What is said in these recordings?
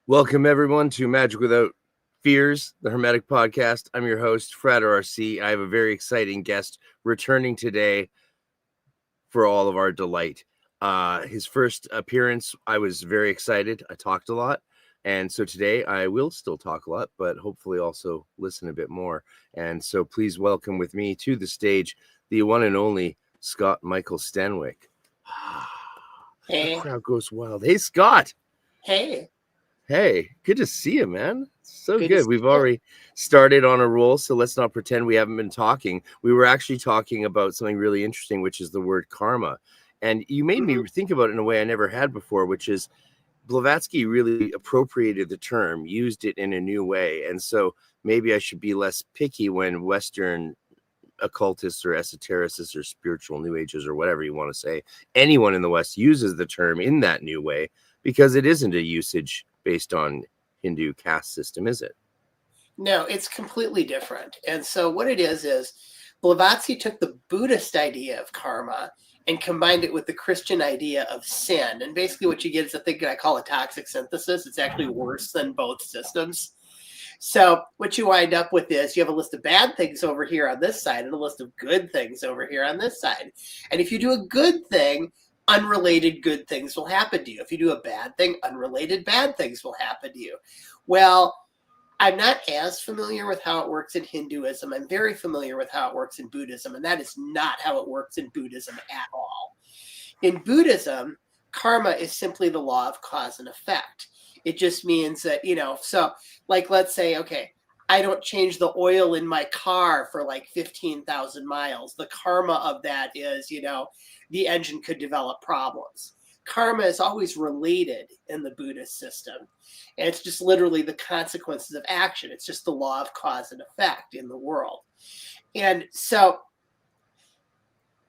Welcome, everyone, to Magic Without Fears, the Hermetic podcast. I'm your host, Fred RC. I have a very exciting guest returning today for all of our delight. His first appearance, I was very excited. I talked a lot. And so today I will still talk a lot, but hopefully also listen a bit more. And so please welcome with me to the stage the one and only Scott Michael Stenwick. Hey. The crowd goes wild. Hey, Scott. Hey. Hey, good to see you, man. So Good good. We've already started on a roll, so let's not pretend we haven't been talking. We were actually talking about something really interesting, which is the word karma. And you made me think about it in a way I never had before, which is Blavatsky really appropriated the term, used it in a new way. And so maybe I should be less picky when Western occultists or esotericists or spiritual new ages or whatever you want to say, anyone in the West uses the term in that new way, because it isn't a usage based on Hindu caste system, is it? No, it's completely different. And so what it is Blavatsky took the Buddhist idea of karma and combined it with the Christian idea of sin. And basically what you get is a thing I call a toxic synthesis. It's actually worse than both systems. So what you wind up with is you have a list of bad things over here on this side and a list of good things over here on this side. And if you do a good thing, unrelated good things will happen to you. If you do a bad thing, unrelated bad things will happen to you. Well, I'm not as familiar with how it works in Hinduism. I'm very familiar with how it works in Buddhism, and that is not how it works in Buddhism at all. In Buddhism, karma is simply the law of cause and effect. It just means that, so like, let's say, okay, I don't change the oil in my car for like 15,000 miles. The karma of that is, the engine could develop problems. Karma is always related in the Buddhist system. And it's just literally the consequences of action. It's just the law of cause and effect in the world. And so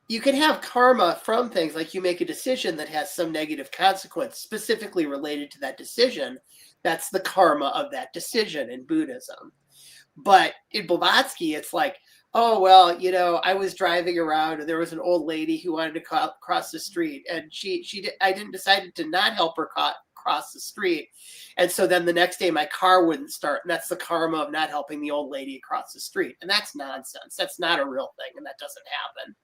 you can have karma from things like you make a decision that has some negative consequence specifically related to that decision. That's the karma of that decision in Buddhism. But in Blavatsky, it's like, oh, well, I was driving around and there was an old lady who wanted to cross the street, and I didn't decide to not help her cross the street. And so then the next day my car wouldn't start. And that's the karma of not helping the old lady across the street. And that's nonsense. That's not a real thing. And that doesn't happen.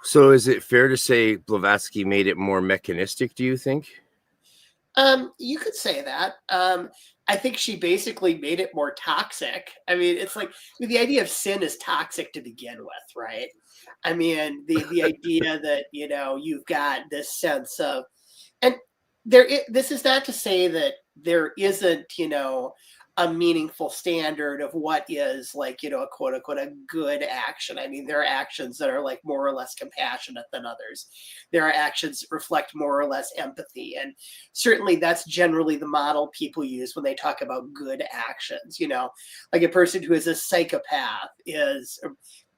So is it fair to say Blavatsky made it more mechanistic, do you think? You could say that. I think she basically made it more toxic. I mean, it's like the idea of sin is toxic to begin with, right? I mean, the idea that, you've got this sense of, and this is not to say that there isn't, a meaningful standard of what is like, a quote unquote, a good action. I mean, there are actions that are like more or less compassionate than others. There are actions that reflect more or less empathy. And certainly that's generally the model people use when they talk about good actions. Like a person who is a psychopath is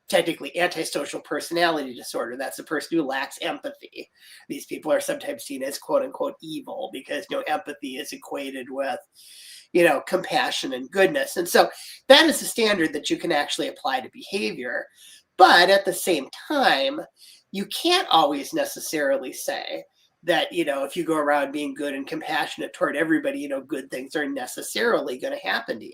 technically antisocial personality disorder. That's a person who lacks empathy. These people are sometimes seen as quote unquote evil because, empathy is equated with, compassion and goodness. And so that is a standard that you can actually apply to behavior. But at the same time, you can't always necessarily say that, if you go around being good and compassionate toward everybody, good things are necessarily going to happen to you.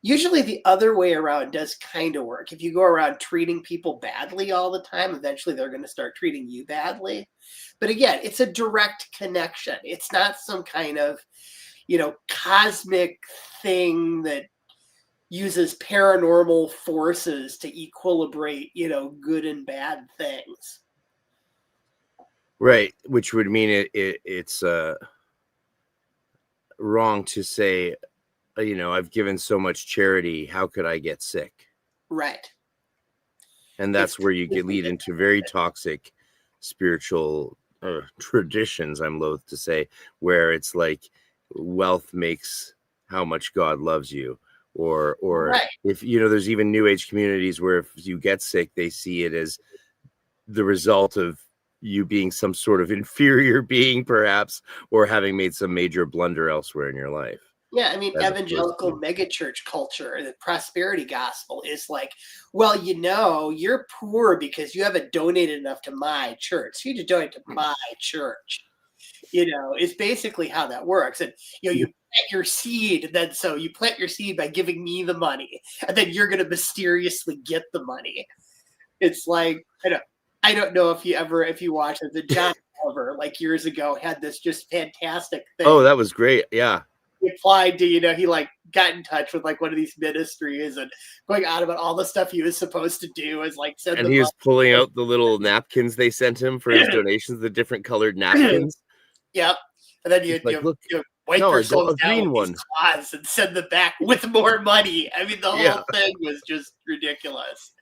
Usually the other way around does kind of work. If you go around treating people badly all the time, eventually they're going to start treating you badly. But again, it's a direct connection. It's not some kind of, cosmic thing that uses paranormal forces to equilibrate, good and bad things. Right, which would mean it's wrong to say, I've given so much charity, how could I get sick? Right. And that's where you lead into very toxic spiritual traditions, I'm loath to say, where it's like wealth makes how much God loves you. Or right. If, there's even new age communities where if you get sick, they see it as the result of you being some sort of inferior being, perhaps, or having made some major blunder elsewhere in your life. Yeah, I mean, evangelical megachurch culture, the prosperity gospel is like, well, you're poor because you haven't donated enough to my church. So you need to donate to my church. Is basically how that works. And you plant your seed, and then so you plant your seed by giving me the money, and then you're going to mysteriously get the money. It's like I don't know if you watched it. The John Oliver, like years ago, had this just fantastic thing. Oh, that was great. Yeah. He applied to, he like got in touch with like one of these ministries and going on about all the stuff he was supposed to do as like send and he was pulling out the little napkins they sent him for his donations, the different colored napkins. Yep. And then you wipe yourself down with these cloths and send them back with more money. I mean, the whole thing was just ridiculous.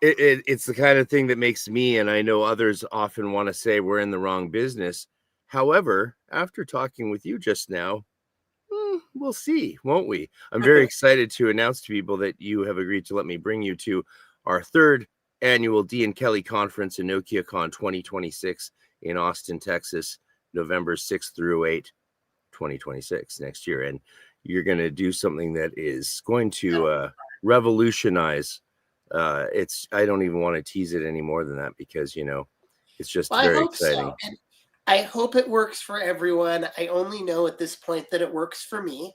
It's the kind of thing that makes me, and I know others often want to say we're in the wrong business. However, after talking with you just now, we'll see, won't we? I'm very excited to announce to people that you have agreed to let me bring you to our third annual Dee and Kelly conference, EnochiaCon 2026 in Austin, Texas, November 6th through 8, 2026 next year. And you're going to do something that is going to revolutionize. I don't even want to tease it any more than that because, it's just very exciting. So. And I hope it works for everyone. I only know at this point that it works for me.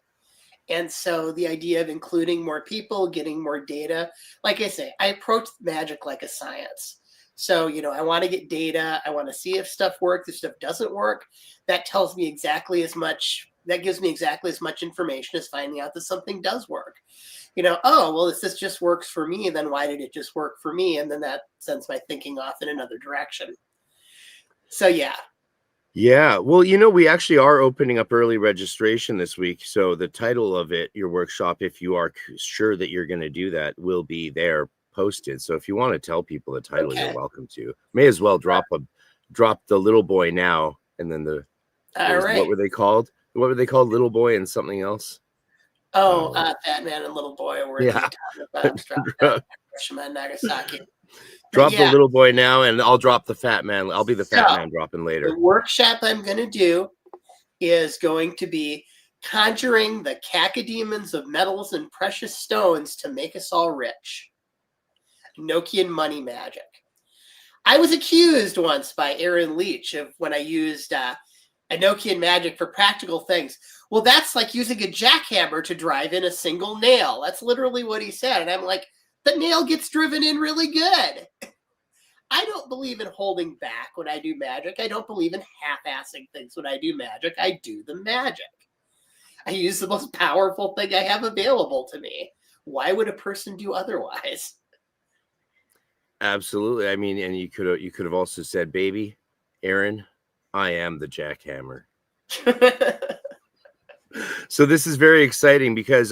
And so the idea of including more people, getting more data, like I say, I approach magic like a science. So, I want to get data. I want to see if stuff works, if stuff doesn't work. That tells me exactly as much. That gives me exactly as much information as finding out that something does work. If this just works for me, then why did it just work for me? And then that sends my thinking off in another direction. So, yeah. Yeah, well, we actually are opening up early registration this week. So the title of it, your workshop, if you are sure that you're going to do that, will be there posted. So if you want to tell people the title, you're welcome to. May as well drop the little boy now, and then what were they called? What were they called? Little boy and something else. Fat Man and Little Boy were the bombs dropped on Hiroshima and Nagasaki. Drop the little boy now, and I'll drop the fat man. I'll be the fat man dropping later. The workshop I'm going to do is going to be conjuring the cacodemons of metals and precious stones to make us all rich. Enochian money magic. I was accused once by Aaron Leach of when I used Enochian magic for practical things. Well, that's like using a jackhammer to drive in a single nail. That's literally what he said. And I'm like, the nail gets driven in really good. I don't believe in holding back when I do magic. I don't believe in half-assing things when I do magic. I do the magic. I use the most powerful thing I have available to me. Why would a person do otherwise? Absolutely. I mean, and you could have also said, baby, Aaron, I am the jackhammer. So this is very exciting because,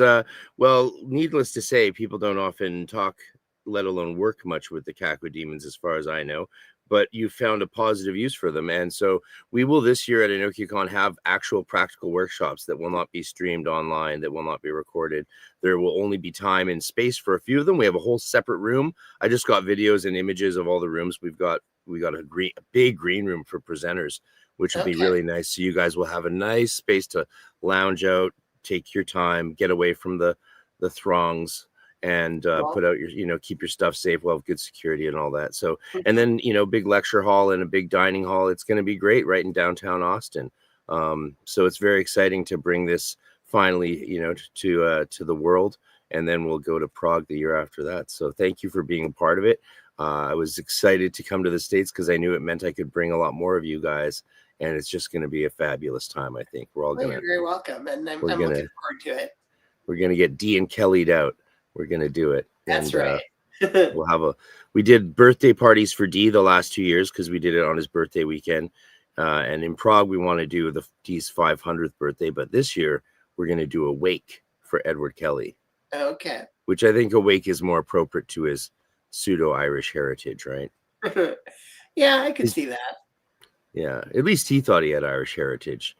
needless to say, people don't often talk, let alone work much with the cacodemons, as far as I know, but you found a positive use for them. And so we will this year at EnochiaCon have actual practical workshops that will not be streamed online, that will not be recorded. There will only be time and space for a few of them. We have a whole separate room. I just got videos and images of all the rooms. We got a big green room for presenters, which will be really nice. So you guys will have a nice space to lounge out, take your time, get away from the throngs, and put out your, keep your stuff safe, we'll have good security and all that. So, and then, big lecture hall and a big dining hall. It's going to be great right in downtown Austin. So it's very exciting to bring this finally, to the world. And then we'll go to Prague the year after that. So thank you for being a part of it. I was excited to come to the States because I knew it meant I could bring a lot more of you guys. And it's just going to be a fabulous time, I think. We're all going to. You're very welcome. And I'm looking forward to it. We're going to get Dee and Kelly'd out. We're going to do it. That's right. We did birthday parties for Dee the last 2 years because we did it on his birthday weekend. And in Prague, we want to do Dee's 500th birthday. But this year, we're going to do a wake for Edward Kelly. Okay. Which I think a wake is more appropriate to his pseudo-Irish heritage, right? Yeah, I could see that. Yeah, at least he thought he had Irish heritage.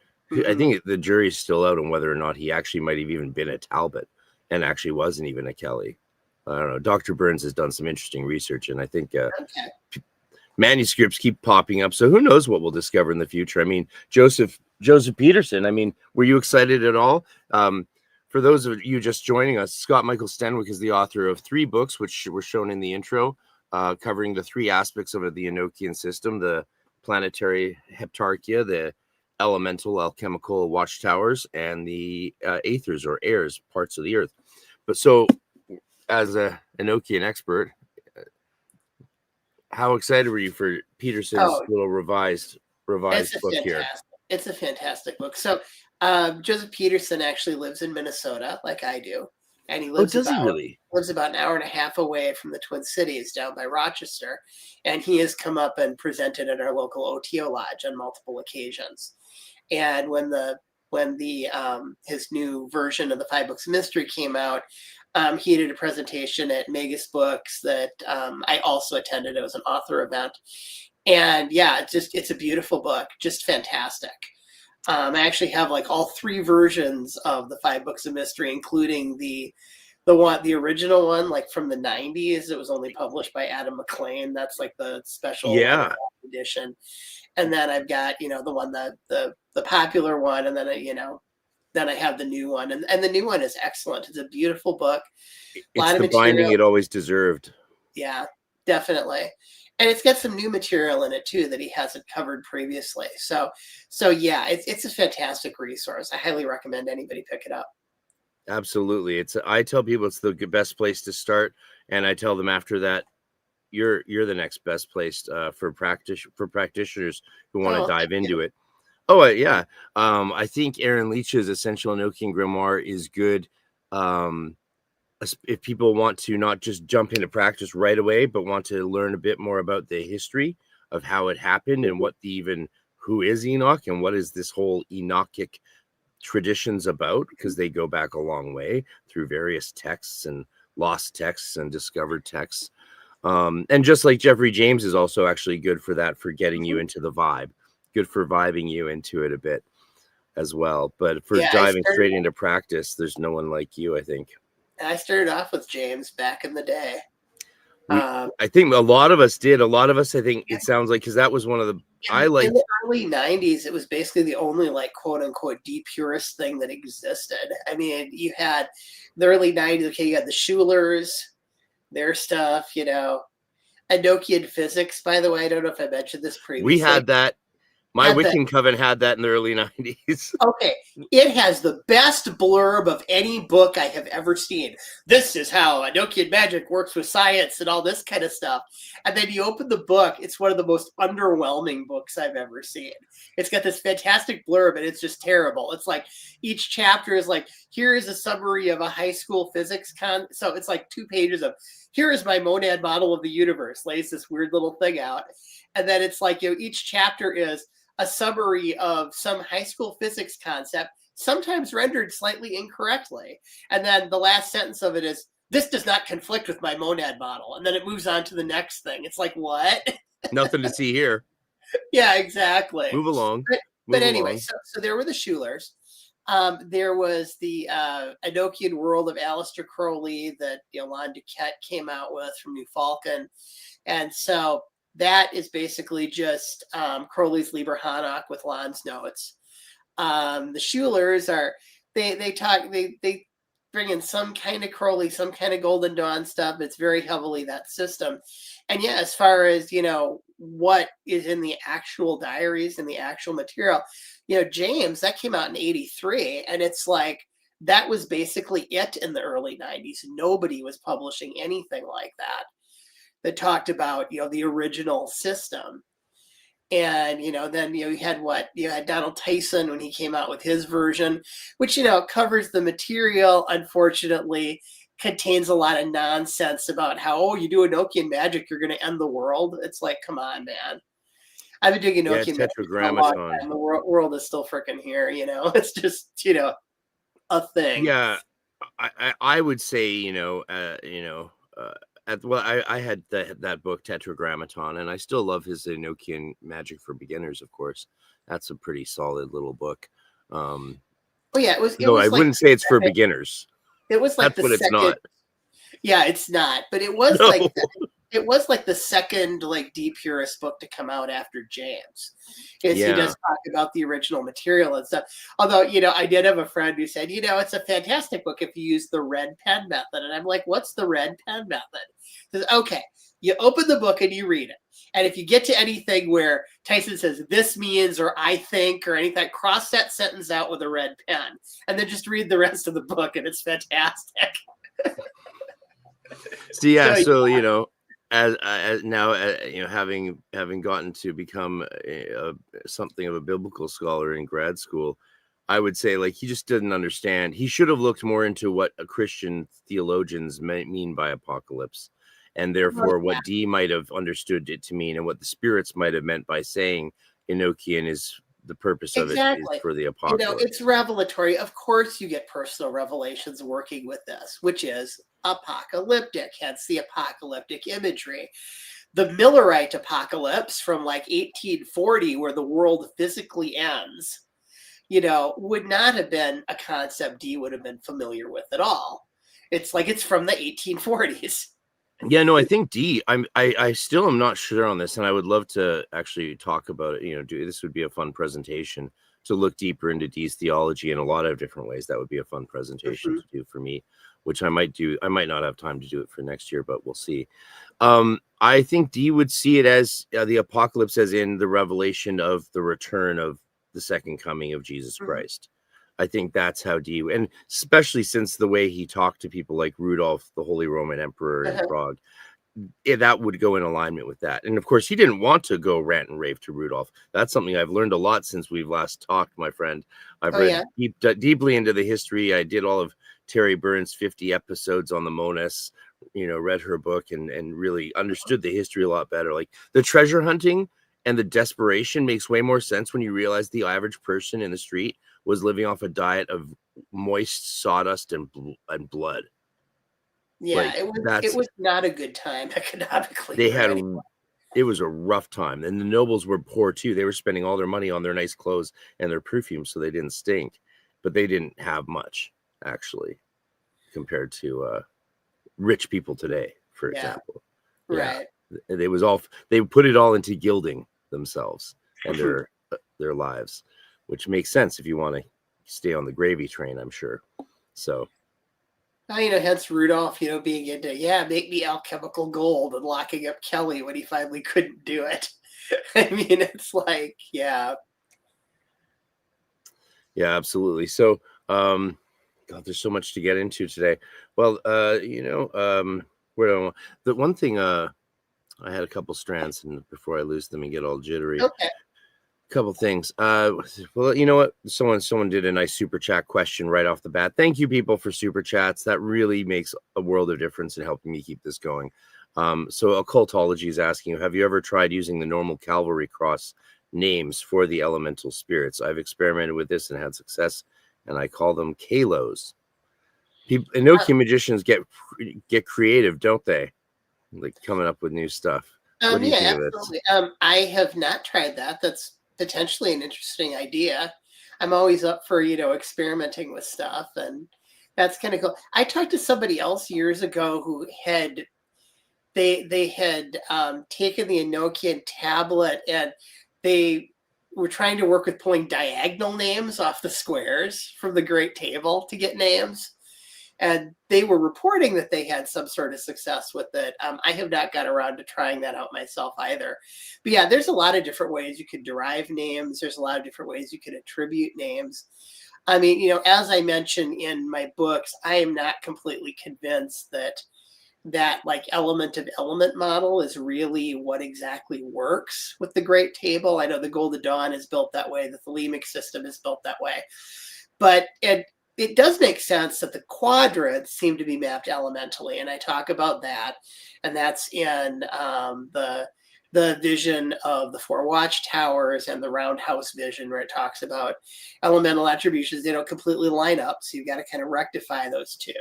I think the jury's still out on whether or not he actually might have even been a Talbot and actually wasn't even a Kelly. I don't know. Dr. Burns has done some interesting research, and I think manuscripts keep popping up. So who knows what we'll discover in the future? I mean, Joseph Peterson, I mean, were you excited at all? For those of you just joining us, Scott Michael Stenwick is the author of 3 books, which were shown in the intro, covering the 3 aspects of the Enochian system: the planetary heptarchia, the elemental, alchemical watchtowers, and the Aethyrs or airs, parts of the earth. But so, as a Enochian expert, how excited were you for Peterson's little revised book here? It's a fantastic book. So Joseph Peterson actually lives in Minnesota, like I do, and he lives he really? Lives about an hour and a half away from the Twin Cities, down by Rochester, and he has come up and presented at our local OTO lodge on multiple occasions. And when his new version of the 5 Books of Mystery came out, he did a presentation at Megas Books that I also attended. It was an author event. And yeah, it's a beautiful book, just fantastic. I actually have like all 3 versions of the 5 Books of Mystery, including the original one, like from the 90s. It was only published by Adam McLean. That's like the special edition. And then I've got, the one the popular one, and then then I have the new one, and the new one is excellent. It's a beautiful book. It's the binding it always deserved. Yeah, definitely. And it's got some new material in it too that he hasn't covered previously. So yeah, it's a fantastic resource. I highly recommend anybody pick it up. Absolutely. I tell people it's the best place to start, and I tell them after that, you're the next best place for practitioners who want to dive into it. Oh yeah. I think Aaron Leach's Essential Enochian Grimoire is good. If people want to not just jump into practice right away, but want to learn a bit more about the history of how it happened and who is Enoch and what is this whole Enochic traditions about, because they go back a long way through various texts and lost texts and discovered texts. And just like Jeffrey James is also actually good for that, for getting you into the vibe, good for vibing you into it a bit as well. But for diving straight into practice, there's no one like you, I think. I started off with James back in the day. I think a lot of us did. A lot of us, I think it sounds like, because that was one of the, in the early 90s, it was basically the only like quote unquote deep purist thing that existed. I mean, you had the early 90s, okay, you had the Schulers, their stuff, Enochian physics, by the way. I don't know if I mentioned this previously. We had that. My Wiccan Coven had that in the early 90s. Okay. It has the best blurb of any book I have ever seen. This is how Enochian Magick works with science and all this kind of stuff. And then you open the book, it's one of the most underwhelming books I've ever seen. It's got this fantastic blurb, and it's just terrible. It's like each chapter is like, here is a summary of a high school physics so it's like 2 pages of, here is my monad model of the universe, lays this weird little thing out. And then it's like, each chapter is a summary of some high school physics concept, sometimes rendered slightly incorrectly. And then the last sentence of it is, this does not conflict with my monad model. And then it moves on to the next thing. It's like, what? Nothing to see here. Yeah, exactly. Move along. But anyway, so there were the Schulers. There was the Enochian World of Aleister Crowley that Lon Duquette came out with from New Falcon. And so that is basically just Crowley's Liber Hanok with Lon's notes. The Schulers are they bring in some kind of Crowley, some kind of Golden Dawn stuff. It's very heavily that system. And yeah, as far as what is in the actual diaries and the actual material, James, that came out in '83, and it's like that was basically it in the early 90s. Nobody was publishing anything like that talked about the original system. And then you had Donald Tyson when he came out with his version, which covers the material, unfortunately contains a lot of nonsense about how, you do Enochian magic, you're going to end the world. It's like, come on, man. I've been doing Enochian magic for a long time. The world is still freaking here. It's just a thing. Yeah, I would say I had that book Tetragrammaton, and I still love his Enochian Magic for Beginners. Of course, that's a pretty solid little book. Oh yeah, it was. I wouldn't say it's for beginners. It was like that's what it's not. Yeah, it's not. But it was like it was like the second like Dee Purist book to come out after James. Is he does talk about the original material and stuff. Although, I did have a friend who said, it's a fantastic book if you use the red pen method. And I'm like, what's the red pen method? He says, okay, you open the book and you read it. And if you get to anything where Tyson says, this means, or I think, or anything, cross that sentence out with a red pen. And then just read the rest of the book, and it's fantastic. So, yeah, as now, having gotten to become something of a biblical scholar in grad school, I would say, like, he just didn't understand. He should have looked more into what Christian theologians mean by apocalypse, and therefore what Dee might have understood it to mean, and what the spirits might have meant by saying Enochian is the purpose of it is for the apocalypse. It's revelatory. Of course, you get personal revelations working with this, which is apocalyptic, hence the apocalyptic imagery. The Millerite apocalypse from like 1840, where the world physically ends, would not have been a concept Dee would have been familiar with at all. It's like it's from the 1840s. Yeah, no, I think Dee, I still am not sure on this, and I would love to actually talk about it. This would be a fun presentation to look deeper into Dee's theology in a lot of different ways. That would be a fun presentation to do for me, which I might do. I might not have time to do it for next year, but we'll see. I think Dee would see it as the apocalypse, as in the revelation of the return of the second coming of Jesus Christ. I think that's how Dee, and especially since the way he talked to people like Rudolph, the Holy Roman Emperor in Prague, that would go in alignment with that. And of course, he didn't want to go rant and rave to Rudolph. That's something I've learned a lot since we've last talked, my friend. I've read deeply into the history. I did all of Terry Burns' 50 episodes on the Moness, read her book and really understood the history a lot better. Like the treasure hunting and the desperation makes way more sense when you realize the average person in the street was living off a diet of moist sawdust and blood. Yeah, it was not a good time economically. It was a rough time, and the nobles were poor too. They were spending all their money on their nice clothes and their perfume so they didn't stink, but they didn't have much actually compared to rich people today, for example. Right. They put it all into gilding themselves and their lives, which makes sense if you want to stay on the gravy train, I'm sure. So, hence Rudolph, being into, make me alchemical gold, and locking up Kelly when he finally couldn't do it. I mean, it's like, yeah, absolutely. So, God, there's so much to get into today. Well, the one thing, I had a couple strands, and before I lose them and get all jittery. Okay. Couple things. Well, you know what? Someone did a nice super chat question right off the bat. Thank you, people, for super chats. That really makes a world of difference in helping me keep this going. So occultology is asking, have you ever tried using the normal cavalry cross names for the elemental spirits? I've experimented with this and had success, and I call them Kalos. Enochian magicians get creative, don't they? Like coming up with new stuff. What do you think absolutely. I have not tried that. That's potentially an interesting idea. I'm always up for, experimenting with stuff, and that's kind of cool. I talked to somebody else years ago who had they had taken the Enochian tablet, and they were trying to work with pulling diagonal names off the squares from the Great Table to get names. And they were reporting that they had some sort of success with it. I have not got around to trying that out myself either. But yeah, there's a lot of different ways you could derive names. There's a lot of different ways you could attribute names. I mean, as I mentioned in my books, I am not completely convinced that like element of element model is really what exactly works with the Great Table. I know the Golden Dawn is built that way. The Thelemic system is built that way. But it does make sense that the quadrants seem to be mapped elementally, and I talk about that, and that's in the vision of the four watchtowers and the roundhouse vision, where it talks about elemental attributions. They don't completely line up, so you've got to kind of rectify those two.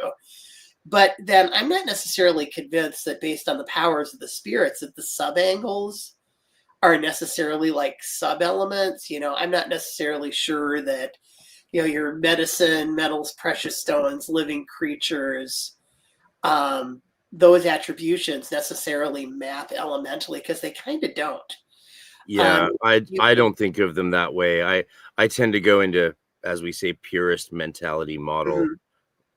But then I'm not necessarily convinced that based on the powers of the spirits that the subangles are necessarily like sub-elements. I'm not necessarily sure that your medicine, metals, precious stones, living creatures, those attributions necessarily map elementally, because they kind of don't. Yeah, I don't think of them that way. I tend to go into, as we say, purist mentality model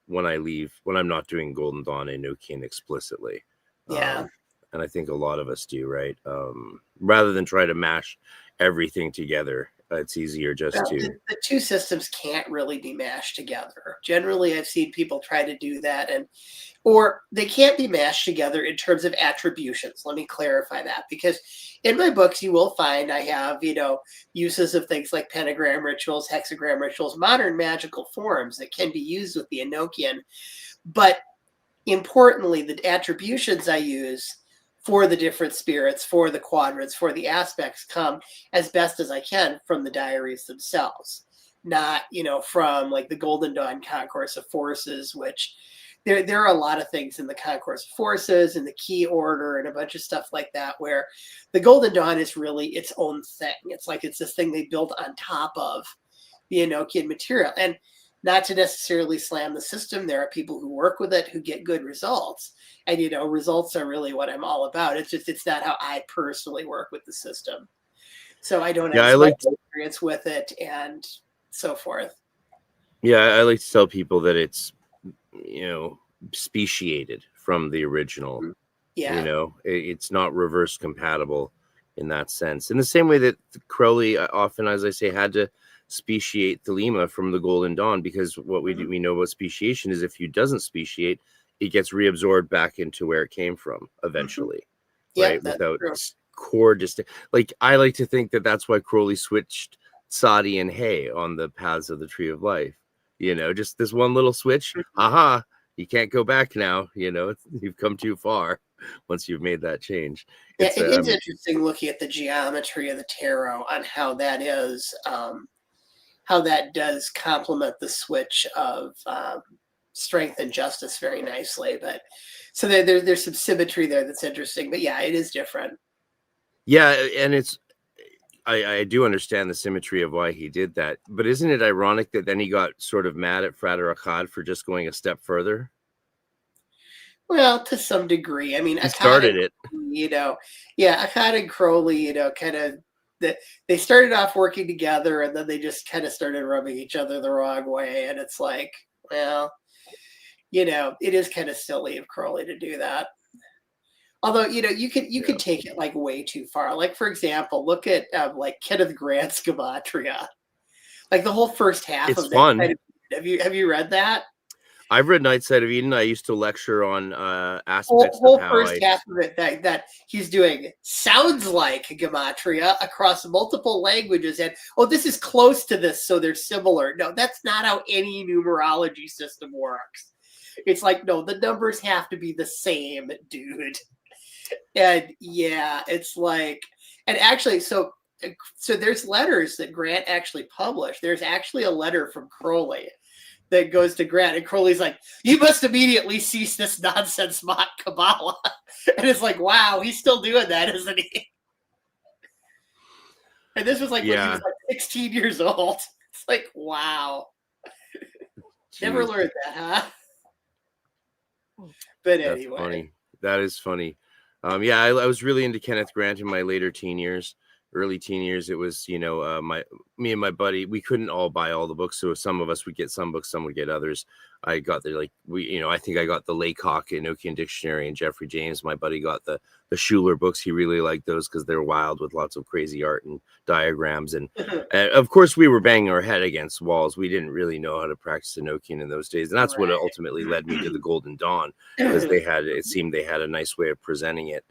when I'm not doing Golden Dawn Enochian explicitly. Yeah. And I think a lot of us do, right? Rather than try to mash everything together, it's easier just to. The two systems can't really be mashed together. Generally, I've seen people try to do that, or they can't be mashed together in terms of attributions. Let me clarify that, because in my books, you will find I have, uses of things like pentagram rituals, hexagram rituals, modern magical forms that can be used with the Enochian. But importantly, the attributions I use for the different spirits, for the quadrants, for the aspects, come as best as I can from the diaries themselves, not, from like the Golden Dawn Concourse of Forces, which there are a lot of things in the Concourse of Forces and the Key Order and a bunch of stuff like that, where the Golden Dawn is really its own thing. It's like it's this thing they built on top of the Enochian material. And not to necessarily slam the system, there are people who work with it who get good results. And, results are really what I'm all about. It's not how I personally work with the system. So I don't have as much experience with it and so forth. Yeah, I like to tell people that it's, speciated from the original. Yeah. It's not reverse compatible in that sense. In the same way that Crowley often, as I say, had to speciate Thelema from the Golden Dawn, because what we know about speciation is if you doesn't speciate, it gets reabsorbed back into where it came from eventually, right? Without core distinct. Like, I like to think that that's why Crowley switched Sadi and Hay on the paths of the Tree of Life. Just this one little switch. Aha! You can't go back now. You've come too far once you've made that change. Yeah, it is interesting looking at the geometry of the tarot on how that is. How that does complement the switch of strength and justice very nicely. But so there's some symmetry there that's interesting. But yeah, it is different. Yeah, and I do understand the symmetry of why he did that. But isn't it ironic that then he got sort of mad at Frater Akkad for just going a step further? Well, to some degree. I mean, he started it. Akkad and Crowley, kind of. They started off working together, and then they just kind of started rubbing each other the wrong way. And it's like, well, it is kind of silly of Crowley to do that. Although, you could take it like way too far. Like, for example, look at like Kenneth Grant's Gematria. Like the whole first half it's of fun. that. Have you read that? I've read Night Side of Eden. I used to lecture on aspects whole of how first half of it that he's doing sounds like Gematria across multiple languages, and this is close to this, so they're similar. No, that's not how any numerology system works. It's like, no, the numbers have to be the same, dude. And yeah, it's like, and actually, so there's letters that Grant actually published. There's actually a letter from Crowley that goes to Grant, and Crowley's like, you must immediately cease this nonsense mock Kabbalah. And it's like, wow, he's still doing that, isn't he? And this was like when he was like 16 years old. It's like, wow. Jeez. Never learned that, huh? But anyway. That's funny. That is funny. I was really into Kenneth Grant in my later teen years. Early teen years, it was, me and my buddy, we couldn't all buy all the books. So some of us would get some books, some would get others. I got I think I got the Laycock Enochian Dictionary and Jeffrey James. My buddy got the Schuler books. He really liked those because they're wild with lots of crazy art and diagrams. And of course, we were banging our head against walls. We didn't really know how to practice Enochian in those days. And that's what ultimately led me to the Golden Dawn, because it seemed they had a nice way of presenting it.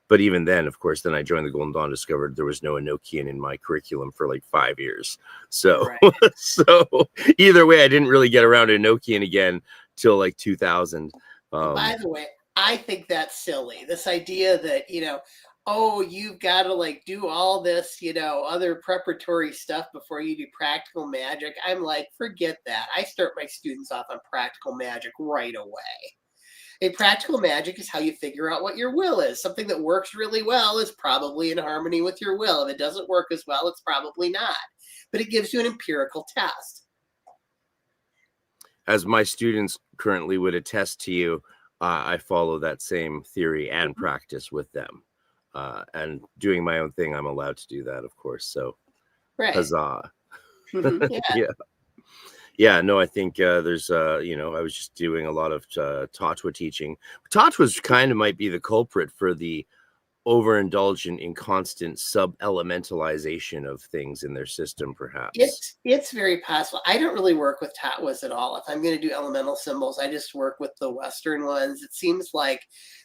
But even then, of course, then I joined the Golden Dawn, discovered there was no Enochian in my curriculum for like 5 years. So, so either way, I didn't really get around to Enochian again till like 2000. By the way, I think that's silly. This idea that, you've got to like do all this, other preparatory stuff before you do practical magic. I'm like, forget that. I start my students off on practical magic right away. A practical magic is how you figure out what your will is. Something that works really well is probably in harmony with your will. If it doesn't work as well, it's probably not. But it gives you an empirical test. As my students currently would attest to you, I follow that same theory and practice with them. And doing my own thing, I'm allowed to do that, of course. So, Right. huzzah. Yeah. Yeah. Yeah, no, I think there's, I was just doing a lot of Tatwa teaching. Tatwas kind of might be the culprit for the overindulgent in constant sub-elementalization of things in their system, perhaps. It's very possible. I don't really work with Tatwas at all. If I'm going to do elemental symbols, I just work with the Western ones. It seems like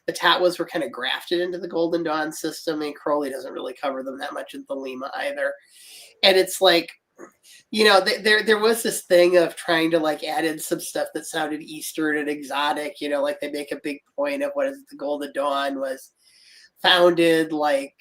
the Tatwas were kind of grafted into the Golden Dawn system, and Crowley doesn't really cover them that much in Thelema either. And it's like, there was this thing of trying to like add in some stuff that sounded Eastern and exotic. Like they make a big point of what is it, the Golden Dawn was founded like,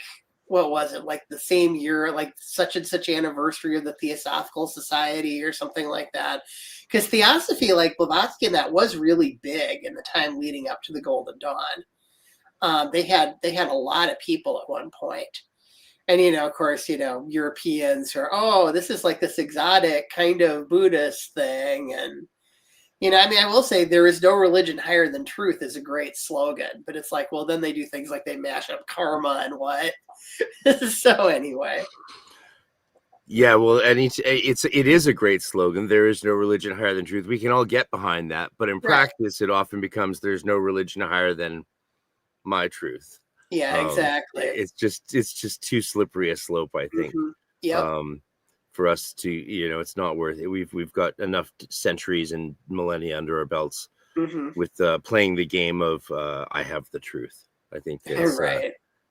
what was it, like the same year, like such and such anniversary of the Theosophical Society or something like that. Because Theosophy, like Blavatsky, and that was really big in the time leading up to the Golden Dawn. They had a lot of people at one point. And, of course, Europeans are, oh, this is like this exotic kind of Buddhist thing. And, I will say there is no religion higher than truth is a great slogan. But it's like, well, then they do things like they mash up karma and what. So anyway. Yeah, well, and it is a great slogan. There is no religion higher than truth. We can all get behind that. But in practice, it often becomes there's no religion higher than my truth. Yeah, exactly. It's just too slippery a slope, I think. Yeah. For us to, it's not worth it. We've got enough centuries and millennia under our belts with playing the game of I have the truth. I think it's,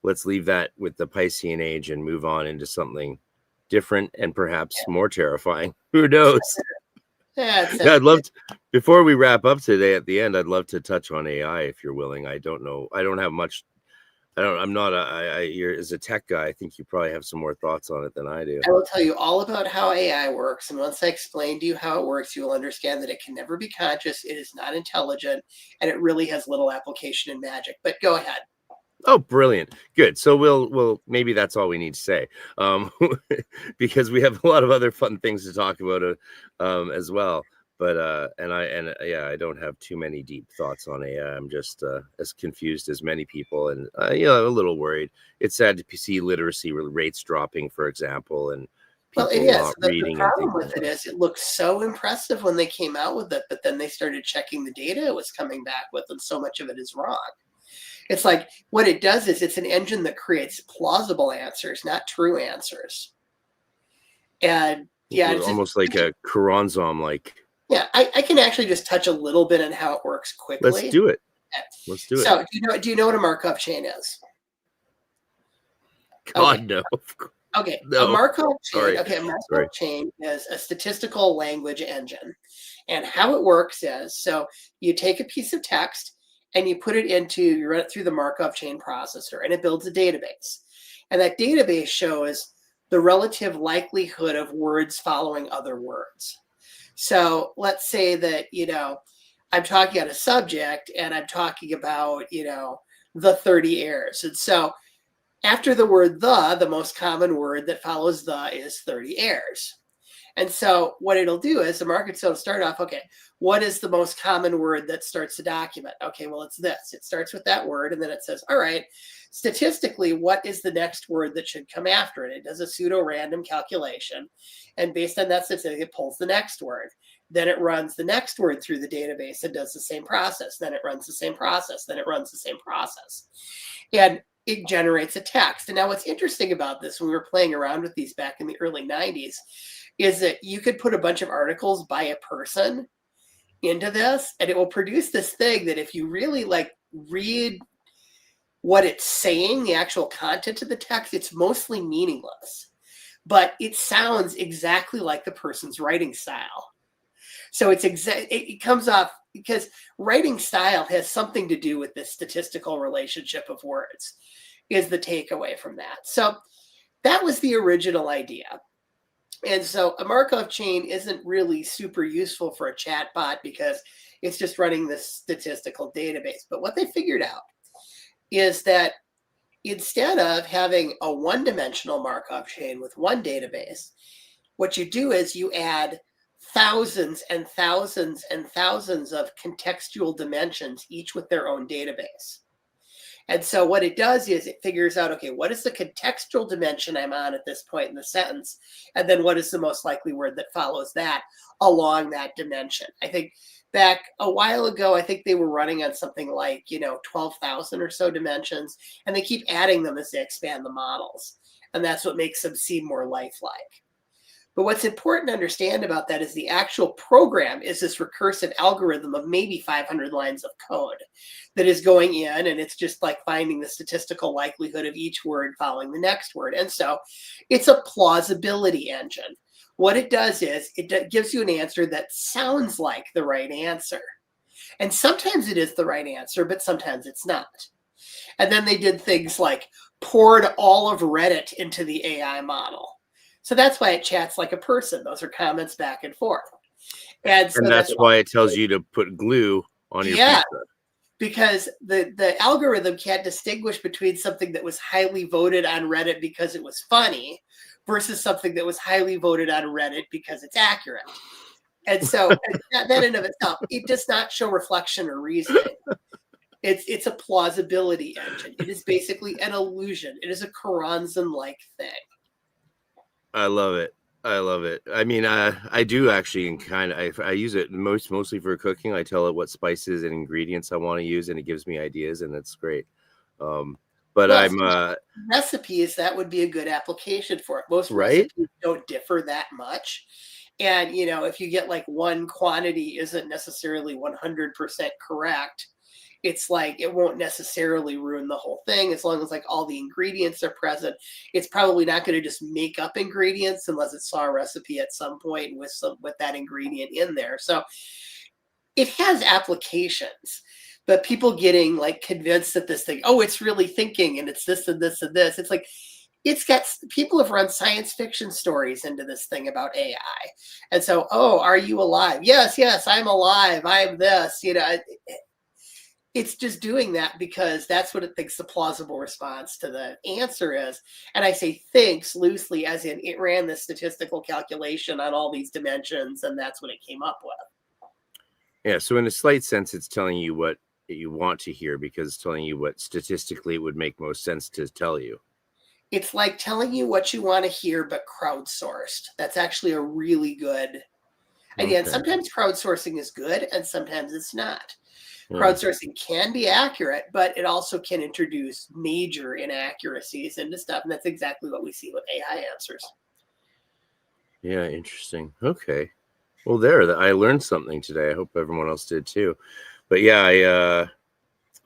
let's leave that with the Piscean age and move on into something different and perhaps more terrifying. Who knows? I'd love to, before we wrap up today at the end, I'd love to touch on AI if you're willing. I don't know. I don't have much. I'm not you're as a tech guy, I think you probably have some more thoughts on it than I do. I will tell you all about how AI works. And once I explain to you how it works, you will understand that it can never be conscious. It is not intelligent, and it really has little application in magic. But go ahead. Oh, brilliant. Good. So we'll maybe that's all we need to say, because we have a lot of other fun things to talk about as well. But I don't have too many deep thoughts on AI. I'm just as confused as many people, and a little worried. It's sad to see literacy rates dropping, for example, and people it is. not reading. The problem with it is it looked so impressive when they came out with it, but then they started checking the data it was coming back with, and so much of it is wrong. It's like what it does is it's an engine that creates plausible answers, not true answers. And it's almost like a Kuranzom, like. Yeah, I can actually just touch a little bit on how it works quickly. Let's do it. Let's do it. So, do you know what a Markov chain is? God, no. Okay, no. A Markov chain. Okay, a Markov chain is a statistical language engine, and how it works is so you take a piece of text and you run it through the Markov chain processor, and it builds a database, and that database shows the relative likelihood of words following other words. So let's say that, I'm talking on a subject and I'm talking about, the 30 heirs. And so after the word the most common word that follows the is 30 heirs. And so what it'll do is the market's going to start off, okay, what is the most common word that starts the document? Okay, well, it's this. It starts with that word, and then it says, all right, statistically, what is the next word that should come after it? It does a pseudo-random calculation, and based on that statistic, it pulls the next word. Then it runs the next word through the database and does the same process. Then it runs the same process. Then it runs the same process. And it generates a text. And now what's interesting about this, when we were playing around with these back in the early 90s, is that you could put a bunch of articles by a person into this, and it will produce this thing that if you really read what it's saying, the actual content of the text, it's mostly meaningless, but it sounds exactly like the person's writing style. So it comes off, because writing style has something to do with this statistical relationship of words, is the takeaway from that. So that was the original idea. And so a Markov chain isn't really super useful for a chat bot because it's just running this statistical database. But what they figured out is that instead of having a one-dimensional Markov chain with one database, what you do is you add thousands and thousands and thousands of contextual dimensions, each with their own database. And so what it does is it figures out, okay, what is the contextual dimension I'm on at this point in the sentence? And then what is the most likely word that follows that along that dimension? I think back a while ago, I think they were running on something like, 12,000 or so dimensions, and they keep adding them as they expand the models. And that's what makes them seem more lifelike. But what's important to understand about that is the actual program is this recursive algorithm of maybe 500 lines of code that is going in, and it's just like finding the statistical likelihood of each word following the next word. And so it's a plausibility engine. What it does is it gives you an answer that sounds like the right answer. And sometimes it is the right answer, but sometimes it's not. And then they did things like poured all of Reddit into the AI model. So that's why it chats like a person. Those are comments back and forth. And that's why it tells you to put glue on your pizza. Because the algorithm can't distinguish between something that was highly voted on Reddit because it was funny versus something that was highly voted on Reddit because it's accurate. And so that in of itself, it does not show reflection or reasoning. It's a plausibility engine. It is basically an illusion. It is a Karanzan-like thing. I love it. I love it. I mean, I do actually I use it mostly for cooking. I tell it what spices and ingredients I want to use, and it gives me ideas, and it's great. But recipes, that would be a good application for it. Most recipes don't differ that much. And, if you get like one quantity isn't necessarily 100% correct, it's like it won't necessarily ruin the whole thing as long as like all the ingredients are present. It's probably not going to just make up ingredients unless it saw a recipe at some point with that ingredient in there. So it has applications, but people getting like convinced that this thing, it's really thinking and it's this and this and this. It's like people have run science fiction stories into this thing about AI. And so, are you alive? Yes, I'm alive. I'm this, It's just doing that because that's what it thinks the plausible response to the answer is. And I say thinks loosely as in it ran this statistical calculation on all these dimensions, and that's what it came up with. Yeah, so in a slight sense, it's telling you what you want to hear because it's telling you what statistically it would make most sense to tell you. It's like telling you what you want to hear, but crowdsourced. That's actually a really good... Again, sometimes crowdsourcing is good, and sometimes it's not. Crowdsourcing can be accurate, but it also can introduce major inaccuracies into stuff. And that's exactly what we see with AI answers. Yeah, interesting. Okay. Well, I learned something today. I hope everyone else did too. But yeah,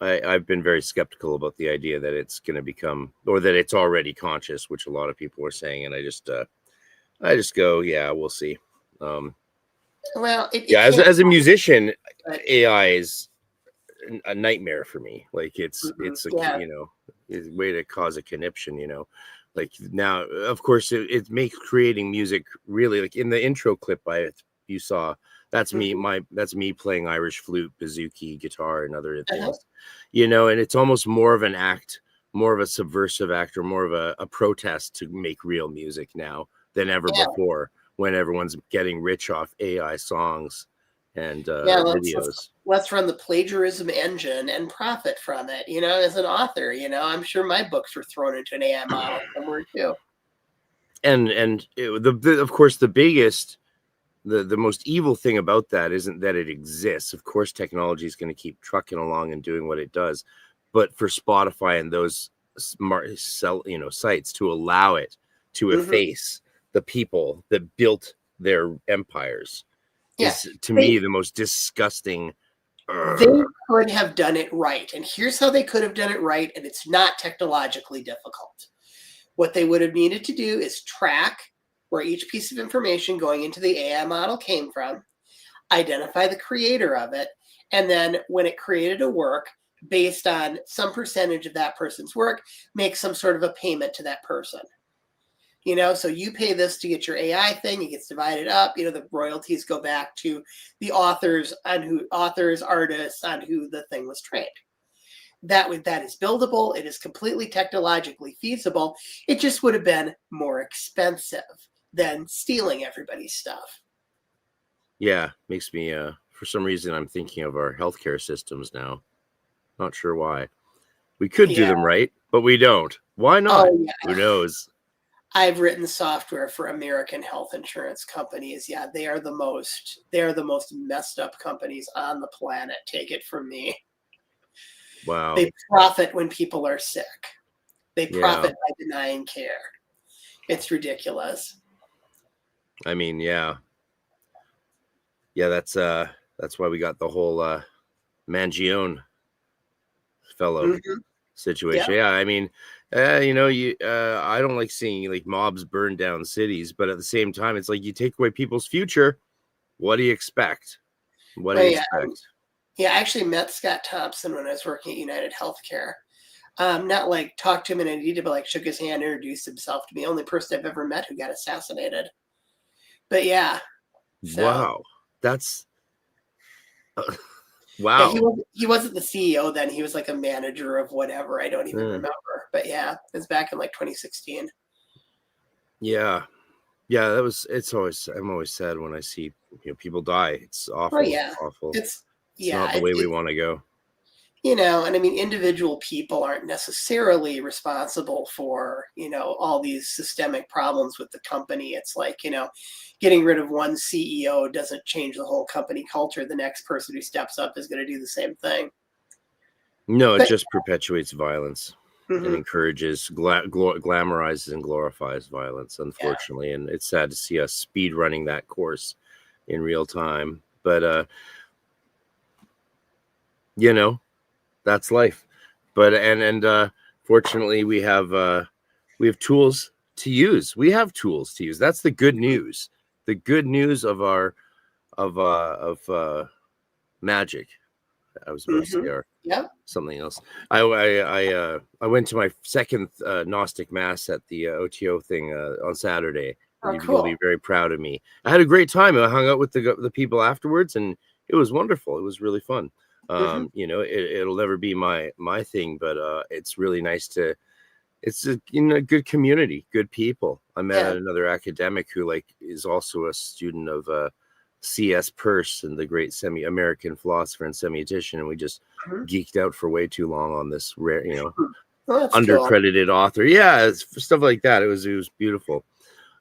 I've been very skeptical about the idea that it's going to become, or that it's already conscious, which a lot of people are saying. And I just go, yeah, we'll see. As a musician, AI is a nightmare for me. Like it's a way to cause a conniption, like now of course it makes creating music really, like in the intro clip you saw, that's me playing Irish flute, bouzouki, guitar, and other things, and it's almost more of an act, more of a subversive act, or more of a protest to make real music now than ever before, when everyone's getting rich off AI songs and videos. Let's run the plagiarism engine and profit from it. As an author, I'm sure my books were thrown into an AI model somewhere too. And of course, the biggest, the most evil thing about that isn't that it exists. Of course, technology is going to keep trucking along and doing what it does, but for Spotify and those smart sites to allow it to efface the people that built their empires. Is to me the most disgusting. They could have done it right. And here's how they could have done it right. And it's not technologically difficult. What they would have needed to do is track where each piece of information going into the AI model came from, identify the creator of it, and then when it created a work based on some percentage of that person's work, make some sort of a payment to that person. So you pay this to get your AI thing, it gets divided up, the royalties go back to the artists on who the thing was trained. That is buildable. It is completely technologically feasible. It just would have been more expensive than stealing everybody's stuff. Yeah, makes me for some reason I'm thinking of our healthcare systems now. Not sure why. We could do Yeah. them right, but we don't. Why not? Oh, yeah. Who knows? I've written software for American health insurance companies. Yeah, they are the most messed up companies on the planet. Take it from me. Wow. They profit when people are sick. They Yeah. profit by denying care. It's ridiculous. I mean, yeah. Yeah, that's why we got the whole Mangione fellow situation. Yeah, I mean, you know, I don't like seeing like mobs burn down cities, but at the same time, it's like you take away people's future. What do you expect? What do you expect? Yeah, I actually met Scott Thompson when I was working at United Healthcare. Not like talked to him in any detail, but like shook his hand, introduced himself to me. Only person I've ever met who got assassinated. But yeah. So. Wow. That's wow. Yeah, he wasn't the CEO then. He was like a manager of whatever. I don't even remember. But yeah, it was back in like 2016. Yeah. Yeah, I'm always sad when I see, you know, people die. It's awful. Oh, yeah. Awful. It's not the way we want to go. You know, and I mean, individual people aren't necessarily responsible for, you know, all these systemic problems with the company. It's like, you know, getting rid of one CEO doesn't change the whole company culture. The next person who steps up is going to do the same thing. No, it just perpetuates violence and encourages, glamorizes and glorifies violence, unfortunately. Yeah. And it's sad to see us speed running that course in real time. But, you know, that's life. But and fortunately we have tools to use. We have tools to use. That's the good news. The good news of our magic. I was about to say or something else. I went to my second Gnostic mass at the OTO thing on Saturday. Oh, You'll cool. be very proud of me. I had a great time. I hung out with the people afterwards, and it was wonderful. It was really fun. You know, it'll never be my thing, but it's really nice to. It's a good community, good people. I met another academic who is also a student of C.S. Peirce and the great American philosopher and semiotician, and we just geeked out for way too long on this rare, undercredited author. Yeah, it's stuff like that. It was beautiful.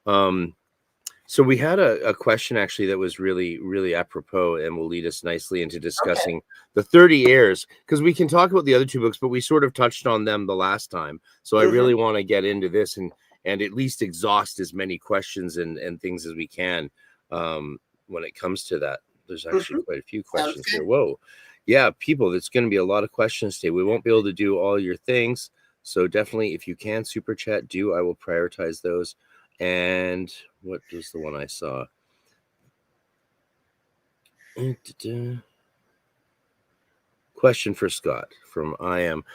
So we had a question actually that was really, really apropos and will lead us nicely into discussing the 30 heirs, because we can talk about the other two books, but we sort of touched on them the last time. So I really want to get into this and at least exhaust as many questions and things as we can when it comes to that. There's actually quite a few questions here. Whoa. Yeah, people, there's going to be a lot of questions today. We won't be able to do all your things. So definitely, if you can super chat, I will prioritize those. And what was the one I saw? Question for Scott from I Am.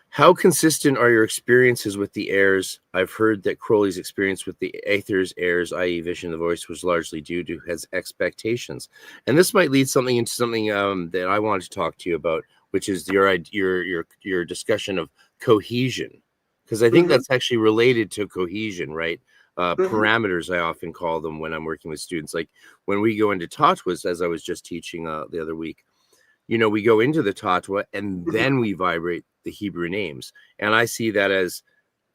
How consistent are your experiences with the heirs? I've heard that Crowley's experience with the Aethyrs heirs, i.e. vision of the voice, was largely due to his expectations. And this might lead into something that I wanted to talk to you about, which is your discussion of cohesion. Because I think that's actually related to cohesion, right? Parameters, I often call them when I'm working with students. Like when we go into Tatwas, as I was just teaching the other week, we go into the Tatwa and then we vibrate the Hebrew names. And I see that as,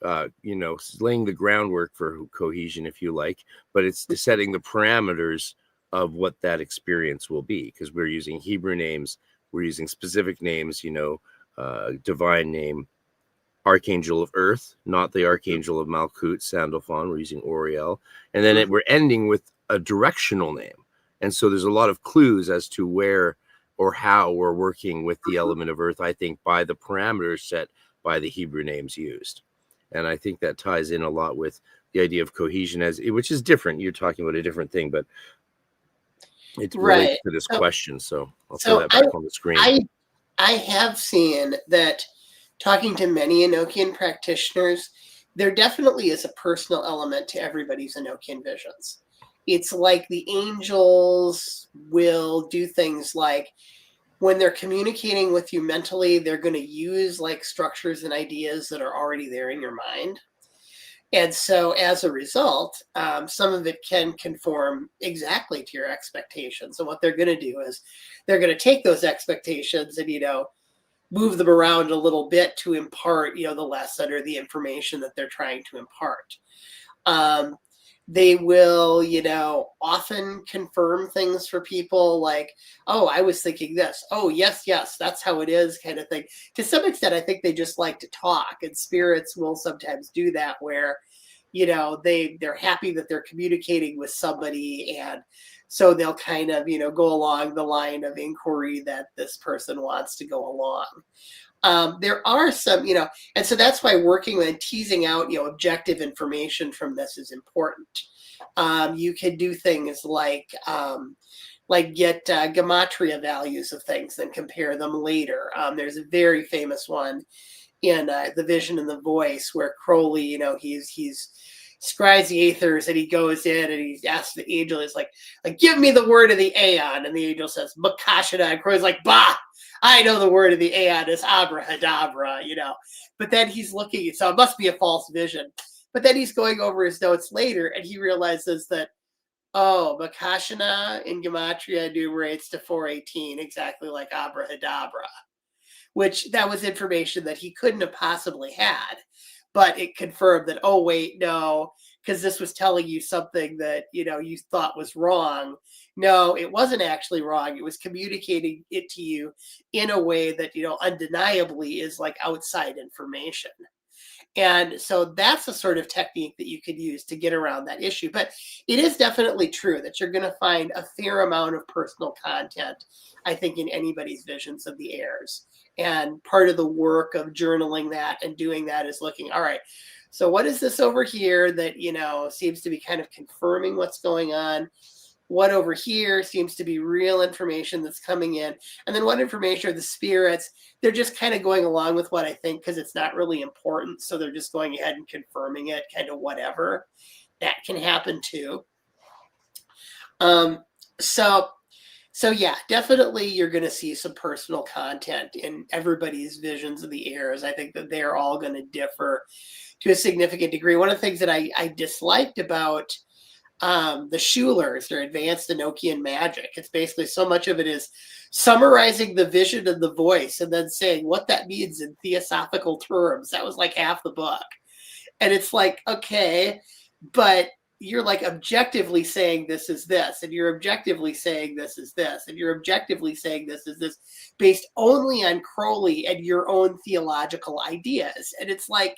laying the groundwork for cohesion, if you like, but it's setting the parameters of what that experience will be, because we're using Hebrew names, we're using specific names, divine name, Archangel of Earth, not the Archangel of Malkut, Sandalphon. We're using Oriel. And then we're ending with a directional name. And so there's a lot of clues as to where or how we're working with the element of Earth, I think, by the parameters set by the Hebrew names used. And I think that ties in a lot with the idea of cohesion, which is different. You're talking about a different thing, but it relates to this question. So I'll throw that back on the screen. I have seen that. Talking to many Enochian practitioners, there definitely is a personal element to everybody's Enochian visions. It's like the angels will do things like when they're communicating with you mentally, they're going to use like structures and ideas that are already there in your mind. And so as a result, some of it can conform exactly to your expectations. And what they're going to do is they're going to take those expectations and, move them around a little bit to impart, the lesson or the information that they're trying to impart. They will, often confirm things for people like, oh, I was thinking this. Oh, yes, that's how it is, kind of thing. To some extent, I think they just like to talk, and spirits will sometimes do that where, they're happy that they're communicating with somebody, and so they'll kind of, go along the line of inquiry that this person wants to go along. There are some, and so that's why working and teasing out, objective information from this is important. You can do things like get gematria values of things and compare them later. There's a very famous one in The Vision and the Voice where Crowley, he's scries the Aethyrs, and he goes in and he asks the angel, he's like, give me the word of the Aeon. And the angel says, Makashana. And Crowley's like, bah, I know the word of the Aeon is abrahadabra, But then he's looking, so it must be a false vision. But then he's going over his notes later, and he realizes that, oh, Makashana in Gematria enumerates to 418, exactly like abrahadabra, which that was information that he couldn't have possibly had. But it confirmed that, oh, wait, no, because this was telling you something that, you thought was wrong. No, it wasn't actually wrong. It was communicating it to you in a way that, undeniably is like outside information. And so that's the sort of technique that you could use to get around that issue. But it is definitely true that you're going to find a fair amount of personal content, I think, in anybody's visions of the heirs. And part of the work of journaling that and doing that is looking, all right, so what is this over here that, seems to be kind of confirming what's going on? What over here seems to be real information that's coming in? And then what information are the spirits? They're just kind of going along with what I think because it's not really important. So they're just going ahead and confirming it, kind of whatever. That can happen too. So yeah, definitely you're going to see some personal content in everybody's visions of the heirs. I think that they're all going to differ to a significant degree. One of the things that I disliked about the Schulers, their advanced Enochian Magick, it's basically so much of it is summarizing the vision and the voice and then saying what that means in theosophical terms. That was like half the book. And it's like, okay, but you're like objectively saying this is this, and you're objectively saying this is this, and you're objectively saying this is this, based only on Crowley and your own theological ideas. And it's like,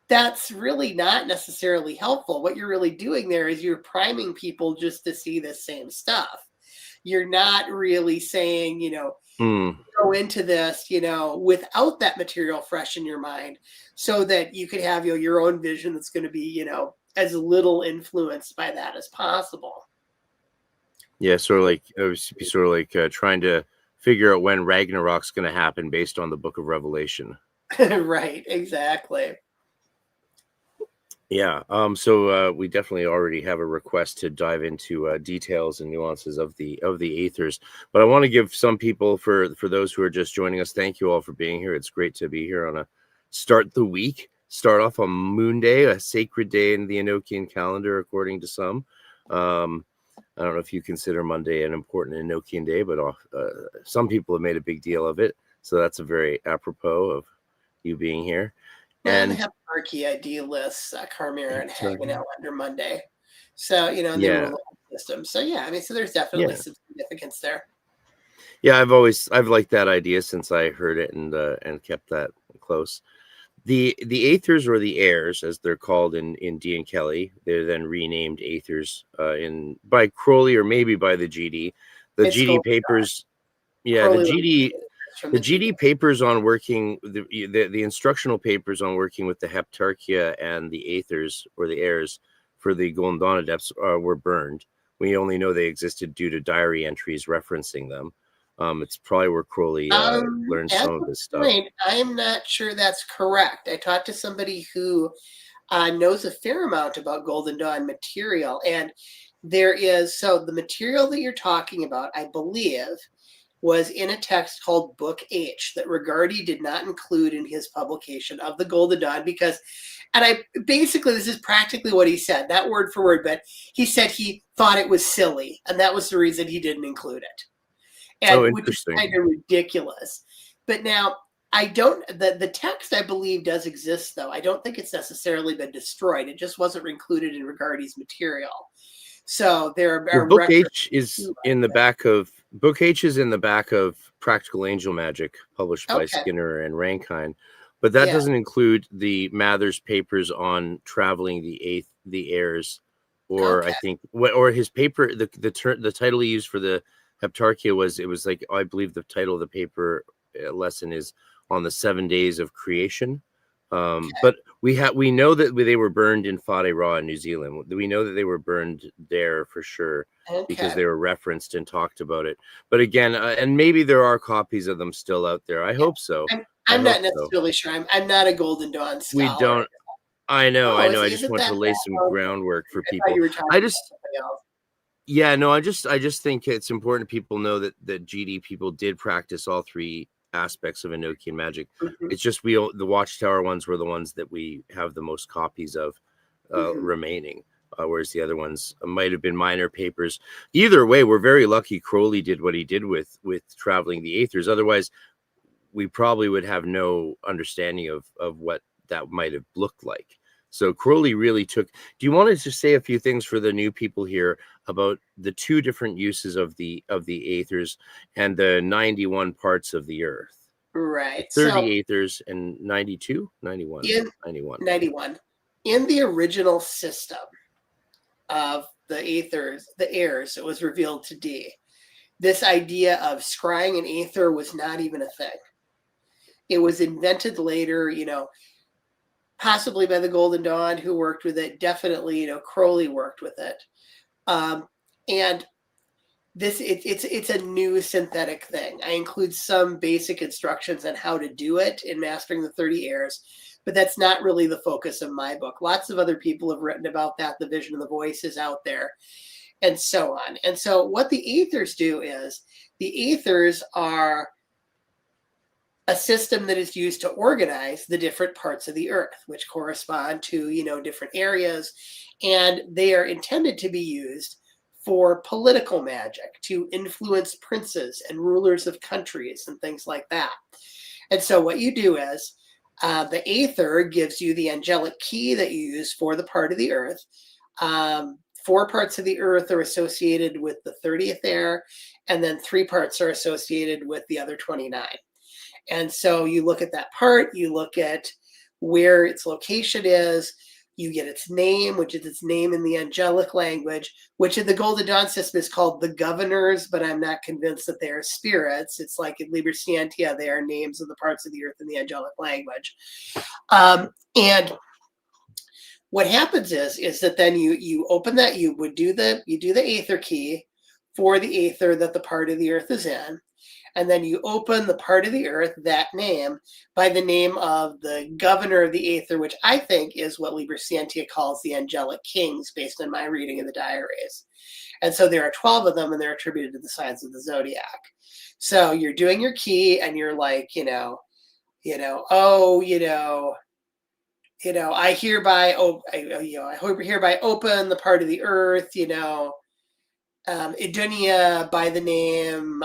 that's really not necessarily helpful. What you're really doing there is you're priming people just to see the same stuff. You're not really saying, go into this, without that material fresh in your mind so that you could have your own vision that's going to be, as little influenced by that as possible. Yeah, sort of like trying to figure out when Ragnarok's going to happen based on the Book of Revelation. Right, exactly. Yeah. So we definitely already have a request to dive into details and nuances of the Aethyrs. But I want to give some people, for those who are just joining us, thank you all for being here. It's great to be here on a start off on Moon Day, a sacred day in the Enochian calendar, according to some. I don't know if you consider Monday an important Enochian day, but some people have made a big deal of it. So that's a very apropos of you being here. And heptarchy idealists, Carmira and hanging out under Monday. So, they rule the whole system. So, yeah, so there's definitely some significance there. Yeah, I've liked that idea since I heard it and kept that close. The Aethyrs, or the heirs, as they're called in Dee and Kelly, they're then renamed Aethyrs by Crowley or maybe by the GD. The GD papers, the GD papers on working the instructional papers on working with the Heptarchia and the Aethers, or the heirs, for the Golden Dawn adepts were burned. We only know they existed due to diary entries referencing them. It's probably where Crowley learned some of this stuff. I'm not sure that's correct. I talked to somebody who knows a fair amount about Golden Dawn material, and there is, so the material that you're talking about, I believe, was in a text called Book H that Regardie did not include in his publication of the Golden Dawn because, and I basically, this is practically what he said, not word for word, but he said he thought it was silly, and that was the reason he didn't include it. And which is kind of ridiculous. But now the text I believe does exist though. I don't think it's necessarily been destroyed. It just wasn't included in Regardie's material. So there are Book H is in the back of Practical Angel Magic, published by Skinner and Rankine, but that doesn't include the Mather's papers on traveling the heirs, or I think or his paper. The title he used for the Heptarchia was like, I believe the title of the paper lesson is on the 7 days of creation. But we know that they were burned in Whare Ra in New Zealand. We know that they were burned there for sure because they were referenced and talked about it. But again, and maybe there are copies of them still out there. I hope so. I'm not necessarily sure. I'm not a Golden Dawn scholar. We don't. I know. I just want to lay some groundwork for people. I just think it's important people know that GD people did practice all three aspects of Enochian magic. It's just the Watchtower ones were the ones that we have the most copies of remaining, whereas the other ones might have been minor papers. Either way, we're very lucky Crowley did what he did with traveling the Aethyrs. Otherwise, we probably would have no understanding of what that might have looked like. So Crowley really took. Do you want to just say a few things for the new people here about the two different uses of the Aethyrs and the 91 parts of the earth? Right. 30 Aethyrs and 91. In the original system of the Aethers, the heirs, it was revealed to Dee. This idea of scrying an Aether was not even a thing. It was invented later, possibly by the Golden Dawn, who worked with it. Definitely, Crowley worked with it. And this, it's a new synthetic thing. I include some basic instructions on how to do it in Mastering the 30 Heirs, but that's not really the focus of my book. Lots of other people have written about that. The Vision of the Voice is out there, and so on. And so what the Aethers do is, the Aethers are a system that is used to organize the different parts of the earth, which correspond to, different areas. And they are intended to be used for political magic, to influence princes and rulers of countries and things like that. And so what you do is, the Aether gives you the angelic key that you use for the part of the earth. 4 parts of the earth are associated with the 30th heir, and then 3 parts are associated with the other 29. And so you look at that part, you look at where its location is, you get its name, which is its name in the angelic language, which in the Golden Dawn system is called the governors, but I'm not convinced that they are spirits. It's like in Liber Scientia, they are names of the parts of the earth in the angelic language. And what happens is that then you open that, you do the Aether key for the Aether that the part of the earth is in. And then you open the part of the earth, that name, by the name of the governor of the Aether, which I think is what Liber Scientia calls the angelic kings, based on my reading of the Diaries. And so there are 12 of them, and they're attributed to the signs of the zodiac. So you're doing your key, and you're like, I hereby open the part of the earth, Idunia by the name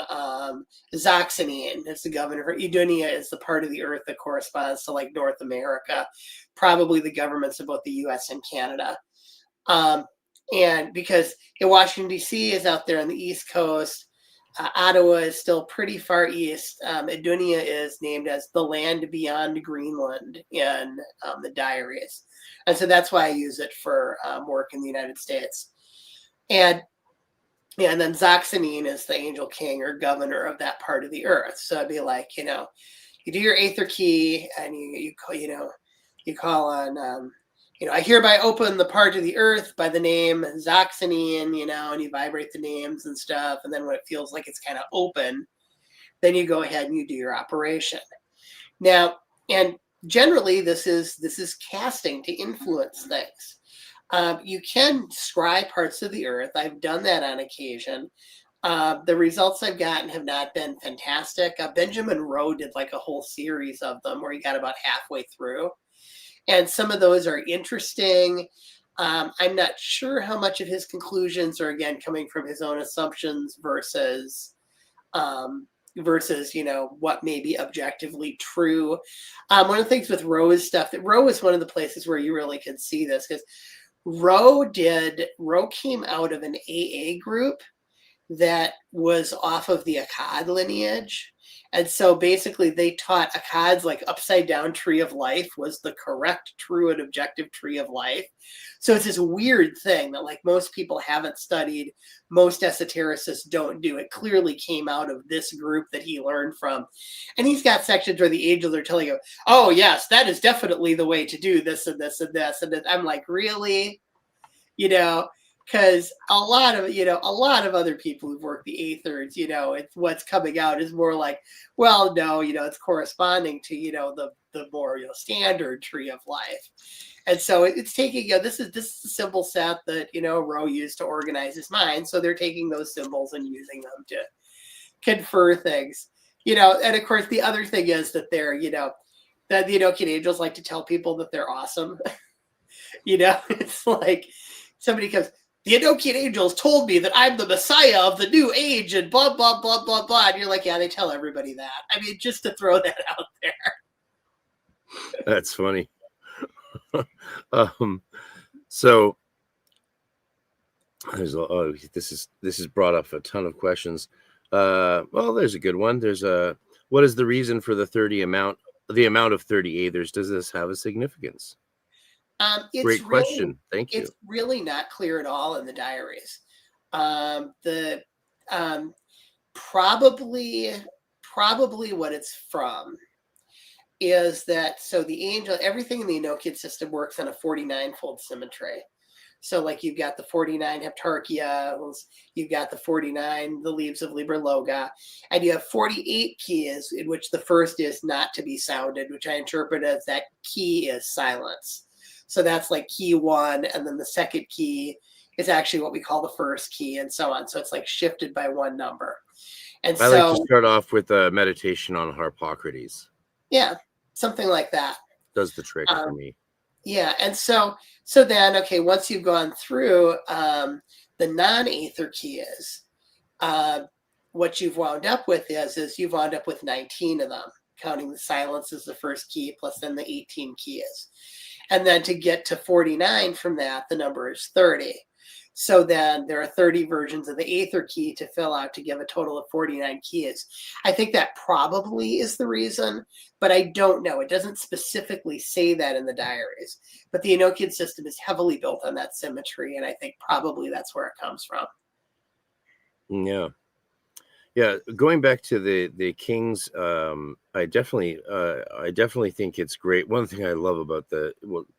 Zoxanine. That's the governor. Idunia is the part of the earth that corresponds to like North America, probably the governments of both the U.S. and Canada. And because Washington, D.C. is out there on the East Coast, Ottawa is still pretty far east. Idunia is named as the land beyond Greenland in the Diaries. And so that's why I use it for work in the United States. And then Zoxanine is the angel king or governor of that part of the earth. So it'd be like, you do your Aether key and you call on, I hereby open the part of the earth by the name Zoxanine, and you vibrate the names and stuff. And then when it feels like it's kind of open, then you go ahead and you do your operation. Now, and generally this is casting to influence things. You can scry parts of the earth. I've done that on occasion. The results I've gotten have not been fantastic. Benjamin Rowe did like a whole series of them where he got about halfway through. And some of those are interesting. I'm not sure how much of his conclusions are, again, coming from his own assumptions versus, what may be objectively true. One of the things with Rowe's stuff, that Rowe is one of the places where you really can see this, because Rowe came out of an AA group that was off of the Akkad lineage. And so basically they taught Akkad's like upside down tree of life was the correct, true, and objective tree of life. So it's this weird thing that like most people haven't studied, most esotericists don't do. It clearly came out of this group that he learned from. And he's got sections where the angels are telling him, oh yes, that is definitely the way to do this and this and this. And I'm like, really? Because a lot of other people who've worked the Aethyrs, it's what's coming out is more like, well, no, it's corresponding to, the more standard tree of life. And so it's taking, this is a symbol set that, Rowe used to organize his mind. So they're taking those symbols and using them to confer things, and of course, the other thing is that they're, that the Enochian angels like to tell people that they're awesome. It's like somebody comes, the Enochian angels told me that I'm the Messiah of the new age and blah, blah, blah, blah, blah. And you're like, yeah, they tell everybody that. I mean, just to throw that out there. That's funny. So this is brought up a ton of questions. Well, there's a good one. What is the reason for the amount of 30 Aethers? Does this have a significance? Great question. Thank you. It's really not clear at all in the diaries. Probably what it's from is that, so the angel, everything in the Enochian system works on a 49-fold symmetry. So like you've got the 49 heptarchias, you've got the 49, the leaves of Liber Loga, and you have 48 keys, in which the first is not to be sounded, which I interpret as that key is silence. So that's like key 1, and then the second key is actually what we call the first key, and so on. So it's like shifted by one number. And I like to start off with a meditation on Harpocrates. Yeah, something like that. Does the trick for me. Yeah, and so then, okay, once you've gone through the non-Aether keys, what you've wound up with is you've wound up with 19 of them, counting the silence as the first key, plus then the 18 keys. And then to get to 49 from that, the number is 30. So then there are 30 versions of the Aether key to fill out to give a total of 49 keys. I think that probably is the reason, but I don't know. It doesn't specifically say that in the diaries. But the Enochian system is heavily built on that symmetry, and I think probably that's where it comes from. Yeah. Yeah, going back to the kings, I definitely think it's great. One thing I love about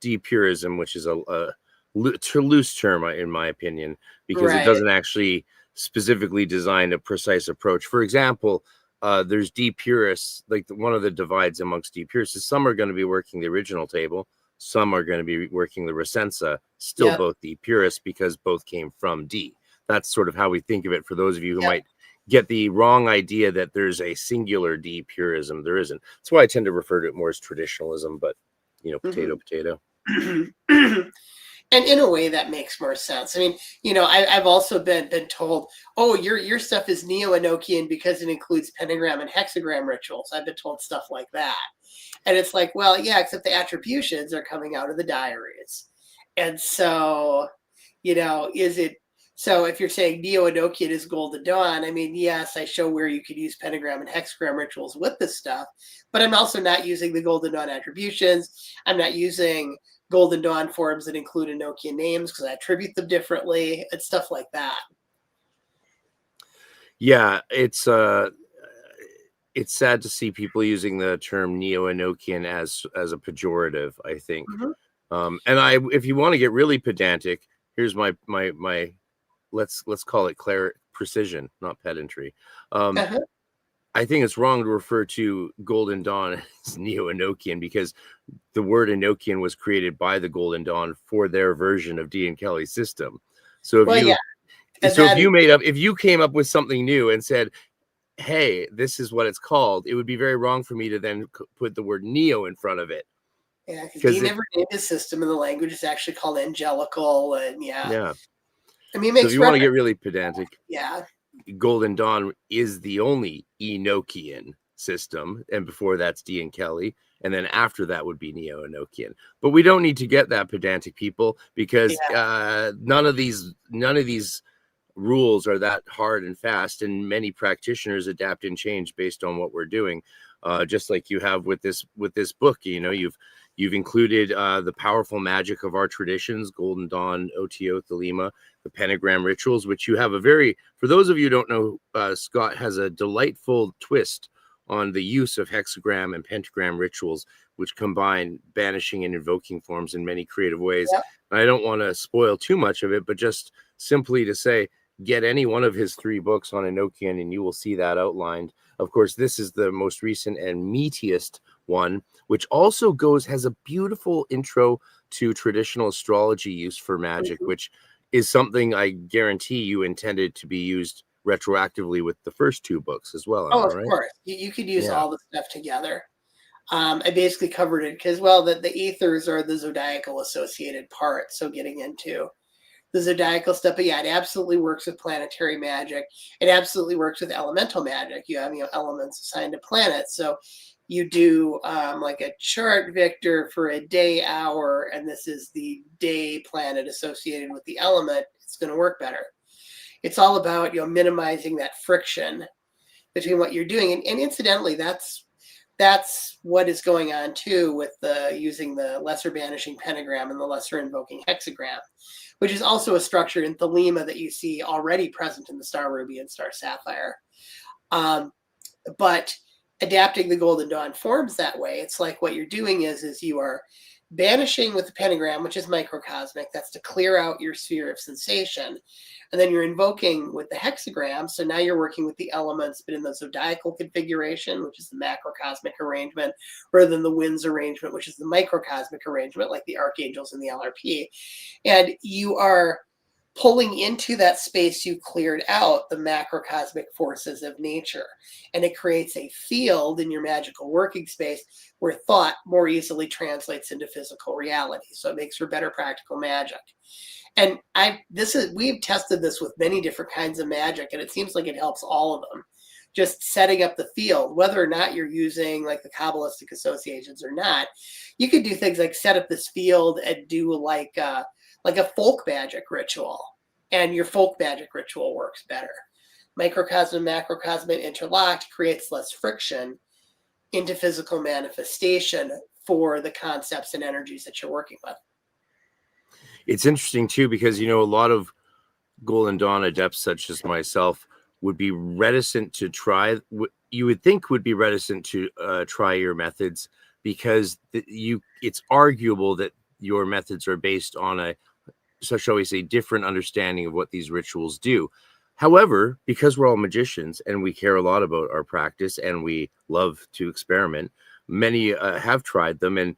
depurism, which is a loose term in my opinion, because it doesn't actually specifically design a precise approach. For example, there's depurists, like one of the divides amongst depurists is some are going to be working the original table, some are going to be working the recensa, still both depurists because both came from D. That's sort of how we think of it for those of you who might get the wrong idea that there's a singular depurism. There isn't. That's why I tend to refer to it more as traditionalism, but potato. And in a way that makes more sense. I mean, I've also been told, oh, your stuff is Neo-Enochian because it includes pentagram and hexagram rituals. I've been told stuff like that. And it's like, well, yeah, except the attributions are coming out of the diaries. And so, is it, so if you're saying Neo-Enochian is Golden Dawn, I mean, yes, I show where you could use pentagram and hexagram rituals with this stuff, but I'm also not using the Golden Dawn attributions. I'm not using Golden Dawn forms that include Enochian names because I attribute them differently and stuff like that. Yeah, it's sad to see people using the term Neo-Enochian as a pejorative, I think. And if you want to get really pedantic, here's my let's call it precision, not pedantry. I think it's wrong to refer to Golden Dawn as Neo-Enochian because the word Enochian was created by the Golden Dawn for their version of Dee and Kelly's system. So And So that is, if you came up with something new and said, hey, this is what it's called, it would be very wrong for me to then put the word neo in front of it. yeah, because Because Dee never named his system in the language. It's actually called angelical, and yeah. yeah. I mean, it So if makes you want to get reference. really pedantic, Yeah. Golden Dawn is the only Enochian system, and before that's Dee and Kelly, and then after that would be Neo Enochian. But we don't need to get that pedantic, people, because none of these rules are that hard and fast, and many practitioners adapt and change based on what we're doing. Just like you have with this book, you know, you've included the powerful magic of our traditions, Golden Dawn, OTO, Thelema, the pentagram rituals, which you have a very, for those of you who don't know, Scott has a delightful twist on the use of hexagram and pentagram rituals, which combine banishing and invoking forms in many creative ways. Yep. And I don't want to spoil too much of it, but just simply to say, get any one of his 3 books on Enochian and you will see that outlined. Of course, this is the most recent and meatiest one, which also has a beautiful intro to traditional astrology use for magic, which is something I guarantee you intended to be used retroactively with the first 2 books as well. Oh, of Right? course. You could use Yeah. all the stuff together. I basically covered it because, well, the Aethyrs are the zodiacal associated part. So getting into the zodiacal stuff, but yeah, it absolutely works with planetary magic. It absolutely works with elemental magic. You have, elements assigned to planets. So you do like a chart, Victor, for a day, hour, and this is the day planet associated with the element. It's going to work better. It's all about, minimizing that friction between what you're doing. And incidentally, that's what is going on too with using the lesser banishing pentagram and the lesser invoking hexagram, which is also a structure in Thelema that you see already present in the Star Ruby and Star Sapphire. But adapting the Golden Dawn forms that way, it's like what you're doing is you are banishing with the pentagram, which is microcosmic. That's to clear out your sphere of sensation. And then you're invoking with the hexagram. So now you're working with the elements, but in the zodiacal configuration, which is the macrocosmic arrangement, rather than the winds arrangement, which is the microcosmic arrangement, like the archangels and the LRP. And you are pulling into that space you cleared out the macrocosmic forces of nature. And it creates a field in your magical working space where thought more easily translates into physical reality. So it makes for better practical magic. And we've tested this with many different kinds of magic, and it seems like it helps all of them. Just setting up the field, whether or not you're using like the Kabbalistic associations or not, you could do things like set up this field and do like a folk magic ritual, and your folk magic ritual works better. Microcosm, macrocosm interlocked creates less friction into physical manifestation for the concepts and energies that you're working with. It's interesting too, because, a lot of Golden Dawn adepts such as myself would be reticent to try, you would think would be reticent to try your methods, because it's arguable that your methods are based on so shall we say, different understanding of what these rituals do. However, because we're all magicians and we care a lot about our practice and we love to experiment, many have tried them and,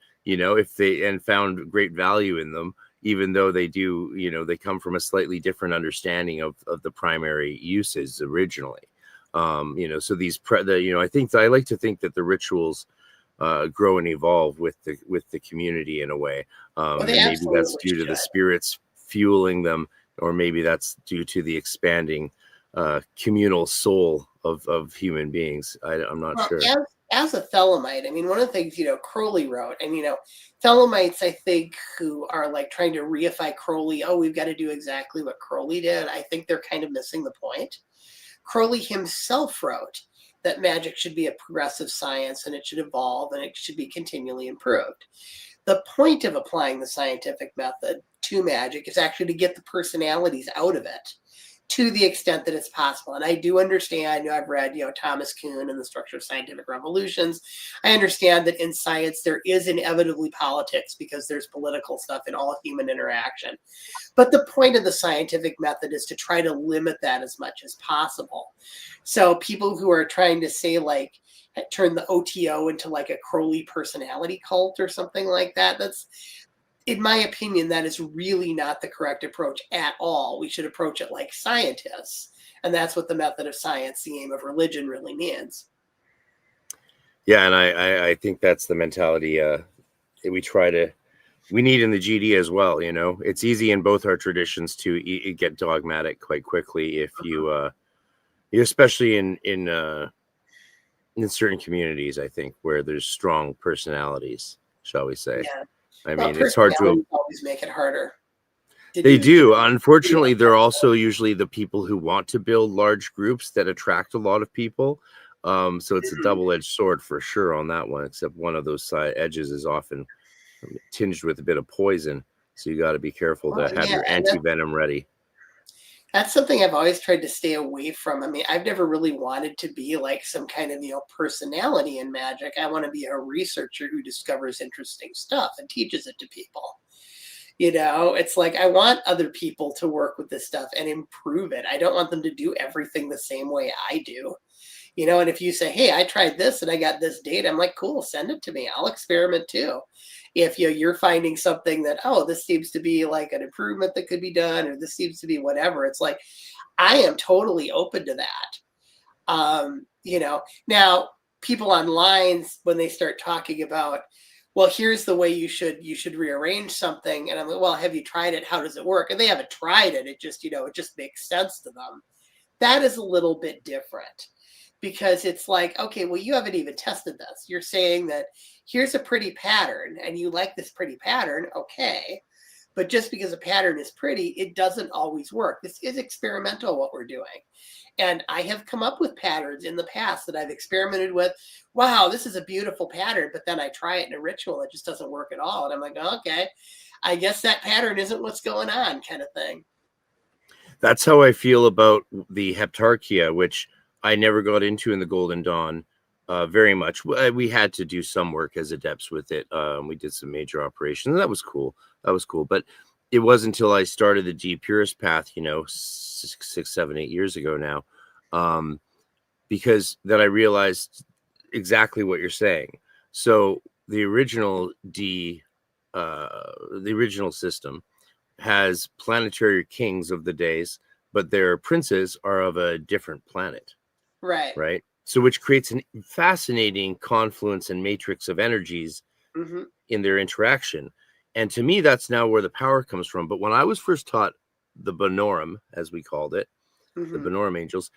found great value in them, even though they do, they come from a slightly different understanding of the primary uses originally. So I like to think that the rituals grow and evolve with the community in a way. And maybe that's due to the spirits fueling them, or maybe that's due to the expanding communal soul of human beings. I'm not sure. As a Thelemite, one of the things, Crowley wrote, and, Thelemites, I think, who are like trying to reify Crowley, we've got to do exactly what Crowley did, I think they're kind of missing the point. Crowley himself wrote that magic should be a progressive science and it should evolve and it should be continually improved. The point of applying the scientific method to magic is actually to get the personalities out of it to the extent that it's possible. And I do understand, I've read, Thomas Kuhn and the Structure of Scientific Revolutions. I understand that in science, there is inevitably politics because there's political stuff in all human interaction. But the point of the scientific method is to try to limit that as much as possible. So people who are trying to say, like, turn the OTO into like a Crowley personality cult or something like that, in my opinion, that is really not the correct approach at all. We should approach it like scientists. And that's what the method of science, the aim of religion, really means. Yeah, and I think that's the mentality we need in the GD as well. You know, it's easy in both our traditions to get dogmatic quite quickly if you especially in certain communities, I think, where there's strong personalities, shall we say. Yeah. I mean, it's hard to always make it harder. They do. Unfortunately, they're also usually the people who want to build large groups that attract a lot of people. So it's a double-edged sword for sure on that one, except one of those side edges is often tinged with a bit of poison. So you got to be careful to have your anti-venom ready. That's something I've always tried to stay away from. I mean, I've never really wanted to be like some kind of, personality in magic. I want to be a researcher who discovers interesting stuff and teaches it to people. It's like I want other people to work with this stuff and improve it. I don't want them to do everything the same way I do. And if you say, hey, I tried this and I got this data, I'm like, cool, send it to me. I'll experiment too. If you're finding something that, this seems to be like an improvement that could be done, or this seems to be whatever, it's like, I am totally open to that. Now people online, when they start talking about, well, here's the way you should rearrange something. And I'm like, well, have you tried it? How does it work? And they haven't tried it. It just, it just makes sense to them. That is a little bit different, because it's like, okay, well, you haven't even tested this. You're saying that here's a pretty pattern and you like this pretty pattern. Okay. But just because a pattern is pretty, it doesn't always work. This is experimental, what we're doing. And I have come up with patterns in the past that I've experimented with. Wow, this is a beautiful pattern. But then I try it in a ritual. It just doesn't work at all. And I'm like, okay, I guess that pattern isn't what's going on, kind of thing. That's how I feel about the Heptarchia, which I never got into in the Golden Dawn very much. We had to do some work as adepts with it. We did some major operations. And that was cool. But it wasn't until I started the Deep Purist path, 6, 7, 8 years ago now, because that I realized exactly what you're saying. So the original system has planetary kings of the days, but their princes are of a different planet. Right. So which creates a fascinating confluence and matrix of energies in their interaction. And to me, that's now where the power comes from. But when I was first taught the Bonorum, as we called it, the Bonorum angels,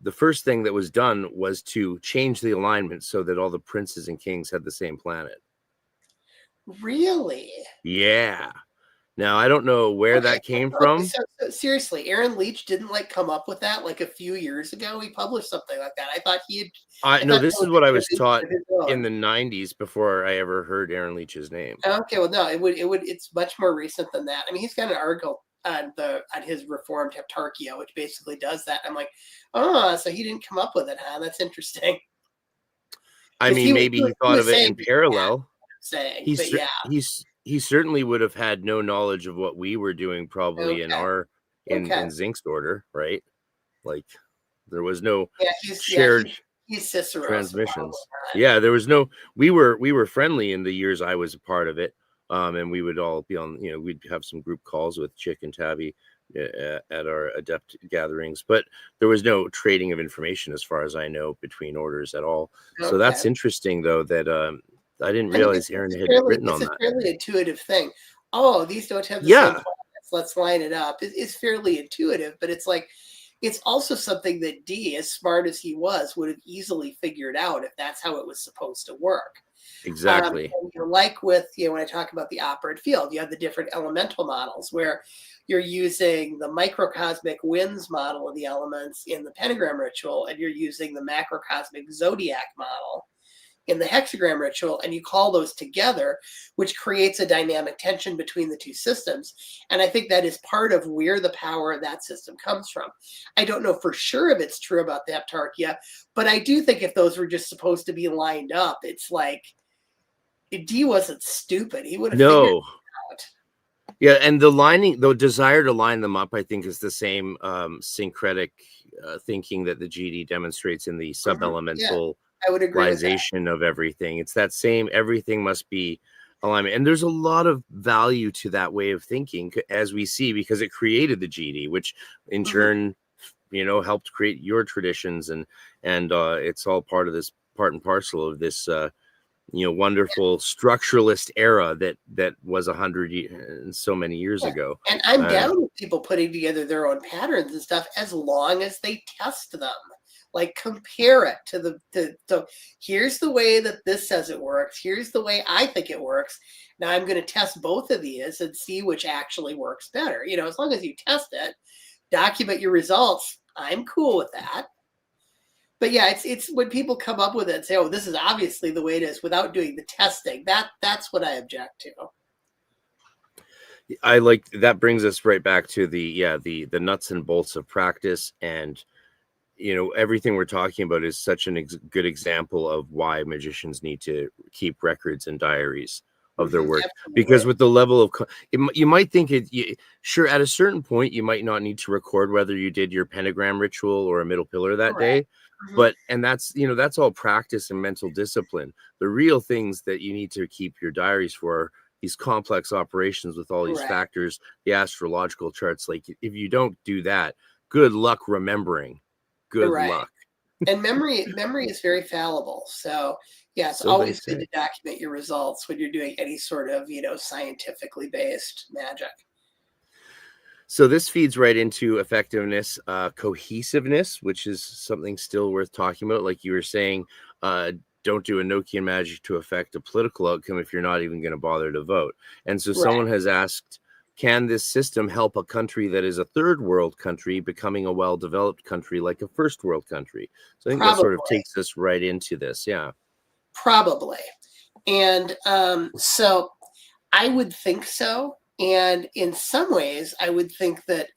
the first thing that was done was to change the alignment so that all the princes and kings had the same planet. Really? Yeah. Now, I don't know where that came from. So seriously, Aaron Leach didn't come up with that like a few years ago. He published something like that. I thought he had. No, this is what I was taught in the 90s before I ever heard Aaron Leach's name. Okay, well, no, it's much more recent than that. I mean, he's got an article on his Reformed Heptarchia, which basically does that. I'm like, so he didn't come up with it, huh? That's interesting. I mean, maybe he thought of it in parallel. He certainly would have had no knowledge of what we were doing, probably in Zinc's order, right? Like there was no shared transmissions. Yeah, there was no. We were friendly in the years I was a part of it, and we would all be on. We'd have some group calls with Chick and Tabby at our adept gatherings, but there was no trading of information, as far as I know, between orders at all. So that's interesting, though, that. I didn't realize Aaron had written on that. It's a fairly intuitive thing. Oh, these don't have the same planets. Let's line it up. It's fairly intuitive, but it's like, it's also something that Dee, as smart as he was, would have easily figured out if that's how it was supposed to work. Exactly. Like with, when I talk about the operant field, you have the different elemental models where you're using the microcosmic winds model of the elements in the pentagram ritual, and you're using the macrocosmic zodiac model in the hexagram ritual, and you call those together, which creates a dynamic tension between the two systems. And I think that is part of where the power of that system comes from. I don't know for sure if it's true about the Heptarchia, but I do think if those were just supposed to be lined up, it's like, Dee wasn't stupid. He would have figured it out. Yeah, and the desire to line them up, I think, is the same syncretic thinking that the GD demonstrates in the sub-elemental I would agree with that. of everything. It's that same, everything must be alignment. And there's a lot of value to that way of thinking, as we see, because it created the GD, which in turn, helped create your traditions, and it's all part of this, part and parcel of this wonderful structuralist era that was 100 and so many years ago. And I'm down with people putting together their own patterns and stuff, as long as they test them. Like, compare it to the here's the way that this says it works. Here's the way I think it works. Now I'm going to test both of these and see which actually works better. As long as you test it, document your results, I'm cool with that. But yeah, it's when people come up with it and say, oh, this is obviously the way it is, without doing the testing, that's what I object to. I like that. Brings us right back to the nuts and bolts of practice. And everything we're talking about is such a good example of why magicians need to keep records and diaries of their work. Absolutely. Because with the level of you might think sure, at a certain point you might not need to record whether you did your pentagram ritual or a middle pillar that day. But that's all practice and mental discipline. The real things that you need to keep your diaries for, these complex operations with all these factors, the astrological charts. Like, if you don't do that, good luck remembering. Good luck. And memory is very fallible. So yeah, it's always good to document your results when you're doing any sort of scientifically based magic. So this feeds right into effectiveness, cohesiveness, which is something still worth talking about. Like you were saying, don't do Enochian magic to affect a political outcome if you're not even going to bother to vote. And so someone has asked, can this system help a country that is a third world country becoming a well-developed country like a first world country? So I think that sort of takes us right into this. Yeah. Probably. And so I would think so. And in some ways, I would think that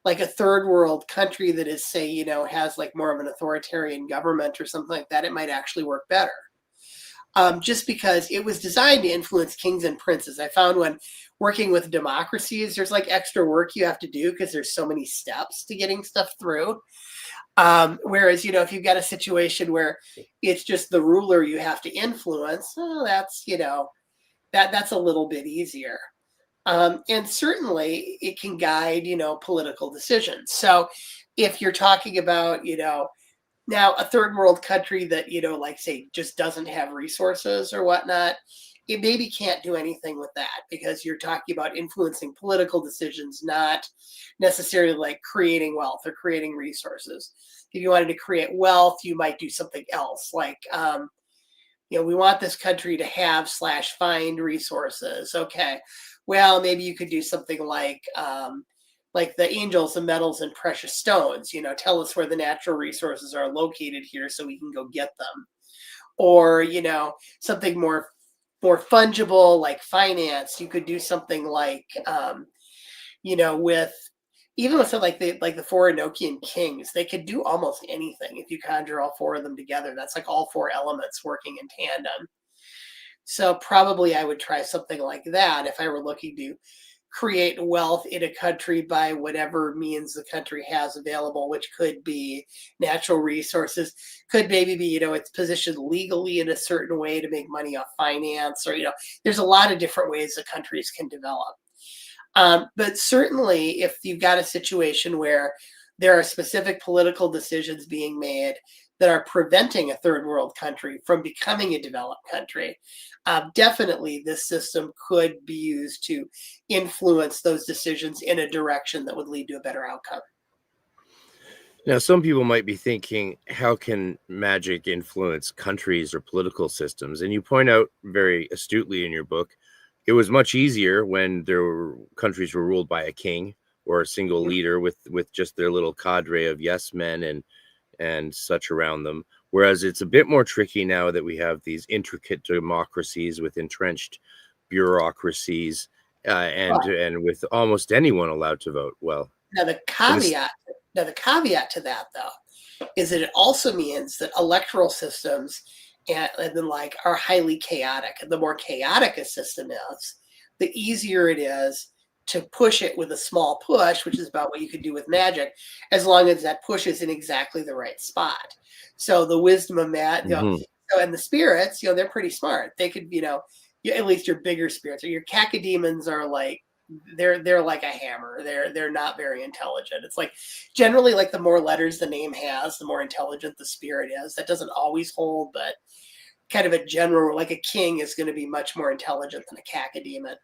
like a third world country that is, say, has like more of an authoritarian government or something like that, it might actually work better. Just because it was designed to influence kings and princes. I found when working with democracies, there's like extra work you have to do because there's so many steps to getting stuff through. Whereas, if you've got a situation where it's just the ruler you have to influence, that's, that's a little bit easier. And certainly it can guide, political decisions. So if you're talking about, now a third world country that, like say, just doesn't have resources or whatnot, it maybe can't do anything with that because you're talking about influencing political decisions, not necessarily like creating wealth or creating resources. If you wanted to create wealth, you might do something else. Like, we want this country to have / find resources. Okay. Well, maybe you could do something like the angels, the metals, and precious stones. Tell us where the natural resources are located here so we can go get them. Or, something more fungible like finance. You could do something like, with even with something like the 4 Enochian kings, they could do almost anything if you conjure all 4 of them together. That's like all 4 elements working in tandem. So probably I would try something like that if I were looking to create wealth in a country by whatever means the country has available, which could be natural resources, could maybe be, it's positioned legally in a certain way to make money off finance, or, there's a lot of different ways that countries can develop. But certainly if you've got a situation where there are specific political decisions being made that are preventing a third world country from becoming a developed country, definitely this system could be used to influence those decisions in a direction that would lead to a better outcome. Now, some people might be thinking, how can magic influence countries or political systems? And you point out very astutely in your book, it was much easier when countries were ruled by a king or a single leader with just their little cadre of yes men and such around them. Whereas it's a bit more tricky now that we have these intricate democracies with entrenched bureaucracies and with almost anyone allowed to vote. Well, now the caveat to that, though, is that it also means that electoral systems and then are highly chaotic. And the more chaotic a system is, the easier it is to push it with a small push, which is about what you could do with magic, as long as that push is in exactly the right spot. So the wisdom of that, and the spirits, they're pretty smart. They could, at least your bigger spirits, or your cacodemons are like, they're like a hammer. They're not very intelligent. It's like generally like the more letters the name has, the more intelligent the spirit is. That doesn't always hold, but kind of a general, like a king is going to be much more intelligent than a cacodemon,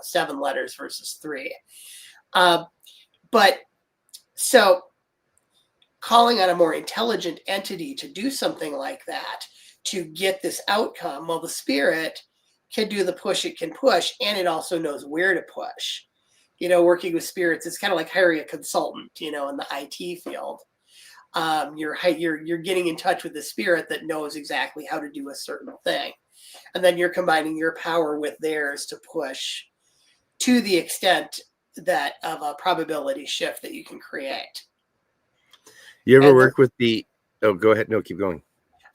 7 letters versus 3. But so calling on a more intelligent entity to do something like that, to get this outcome, well, the spirit can do the push it can push, and it also knows where to push. Working with spirits, it's kind of like hiring a consultant, in the IT field. You're getting in touch with the spirit that knows exactly how to do a certain thing. And then you're combining your power with theirs to push to the extent that of a probability shift that you can create. You ever work with the, oh, go ahead. No, keep going.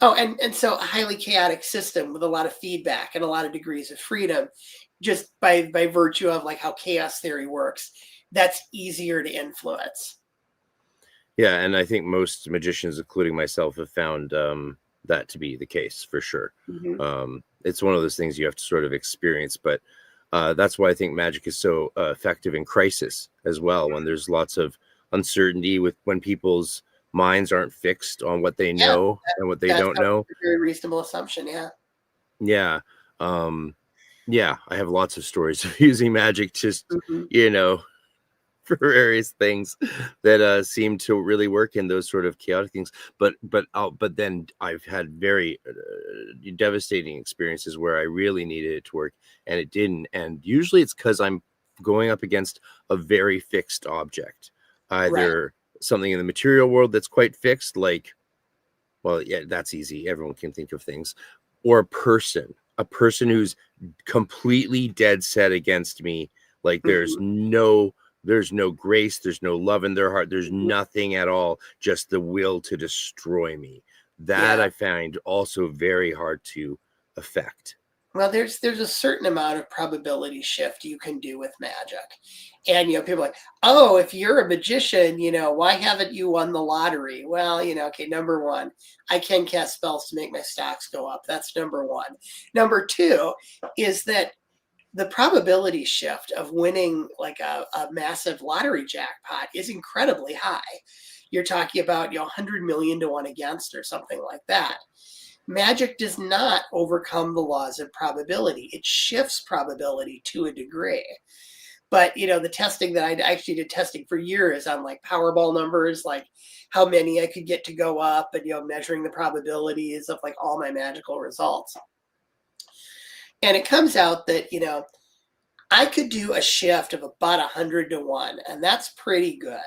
Oh, and so a highly chaotic system with a lot of feedback and a lot of degrees of freedom, just by virtue of like how chaos theory works, that's easier to influence. Yeah, and I think most magicians, including myself, have found that to be the case for sure. Mm-hmm. It's one of those things you have to sort of experience, but that's why I think magic is so effective in crisis as well, when there's lots of uncertainty, with when people's minds aren't fixed on what they know and what they don't know. A very reasonable assumption. Yeah. Yeah, I have lots of stories of using magic just, for various things that seem to really work in those sort of chaotic things. But then I've had very devastating experiences where I really needed it to work and it didn't. And usually it's because I'm going up against a very fixed object, either something in the material world that's quite fixed, like, well, yeah, that's easy. Everyone can think of things. Or a person who's completely dead set against me. Like there's no grace, there's no love in their heart, there's nothing at all, just the will to destroy me. That I find also very hard to affect. Well, there's a certain amount of probability shift you can do with magic. And, people are like, oh, if you're a magician, why haven't you won the lottery? Well, okay, number one, I can cast spells to make my stocks go up. That's number one. Number two is that the probability shift of winning like a massive lottery jackpot is incredibly high. You're talking about 100 million to 1 against or something like that. Magic does not overcome the laws of probability. It shifts probability to a degree. But, the testing that I actually did testing for years on like Powerball numbers, like how many I could get to go up and, measuring the probabilities of like all my magical results. And it comes out that, I could do a shift of about 100 to 1, and that's pretty good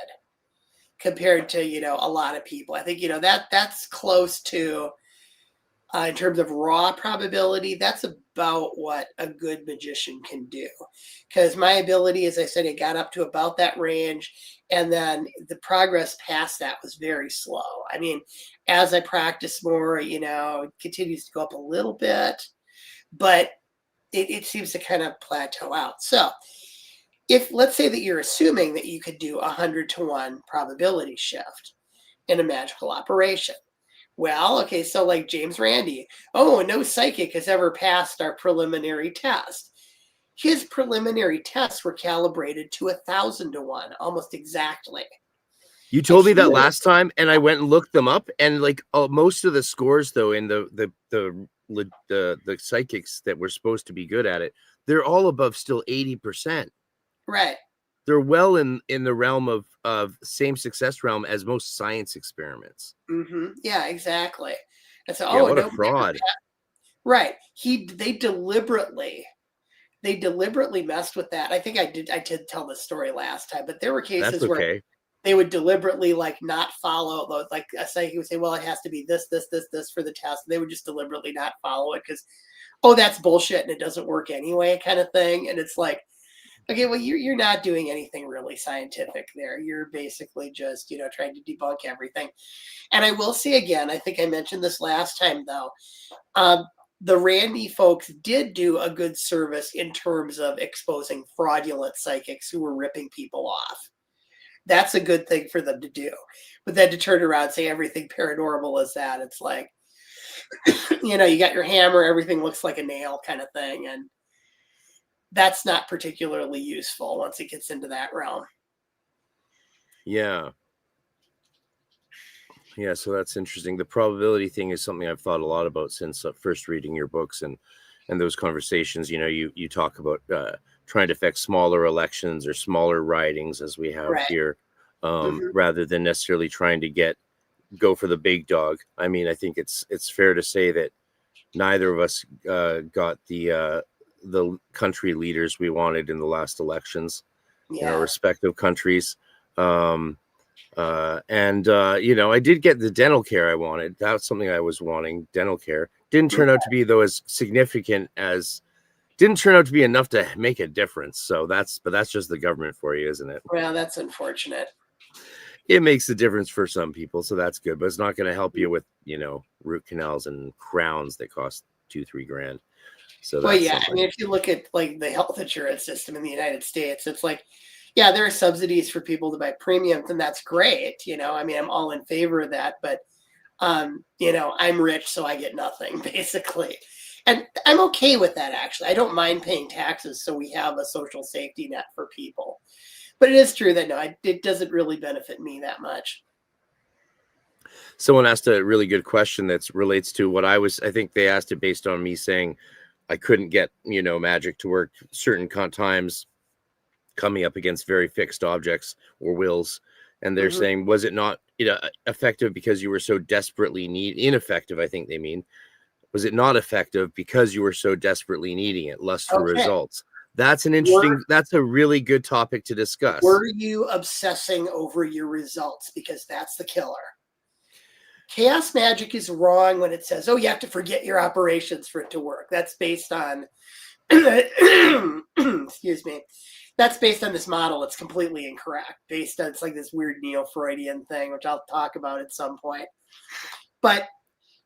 compared to, a lot of people. I think, that's close to, in terms of raw probability, that's about what a good magician can do. Because my ability, as I said, it got up to about that range, and then the progress past that was very slow. I mean, as I practice more, it continues to go up a little bit, but it seems to kind of plateau out. So if, let's say that you're assuming that you could do 100 to 1 probability shift in a magical operation. Well, okay, so like James Randi, no psychic has ever passed our preliminary test. His preliminary tests were calibrated to 1,000 to 1, almost exactly. You told me that last time, and I went and looked them up, and like most of the scores, though, in the psychics that were supposed to be good at it, they're all above still 80%. Right. They're well in the realm of same success realm as most science experiments. Mm-hmm. Yeah, exactly. And so, what a fraud! Right. They deliberately messed with that. I think I did tell the story last time, but there were cases where they would deliberately like not follow, like a psychic would say, well, it has to be this for the test. And they would just deliberately not follow it because, that's bullshit and it doesn't work anyway, kind of thing. And it's like, okay, well, you're not doing anything really scientific there. You're basically just, trying to debunk everything. And I will say again, I think I mentioned this last time, though, the Randi folks did do a good service in terms of exposing fraudulent psychics who were ripping people off. That's a good thing for them to do. But then to turn around and say everything paranormal is that, it's like, you got your hammer, everything looks like a nail kind of thing. And that's not particularly useful once it gets into that realm. Yeah. Yeah, so that's interesting. The probability thing is something I've thought a lot about since first reading your books and those conversations. You know, you talk about trying to affect smaller elections or smaller ridings as we have Right. here, Mm-hmm. rather than necessarily trying to go for the big dog. I mean, I think it's fair to say that neither of us got the country leaders we wanted in the last elections in our Yeah. respective countries. You know, I did get the dental care I wanted. That's something I was wanting. Dental care didn't turn out to be though as significant as didn't turn out to be enough to make a difference. So but that's just the government for you, isn't it? Well, that's unfortunate. It makes a difference for some people, so that's good, but it's not going to help you with, you know, root canals and crowns that cost $2-3 grand. So Well, that's yeah. something. I mean, if you look at like the health insurance system in the United States, it's like, yeah, there are subsidies for people to buy premiums, and that's great. You know, I mean, I'm all in favor of that, but you know, I'm rich, so I get nothing basically. And I'm okay with that, actually. I don't mind paying taxes, so we have a social safety net for people. But it is true that no, it doesn't really benefit me that much. Someone asked a really good question that relates to what I think they asked it based on me saying I couldn't get, you know, magic to work certain times coming up against very fixed objects or wills. And they're saying, was it not, you know, effective because you were so desperately ineffective, I think they mean. Was it not effective because you were so desperately needing it, lust for results? That's that's a really good topic to discuss. Were you obsessing over your results? Because that's the killer. Chaos magic is wrong when it says, oh, you have to forget your operations for it to work. That's based on, excuse me, that's based on this model. It's completely incorrect. It's like this weird neo-Freudian thing, which I'll talk about at some point. But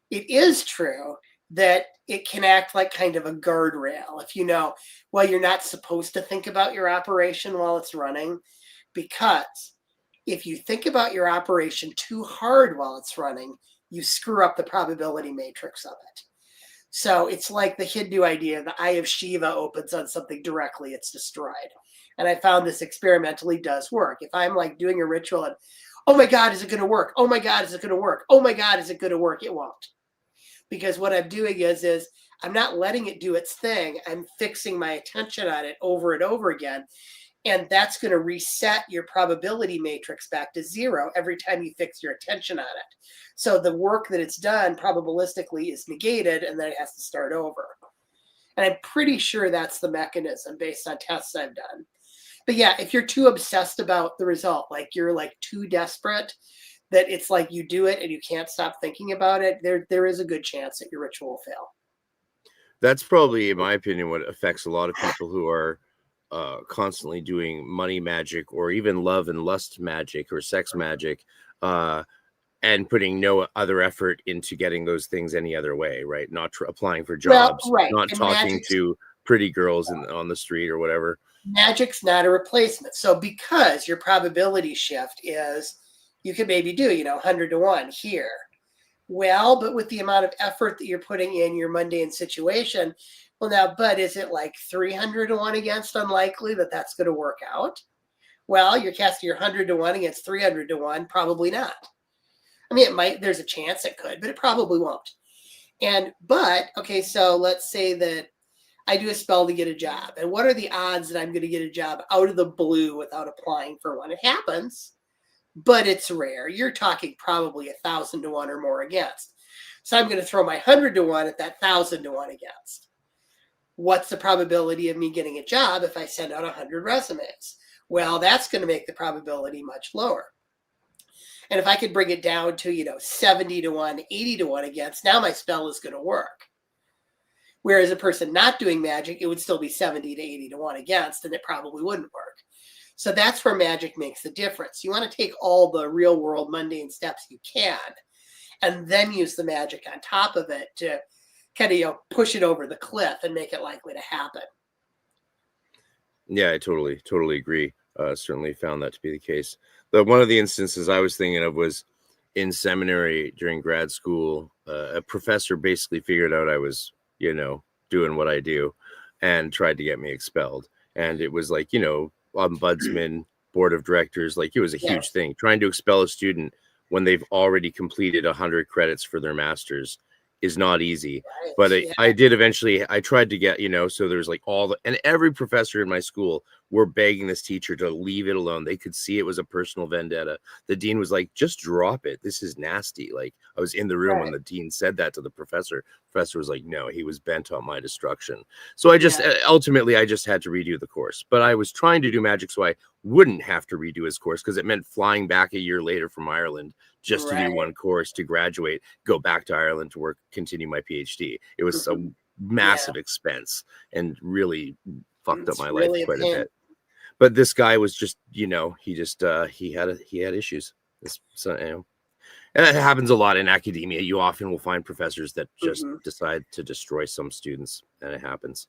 it is true that it can act like kind of a guardrail. If you know, well, you're not supposed to think about your operation while it's running, because if you think about your operation too hard while it's running, you screw up the probability matrix of it. So it's like the Hindu idea, the eye of Shiva opens on something directly, it's destroyed. And I found this experimentally does work. If I'm like doing a ritual and, oh my God, is it going to work? Oh my God, is it going to work? Oh my God, is it going to work? It won't. Because what I'm doing is I'm not letting it do its thing. I'm fixing my attention on it over and over again. And that's going to reset your probability matrix back to 0 every time you fix your attention on it. So the work that it's done probabilistically is negated, and then it has to start over. And I'm pretty sure that's the mechanism based on tests I've done. But yeah, if you're too obsessed about the result, like you're like too desperate that it's like you do it and you can't stop thinking about it, there is a good chance that your ritual will fail. That's probably, in my opinion, what affects a lot of people who are constantly doing money magic or even love and lust magic or sex magic, and putting no other effort into getting those things any other way, right? Not applying for jobs, not and talking to pretty girls on the street or whatever. Magic's not a replacement. So because your probability shift is, you can maybe do, 100 to 1 here. Well, but with the amount of effort that you're putting in your mundane situation, well, now, but is it like 300 to 1 against unlikely that that's going to work out? Well, you're casting your 100 to 1 against 300 to 1, probably not. I mean, it might, there's a chance it could, but it probably won't. Okay, so let's say that I do a spell to get a job. And what are the odds that I'm going to get a job out of the blue without applying for one? It happens, but it's rare. You're talking probably 1,000 to 1 or more against. So I'm going to throw my 100 to 1 at that 1,000 to 1 against. What's the probability of me getting a job if I send out 100 resumes? Well, that's going to make the probability much lower. And if I could bring it down to, 70 to 1, 80 to 1 against, now my spell is going to work. Whereas a person not doing magic, it would still be 70 to 80 to 1 against, and it probably wouldn't work. So that's where magic makes the difference. You want to take all the real world mundane steps you can, and then use the magic on top of it to kind of, push it over the cliff and make it likely to happen. Yeah, I totally agree. Certainly found that to be the case. One of the instances I was thinking of was in seminary during grad school. A professor basically figured out I was, doing what I do. and tried to get me expelled. And it was like, you know, ombudsman, board of directors, like it was a huge thing. Trying to expel a student when they've already completed 100 credits for their master's is not easy. Right. But Yeah. I did eventually, I tried to get, you know, so there's like and every professor in my school were begging this teacher to leave it alone. They could see it was a personal vendetta. The dean was like, just drop it. This is nasty. Like, I was in the room when the dean said that to the professor. Professor was like, no, he was bent on my destruction. So I just, ultimately, I just had to redo the course. But I was trying to do magic so I wouldn't have to redo his course, because it meant flying back a year later from Ireland just to do one course, to graduate, go back to Ireland to work, continue my PhD. It was a massive expense and really fucked up my life quite a bit. But this guy was just, you know, he just he had issues. So, you know, and it happens a lot in academia. You often will find professors that just decide to destroy some students, and it happens.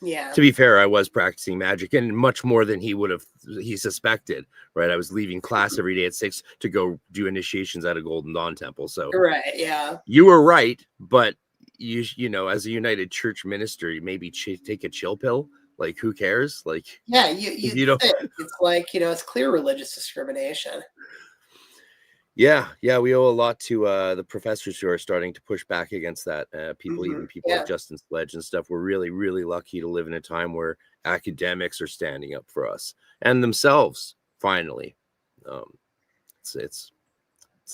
Yeah. To be fair, I was practicing magic, and much more than he suspected, right? I was leaving class every day at 6 to go do initiations at a Golden Dawn temple. So you were right, but you know, as a United Church minister, you maybe take a chill pill. Like, who cares? Like, you know, it's like, you know, it's clear religious discrimination. Yeah, we owe a lot to the professors who are starting to push back against that. Even people like Justin Sledge and stuff. We're really, really lucky to live in a time where academics are standing up for us and themselves. Finally, it's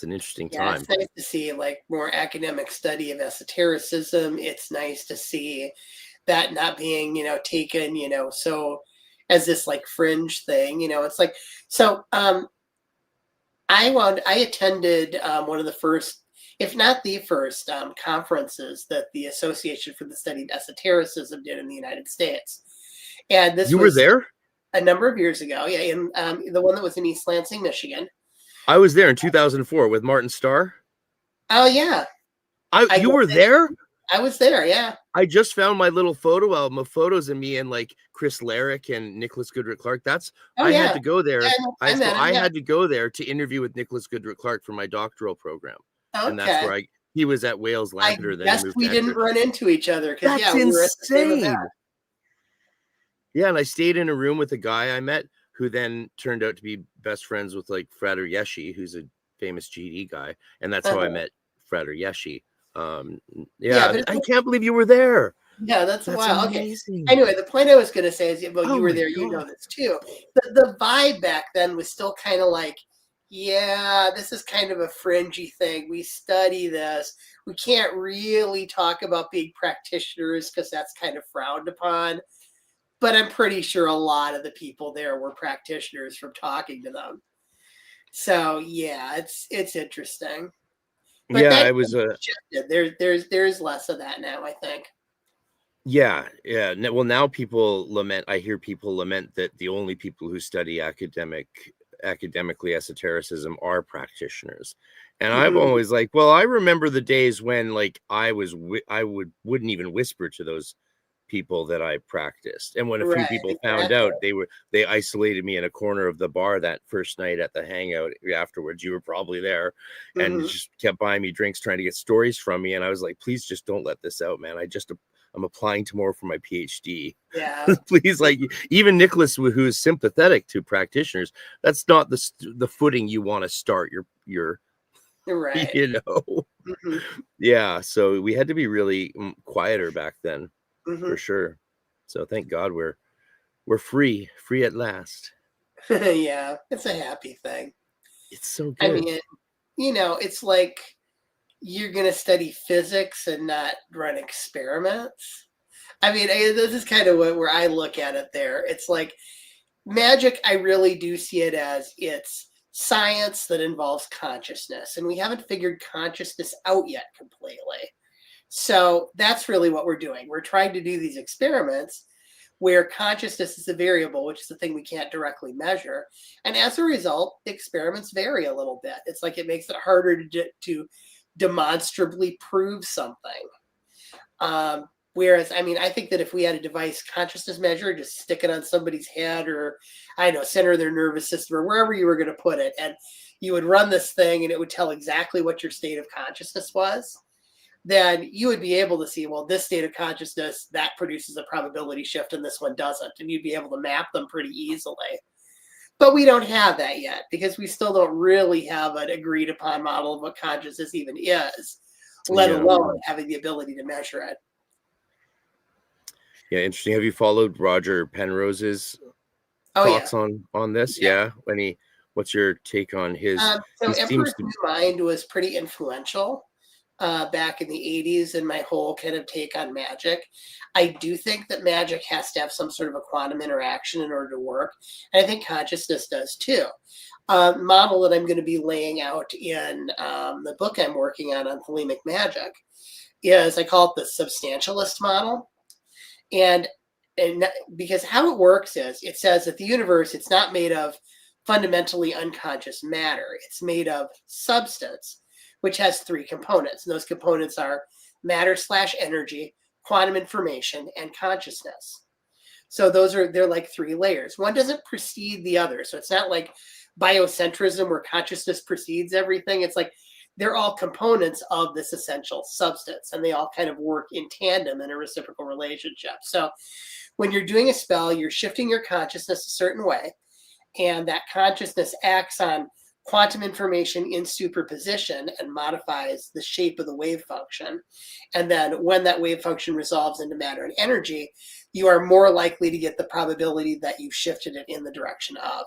an interesting time. It's nice to see like more academic study of esotericism. It's nice to see that not being, you know, taken, you know, so as this like fringe thing. You know, it's like so. I attended one of the first, if not the first, conferences that the Association for the Study of Esotericism did in the United States. And this you were there a number of years ago. Yeah, in the one that was in East Lansing, Michigan. I was there in 2004 with Martin Starr. Oh yeah, you were there? I was there. Yeah. I just found my little photo album of photos of me and like Chris Larrick and Nicholas Goodrick Clark. I had to go there. I had to go there to interview with Nicholas Goodrick Clark for my doctoral program. Okay. And that's where he was at Wales Lavender. Then we didn't run into each other because we were at the same event. Yeah, and I stayed in a room with a guy I met who then turned out to be best friends with like Frater Yeshi, who's a famous GD guy, and that's how I met Frater Yeshi. I can't believe you were there. Yeah, that's wild. Amazing. Okay. Anyway, the point I was going to say is, well, you were there. God. You know this too. The vibe back then was still kind of like, yeah, this is kind of a fringy thing. We study this. We can't really talk about being practitioners because that's kind of frowned upon. But I'm pretty sure a lot of the people there were practitioners from talking to them. So yeah, it's interesting. But yeah, it was there's less of that now, I think. Yeah. Well, now people lament. I hear people lament that the only people who study academically esotericism are practitioners, and I'm always like, well, I remember the days when like I wouldn't even whisper to those people that I practiced, and when a few people found out, they isolated me in a corner of the bar that first night at the hangout. Afterwards, you were probably there, and just kept buying me drinks, trying to get stories from me, and I was like, please just don't let this out, man. I'm applying tomorrow for my PhD. Yeah. Please, like, even Nicholas, who is sympathetic to practitioners, that's not the footing you want to start your right. You know. Yeah. So we had to be really quieter back then. For sure. So thank God we're free at last. Yeah, it's a happy thing. It's so good. I mean, you know, it's like you're going to study physics and not run experiments. I mean, this is kind of where I look at it there. It's like magic, I really do see it as it's science that involves consciousness, and we haven't figured consciousness out yet completely. So that's really what we're doing. We're trying to do these experiments where consciousness is a variable, which is the thing we can't directly measure. And as a result, the experiments vary a little bit. It's like it makes it harder to demonstrably prove something. Whereas, I mean, I think that if we had a device consciousness measure, just stick it on somebody's head or, I don't know, center of their nervous system or wherever you were going to put it, and you would run this thing and it would tell exactly what your state of consciousness was. then you would be able to see, well, this state of consciousness, that produces a probability shift and this one doesn't. And you'd be able to map them pretty easily. But we don't have that yet because we still don't really have an agreed upon model of what consciousness even is, let alone having the ability to measure it. Yeah, interesting. Have you followed Roger Penrose's thoughts on this? Yeah. What's your take on his? So Emperor's New Mind was pretty influential back in the 80s in my whole kind of take on magic. I do think that magic has to have some sort of a quantum interaction in order to work. And I think consciousness does too. Model that I'm going to be laying out in the book I'm working on Thelemic Magic is, I call it the substantialist model. And because how it works is, it says that the universe, it's not made of fundamentally unconscious matter. It's made of substance, which has three components. And those components are matter/energy, quantum information, and consciousness. So they're like three layers. One doesn't precede the other. So it's not like biocentrism where consciousness precedes everything. It's like they're all components of this essential substance, and they all kind of work in tandem in a reciprocal relationship. So when you're doing a spell, you're shifting your consciousness a certain way, and that consciousness acts on quantum information in superposition and modifies the shape of the wave function. And then when that wave function resolves into matter and energy, you are more likely to get the probability that you shifted it in the direction of.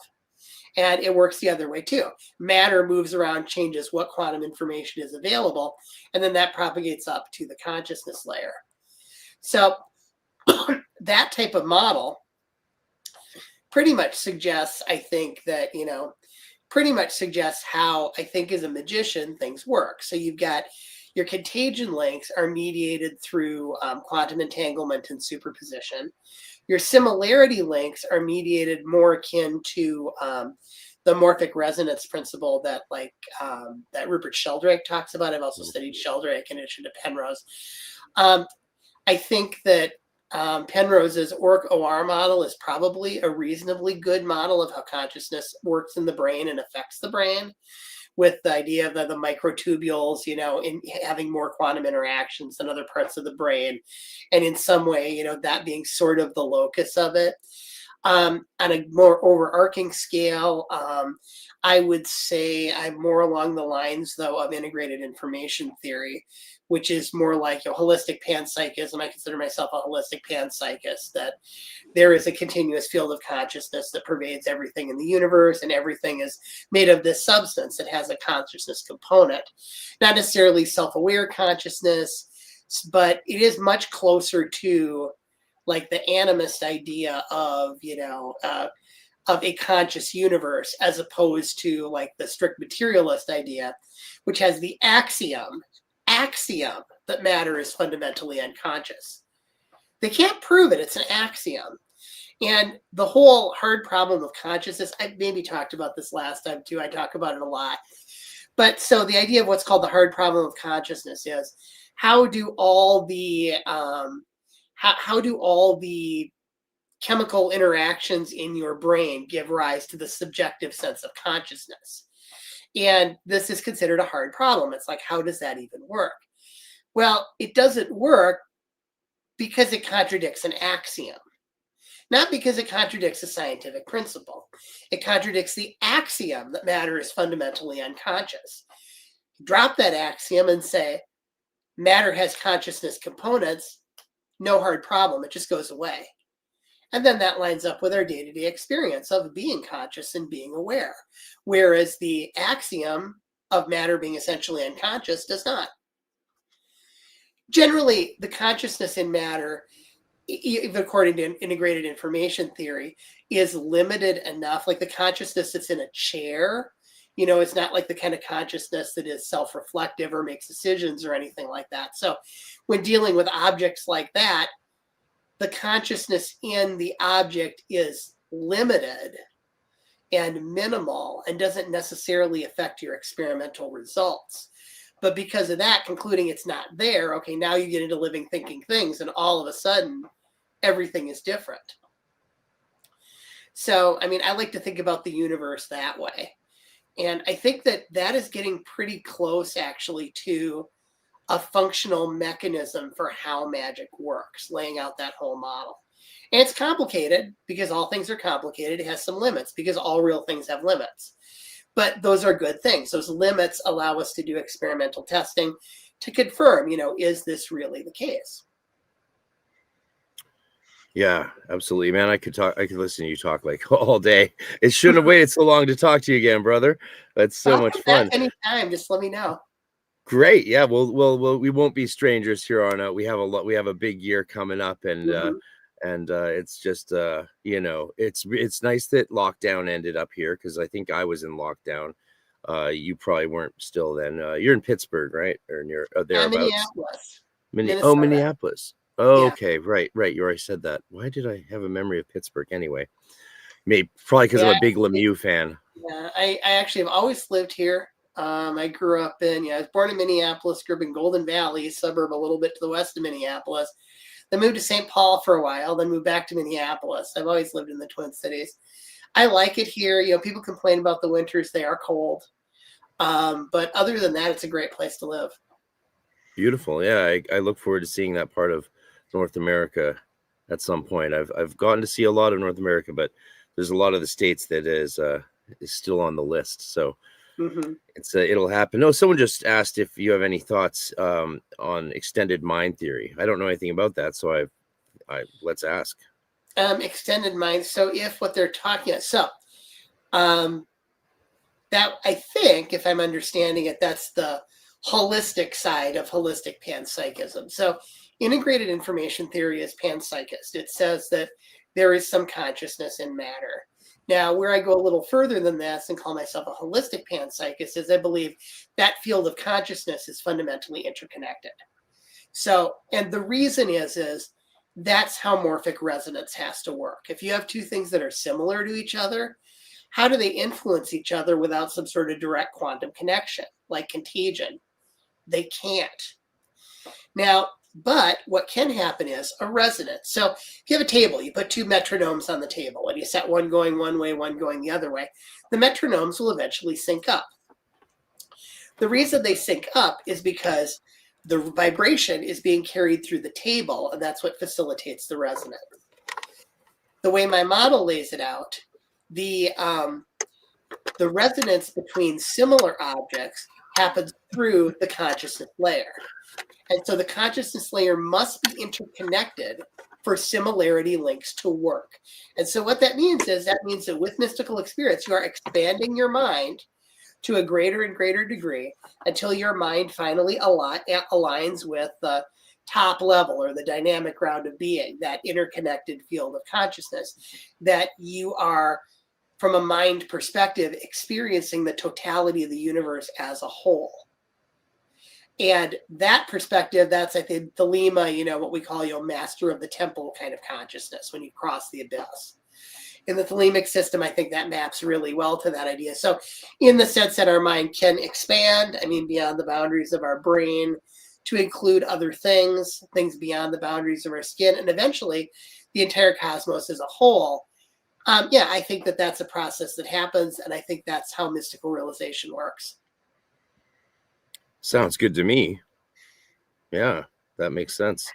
And it works the other way too. Matter moves around, changes what quantum information is available, and then that propagates up to the consciousness layer. So that type of model pretty much suggests, I think, that, pretty much suggests how I think as a magician things work. So you've got your contagion links are mediated through quantum entanglement and superposition. Your similarity links are mediated more akin to the morphic resonance principle that that Rupert Sheldrake talks about. I've also studied Sheldrake in addition to Penrose. I think that Penrose's OR model is probably a reasonably good model of how consciousness works in the brain and affects the brain, with the idea of the microtubules, in having more quantum interactions than other parts of the brain. And in some way, that being sort of the locus of it. On a more overarching scale, I would say I'm more along the lines, though, of integrated information theory, which is more like holistic panpsychism. I consider myself a holistic panpsychist, that there is a continuous field of consciousness that pervades everything in the universe, and everything is made of this substance that has a consciousness component. Not necessarily self-aware consciousness, but it is much closer to like the animist idea of, of a conscious universe, as opposed to like the strict materialist idea, which has the axiom that matter is fundamentally unconscious. They can't prove it. It's an axiom. And the whole hard problem of consciousness, I maybe talked about this last time too. I talk about it a lot. But so the idea of what's called the hard problem of consciousness is, how do all the chemical interactions in your brain give rise to the subjective sense of consciousness? And this is considered a hard problem. It's like, how does that even work? Well, it doesn't work because it contradicts an axiom. Not because it contradicts a scientific principle. It contradicts the axiom that matter is fundamentally unconscious. Drop that axiom and say, matter has consciousness components, no hard problem, it just goes away. And then that lines up with our day-to-day experience of being conscious and being aware. Whereas the axiom of matter being essentially unconscious does not. Generally, the consciousness in matter, even according to integrated information theory, is limited enough. Like the consciousness that's in a chair, it's not like the kind of consciousness that is self-reflective or makes decisions or anything like that. So when dealing with objects like that, the consciousness in the object is limited and minimal and doesn't necessarily affect your experimental results. But because of that, concluding it's not there, okay, now you get into living, thinking things, and all of a sudden, everything is different. So, I like to think about the universe that way. And I think that is getting pretty close, actually, to a functional mechanism for how magic works, laying out that whole model. And it's complicated because all things are complicated. It has some limits because all real things have limits. But those are good things. Those limits allow us to do experimental testing to confirm, is this really the case? Yeah, absolutely, man. I could listen to you talk like all day. It shouldn't have waited so long to talk to you again, brother. That's so much fun. Anytime, just let me know. Great. Yeah, well, we won't be strangers here on out. We have a big year coming up, and it's just it's nice that lockdown ended up here, because I think I was in lockdown. You probably weren't still then. You're in Pittsburgh, right? Or near thereabouts. Minneapolis. Minneapolis. Oh, yeah. Okay, right. You already said that. Why did I have a memory of Pittsburgh anyway? Maybe probably because I'm a big Lemieux fan. Yeah, I actually have always lived here. I grew up I was born in Minneapolis, grew up in Golden Valley, suburb a little bit to the west of Minneapolis. Then moved to St. Paul for a while, then moved back to Minneapolis. I've always lived in the Twin Cities. I like it here. People complain about the winters. They are cold. But other than that, it's a great place to live. Beautiful. Yeah, I look forward to seeing that part of North America at some point. I've gotten to see a lot of North America, but there's a lot of the states that is still on the list. So it'll happen. No, someone just asked if you have any thoughts on extended mind theory. I don't know anything about that, so I let's ask. Extended mind. So if what they're talking about, that I think, if I'm understanding it, that's the holistic side of holistic panpsychism. So integrated information theory is panpsychist. It says that there is some consciousness in matter. Now, where I go a little further than this and call myself a holistic panpsychist is I believe that field of consciousness is fundamentally interconnected. So, and the reason is that's how morphic resonance has to work. If you have two things that are similar to each other, how do they influence each other without some sort of direct quantum connection, like contagion? They can't. Now, but what can happen is a resonance. So if you have a table, you put two metronomes on the table, and you set one going one way, one going the other way, the metronomes will eventually sync up. The reason they sync up is because the vibration is being carried through the table, and that's what facilitates the resonance. The way my model lays it out, the resonance between similar objects happens through the consciousness layer. And so the consciousness layer must be interconnected for similarity links to work. And so what that means is that with mystical experience, you are expanding your mind to a greater and greater degree until your mind finally aligns with the top level or the dynamic ground of being, that interconnected field of consciousness, that you are, from a mind perspective, experiencing the totality of the universe as a whole. And that perspective, that's, I think, Thelema, what we call, master of the temple kind of consciousness when you cross the abyss. In the Thelemic system, I think that maps really well to that idea. So in the sense that our mind can expand, beyond the boundaries of our brain to include other things beyond the boundaries of our skin, and eventually the entire cosmos as a whole. I think that that's a process that happens, and I think that's how mystical realization works. Sounds good to me. Yeah, that makes sense.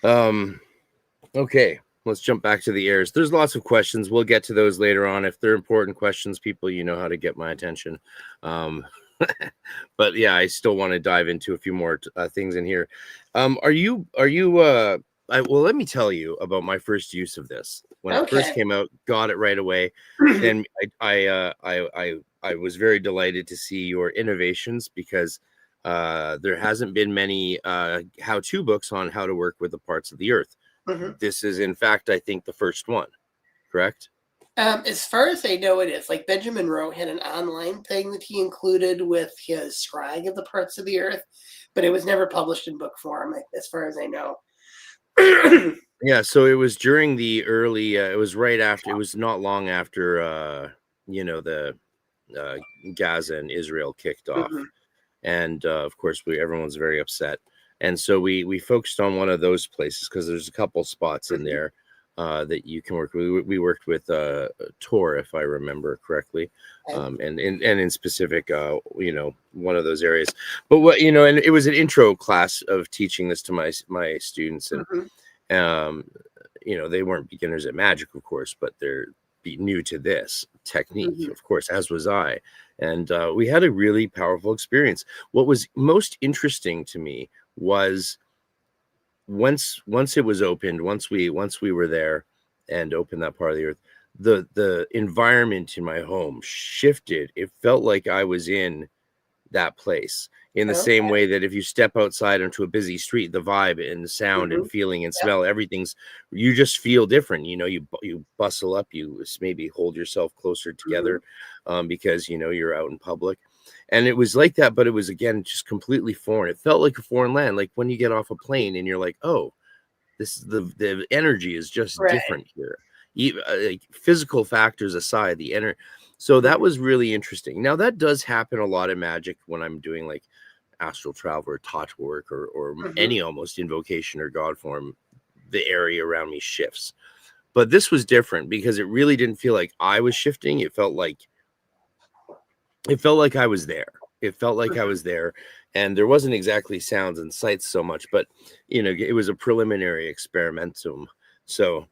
Okay, let's jump back to the airs. There's lots of questions. We'll get to those later on. If they're important questions, people, you know how to get my attention. But yeah, I still want to dive into a few more things in here. Well, let me tell you about my first use of this. When it first came out, got it right away. Then I was very delighted to see your innovations, because there hasn't been many how-to books on how to work with the parts of the earth. This is, in fact, I think the first one, correct? As far as I know, it is. Like Benjamin Rowe had an online thing that he included with his scrying of the parts of the earth, but it was never published in book form, as far as I know. Yeah, so it was during the early, it was right after, it was not long after, the Gaza and Israel kicked off. And of course, everyone's very upset. And so we focused on one of those places because there's a couple spots in there that you can work with. We worked with Tor, if I remember correctly, and in specific, one of those areas. But and it was an intro class of teaching this to my students, and they weren't beginners at magic, of course, but they're new to this technique, of course, as was I. And we had a really powerful experience. What was most interesting to me was once it was opened, once we were there and opened that part of the earth, the environment in my home shifted. It felt like I was in that place, in the same way that if you step outside onto a busy street, the vibe and the sound and feeling and smell, everything's, you just feel different. You bustle up, you maybe hold yourself closer together because you're out in public. And it was like that, but it was, again, just completely foreign. It felt like a foreign land. Like when you get off a plane and you're like, oh, this is the energy is just different here. Like physical factors aside, the energy. So that was really interesting. Now that does happen a lot in magic when I'm doing like astral travel or tot work or any almost invocation or god form. The area around me shifts. But this was different because it really didn't feel like I was shifting. It felt like I was there. It felt like I was there, and there wasn't exactly sounds and sights so much, but it was a preliminary experimentum. So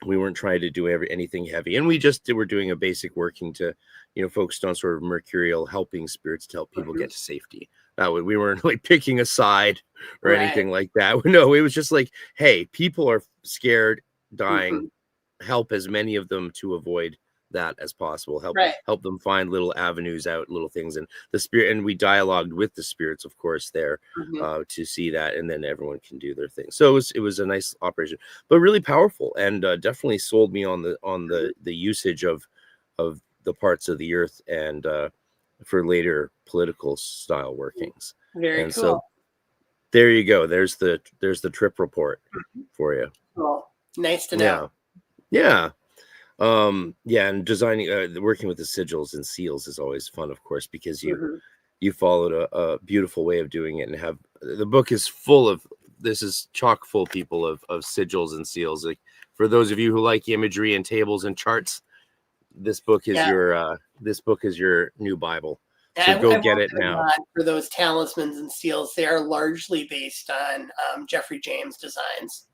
we weren't trying to do anything heavy, and we just were doing a basic working to, focused on sort of mercurial helping spirits to help people get to safety. That way, we weren't like picking a side or anything like that. No, it was just like, hey, people are scared, dying. Help as many of them to avoid that as possible. Help them find little avenues out, little things, and the spirit. And we dialogued with the spirits, of course, there to see that, and then everyone can do their thing. So it was a nice operation, but really powerful, and definitely sold me on the usage of the parts of the earth and for later political style workings. Very cool. So there you go. There's the trip report for you. Cool. Nice to know. Yeah. And designing, working with the sigils and seals is always fun, of course, because you followed a beautiful way of doing it, and the book is full of, this is chock full, people, of sigils and seals. Like, for those of you who like imagery and tables and charts, this book is your new Bible. So go get it now. For those talismans and seals, they are largely based on Jeffrey James designs,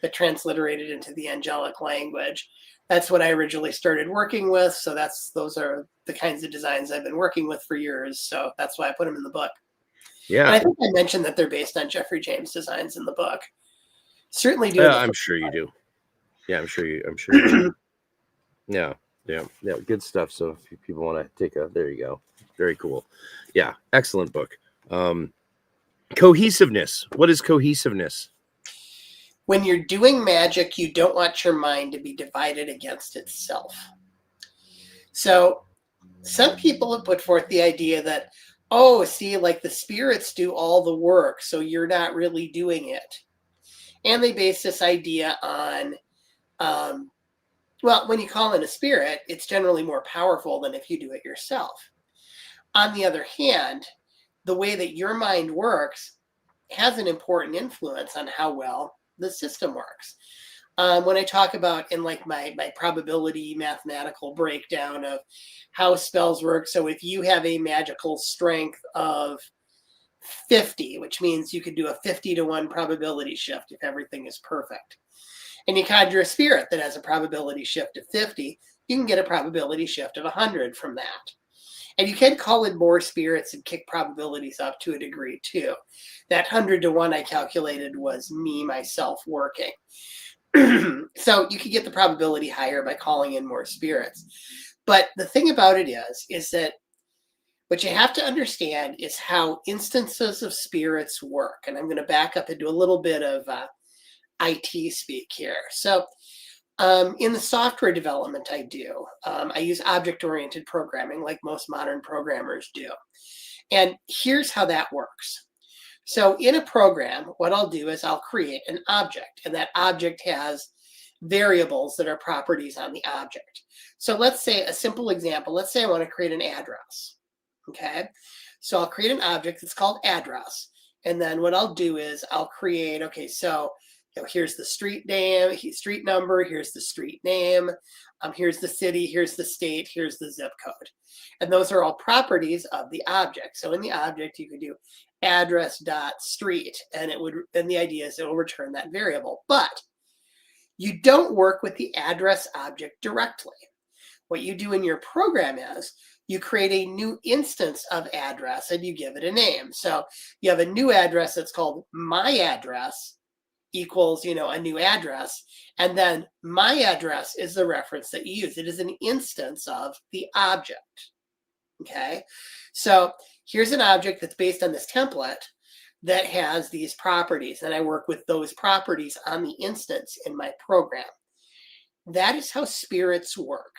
but transliterated into the angelic language. That's what I originally started working with. So those are the kinds of designs I've been working with for years. So that's why I put them in the book. Yeah. And I think I mentioned that they're based on Jeffrey James designs in the book. Certainly do. I'm sure you do. Yeah, I'm sure you do. Yeah. Good stuff. So if people want to there you go. Very cool. Yeah. Excellent book. Cohesiveness. What is cohesiveness? When you're doing magic, you don't want your mind to be divided against itself. So some people have put forth the idea that, like the spirits do all the work, so you're not really doing it. And they base this idea on, when you call in a spirit, it's generally more powerful than if you do it yourself. On the other hand, the way that your mind works has an important influence on how well the system works. When I talk about in like my probability mathematical breakdown of how spells work, so if you have a magical strength of 50, which means you could do a 50-to-1 probability shift if everything is perfect, and you conjure a spirit that has a probability shift of 50, you can get a probability shift of 100 from that. And you can call in more spirits and kick probabilities up to a degree too. That 100-to-1 I calculated was me, myself, working. So you could get the probability higher by calling in more spirits. But the thing about it is that what you have to understand is how instances of spirits work. And I'm going to back up into a little bit of IT speak here. So in the software development I do, I use object-oriented programming like most modern programmers do. And here's how that works. So in a program, what I'll do is I'll create an object, and that object has variables that are properties on the object. So let's say a simple example, let's say I want to create an address. Okay, so I'll create an object that's called address. And then what I'll do is I'll create, so here's the street name, street number, here's the street name, here's the city, here's the state, here's the zip code. And those are all properties of the object. So in the object, you could do address.street, and the idea is it will return that variable. But you don't work with the address object directly. What you do in your program is you create a new instance of address and you give it a name. So you have a new address that's called my address equals, a new address. And then my address is the reference that you use. It is an instance of the object. Okay. So here's an object that's based on this template that has these properties, and I work with those properties on the instance in my program. That is how spirits work.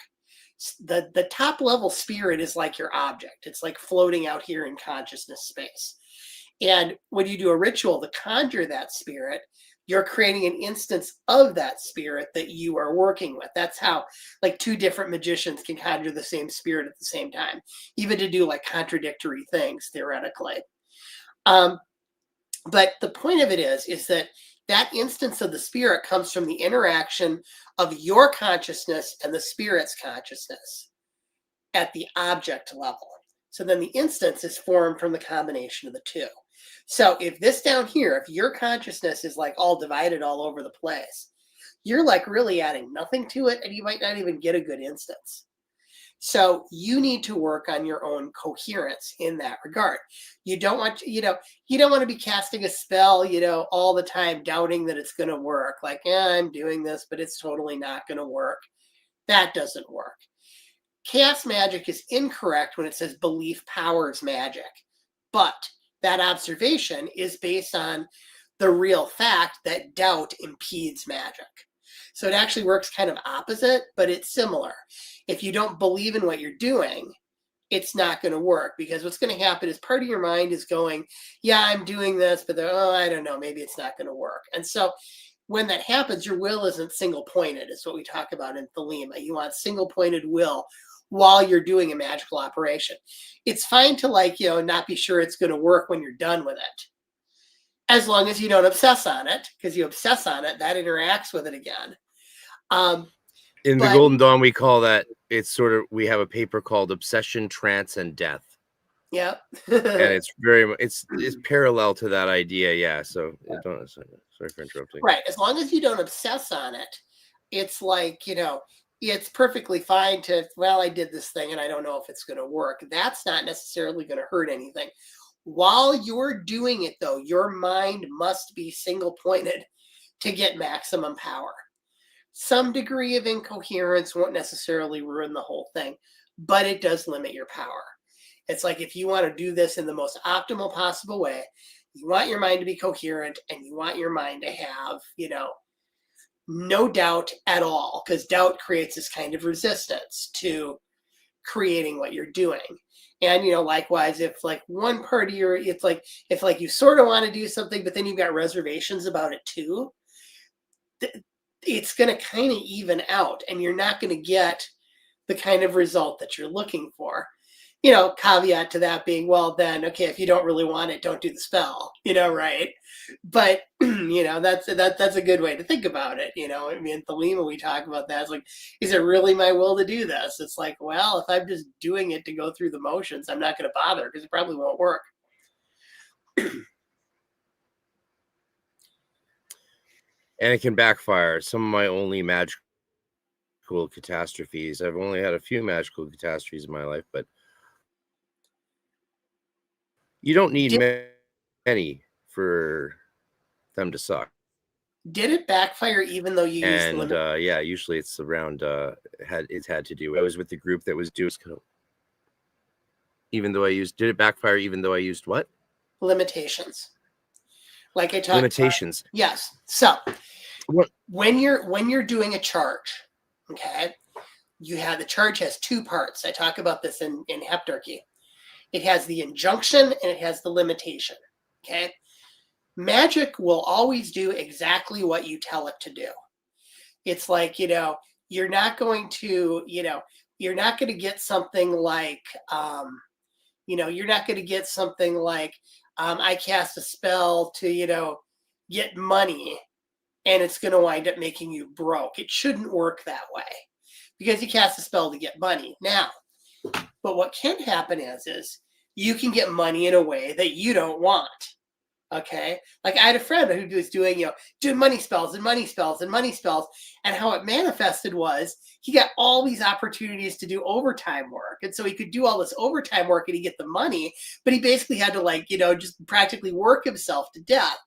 The top level spirit is like your object. It's like floating out here in consciousness space. And when you do a ritual to conjure that spirit, you're creating an instance of that spirit that you are working with. That's how like two different magicians can conjure the same spirit at the same time, even to do like contradictory things theoretically. But the point of it is that instance of the spirit comes from the interaction of your consciousness and the spirit's consciousness at the object level. So then the instance is formed from the combination of the two. So if this down here, if your consciousness is like all divided all over the place, you're like really adding nothing to it, and you might not even get a good instance. So you need to work on your own coherence in that regard. You don't want, you don't want to be casting a spell, all the time, doubting that it's going to work. Like, I'm doing this, but it's totally not going to work. That doesn't work. Chaos magic is incorrect when it says belief powers magic, but that observation is based on the real fact that doubt impedes magic. So it actually works kind of opposite, but it's similar. If you don't believe in what you're doing, it's not going to work, because what's going to happen is part of your mind is going, yeah, I'm doing this, but I don't know, maybe it's not going to work. And so when that happens, your will isn't single-pointed. It's what we talk about in Thelema. You want single-pointed will while you're doing a magical operation. It's fine to not be sure it's going to work when you're done with it, as long as you don't obsess on it, because you obsess on it, that interacts with it again. In the Golden Dawn, we call that, we have a paper called Obsession, Trance, and Death. Yeah. And it's parallel to that idea. Yeah. So sorry for interrupting. Right. As long as you don't obsess on it, it's like, it's perfectly fine to, well, I did this thing and I don't know if it's going to work. That's not necessarily going to hurt anything. While you're doing it, though, your mind must be single-pointed to get maximum power. Some degree of incoherence won't necessarily ruin the whole thing, but it does limit your power. It's like if you want to do this in the most optimal possible way, you want your mind to be coherent and you want your mind to have, no doubt at all, because doubt creates this kind of resistance to creating what you're doing. And, likewise, if like one part of if like you sort of want to do something, but then you've got reservations about it too, it's going to kind of even out, and you're not going to get the kind of result that you're looking for. Caveat to that being, well, then, okay, if you don't really want it, don't do the spell, right? But, that's a good way to think about it. In Thelema, we talk about that. It's like, is it really my will to do this? It's like, well, if I'm just doing it to go through the motions, I'm not going to bother, because it probably won't work. And it can backfire. Some of my only magical catastrophes, I've only had a few magical catastrophes in my life, but you don't need many for them to suck. Did it backfire even though you used limit? Yeah, usually it's around it's had to do. I was with the group that was doing, even though did it backfire even though I used what? Limitations. Like I talked limitations. About. Yes. So when you're doing a charge, okay, the charge has two parts. I talk about this in Heptarchy. It has the injunction and it has the limitation. Okay. Magic will always do exactly what you tell it to do. It's like, you're not going to get something like, you're not going to get something like, I cast a spell to, get money, and it's going to wind up making you broke. It shouldn't work that way because you cast a spell to get money. Now, but what can happen is you can get money in a way that you don't want. Okay. Like I had a friend who was doing money spells and money spells and money spells. And how it manifested was he got all these opportunities to do overtime work. And so he could do all this overtime work and he'd get the money, but he basically had to just practically work himself to death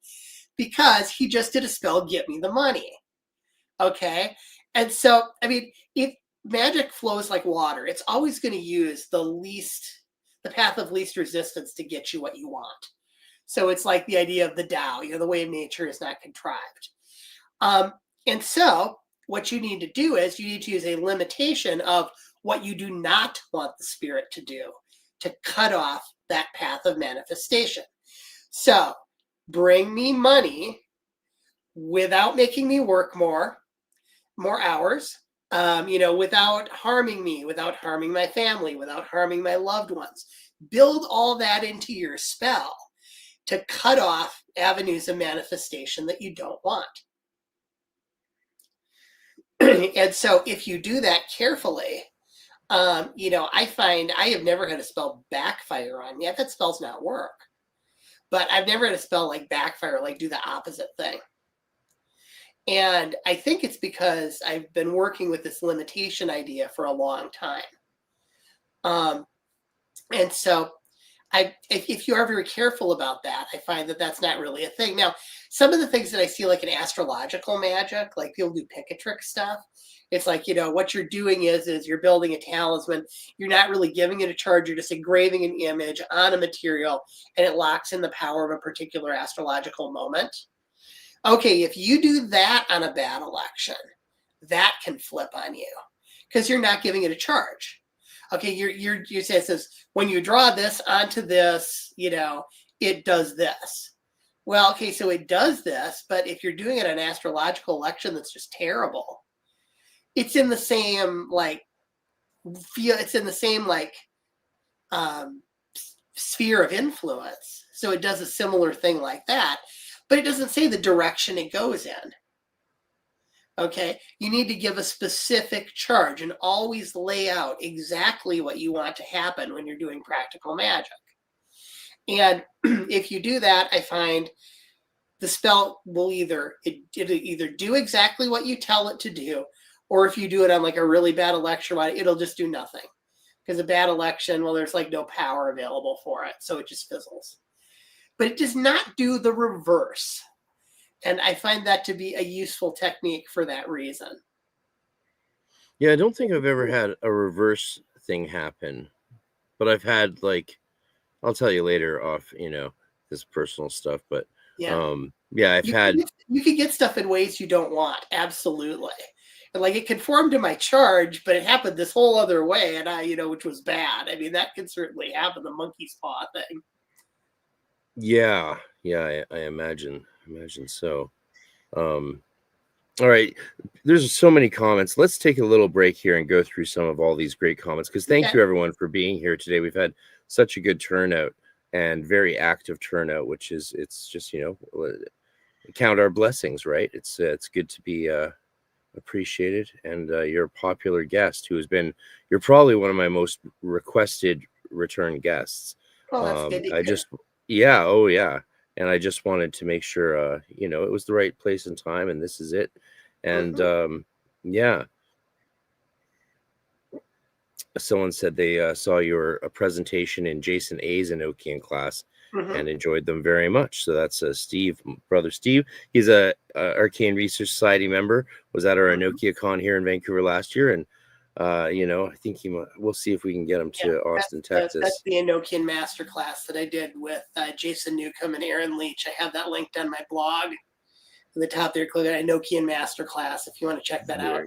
because he just did a spell, get me the money. Okay. And so, I mean, if magic flows like water, it's always going to use the path of least resistance to get you what you want. So it's like the idea of the Tao, the way of nature is not contrived. And so what you need to do is you need to use a limitation of what you do not want the spirit to do to cut off that path of manifestation. So bring me money without making me work more hours, without harming me, without harming my family, without harming my loved ones. Build all that into your spell to cut off avenues of manifestation that you don't want. And so if you do that carefully, I find I have never had a spell backfire on me. I've had spells not work, but I've never had a spell like backfire, like do the opposite thing. And I think it's because I've been working with this limitation idea for a long time. And so if you are very careful about that, I find that that's not really a thing. Now, some of the things that I see like in astrological magic, like people do pick a trick stuff. It's like, what you're doing is you're building a talisman. You're not really giving it a charge. You're just engraving an image on a material and it locks in the power of a particular astrological moment. Okay, if you do that on a bad election, that can flip on you because you're not giving it a charge. Okay, you say it says when you draw this onto this, it does this. Well, okay, so it does this, but if you're doing it on an astrological election that's just terrible, it's in the same sphere of influence. So it does a similar thing like that, but it doesn't say the direction it goes in. Okay, you need to give a specific charge and always lay out exactly what you want to happen when you're doing practical magic. And if you do that, I find the spell will it'll either do exactly what you tell it to do, or if you do it on like a really bad election, it'll just do nothing. Because a bad election, well, there's like no power available for it, so it just fizzles. But it does not do the reverse. And I find that to be a useful technique for that reason. Yeah, I don't think I've ever had a reverse thing happen, but I've had I'll tell you later off, this personal stuff, but I've had. You can get stuff in ways you don't want. Absolutely. And it conformed to my charge, but it happened this whole other way. And which was bad. I mean, that can certainly happen, the monkey's paw thing. Yeah. I imagine so. All right, there's so many comments. Let's take a little break here and go through some of all these great comments, because thank you everyone for being here today. We've had such a good turnout and very active turnout, which is, it's just, count our blessings, right? It's good to be appreciated. And you're a popular guest you're probably one of my most requested return guests. Oh, that's good. And I just wanted to make sure, it was the right place and time, and this is it. And someone said they saw your presentation in Jason A's Enochian class and enjoyed them very much. So that's Steve, brother Steve. He's a Arcane Research Society member, was at our EnochiaCon here in Vancouver last year. And I think we'll see if we can get him to Austin, Texas. That's the Enochian Masterclass that I did with Jason Newcomb and Aaron Leach. I have that linked on my blog. At the top there, click on Enochian Masterclass if you want to check that out.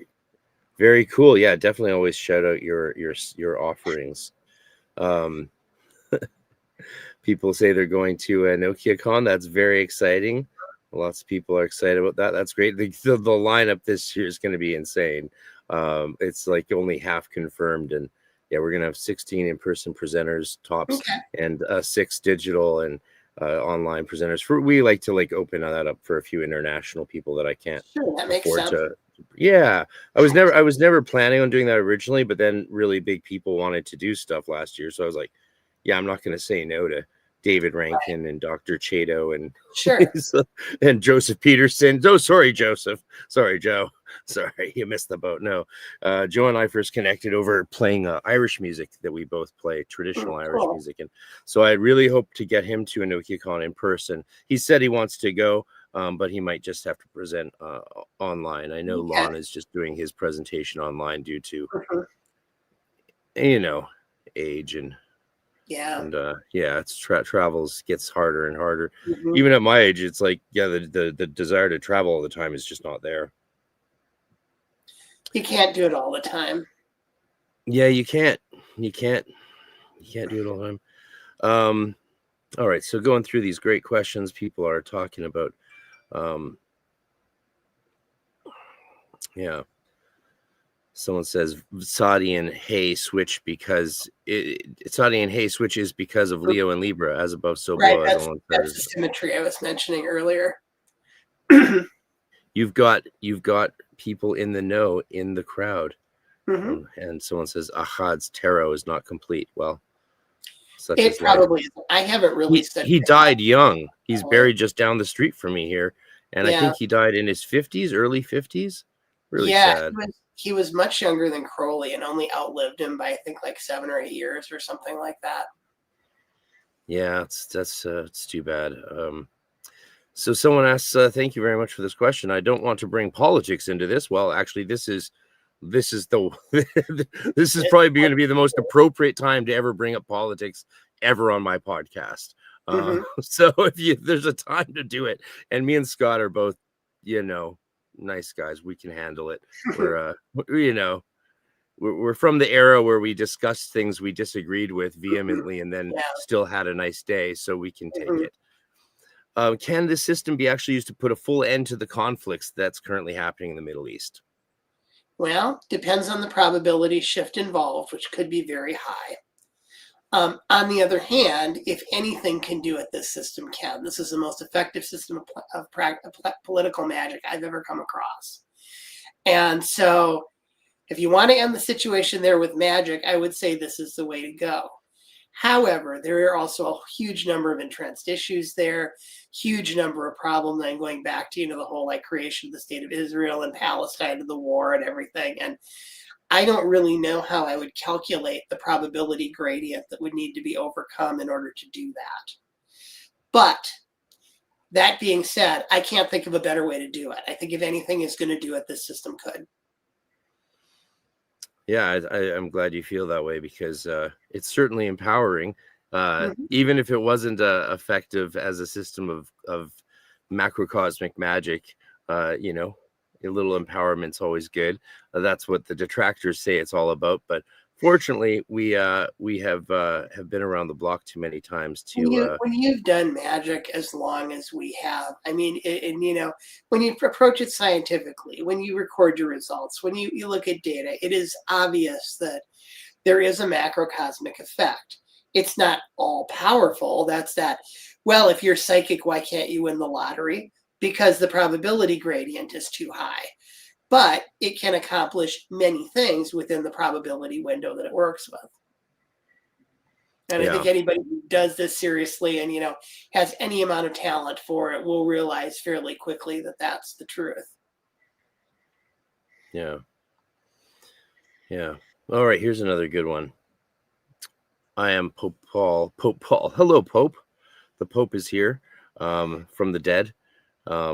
Very cool. Yeah, definitely always shout out your offerings. People say they're going to EnochiaCon. That's very exciting. Lots of people are excited about that. That's great. The lineup this year is going to be insane. It's only half confirmed, and we're gonna have 16 in-person presenters tops and 6 digital, and online presenters. We like to open that up for a few international people that I can't Sure, that makes afford sense. to. Yeah, I was never planning on doing that originally, but then really big people wanted to do stuff last year, so I was like, yeah, I'm not going to say no to David Rankin and Dr. Chato and Sure. and Joseph Peterson. Oh, sorry, Joseph. Sorry, Joe. Sorry, you missed the boat. No, Joe and I first connected over playing Irish music that we both play, traditional Irish Cool. music. And so I really hope to get him to EnochiaCon in person. He said he wants to go, but he might just have to present online. I know Lon is just doing his presentation online due to, age and it's travels gets harder and harder. Even at my age, it's like, the desire to travel all the time is just not there. You can't do it all the time. Yeah, you can't do it all the time. All right, so going through these great questions people are talking about. Someone says Saudi and Hay switch because Saudi and Hay switches because of Leo and Libra, as above, so below. Right, that's the symmetry I was mentioning earlier. You've got people in the know in the crowd, and someone says Ahad's tarot is not complete. Well, it probably is. I haven't really studied. He died young. He's buried just down the street from me here, and I think he died in his 50s, early 50s. Really sad. He was much younger than Crowley and only outlived him by, I think, like 7 or 8 years or something like that. Yeah, it's too bad. So someone asks, thank you very much for this question. I don't want to bring politics into this. Well, actually, this is this is probably going to be the most appropriate time to ever bring up politics ever on my podcast. So there's a time to do it, and me and Scott are both, nice guys. We can handle it. We're from the era where we discussed things we disagreed with vehemently and then still had a nice day, so we can take it. Can this system be actually used to put a full end to the conflicts that's currently happening in the Middle East? Well, depends on the probability shift involved, which could be very high. On the other hand, if anything can do it, this system can. This is the most effective system of political magic I've ever come across. And so if you want to end the situation there with magic, I would say this is the way to go. However, there are also a huge number of entrenched issues there, huge number of problems. I'm going back to, the whole creation of the state of Israel and Palestine and the war and everything. And I don't really know how I would calculate the probability gradient that would need to be overcome in order to do that. But that being said, I can't think of a better way to do it. I think if anything is going to do it, this system could. Yeah, I'm glad you feel that way, because it's certainly empowering. Even if it wasn't effective as a system of macrocosmic magic, a little empowerment's always good. That's what the detractors say it's all about. But fortunately, we have been around the block too many times to. When you've done magic as long as we have, I mean, when you approach it scientifically, when you record your results, when you look at data, it is obvious that there is a macrocosmic effect. It's not all powerful. That's that. Well, if you're psychic, why can't you win the lottery? Because the probability gradient is too high. But it can accomplish many things within the probability window that it works with. And I think anybody who does this seriously and, has any amount of talent for it will realize fairly quickly that that's the truth. Yeah. Yeah. All right. Here's another good one. I am Pope Paul. Pope Paul. Hello, Pope. The Pope is here from the dead.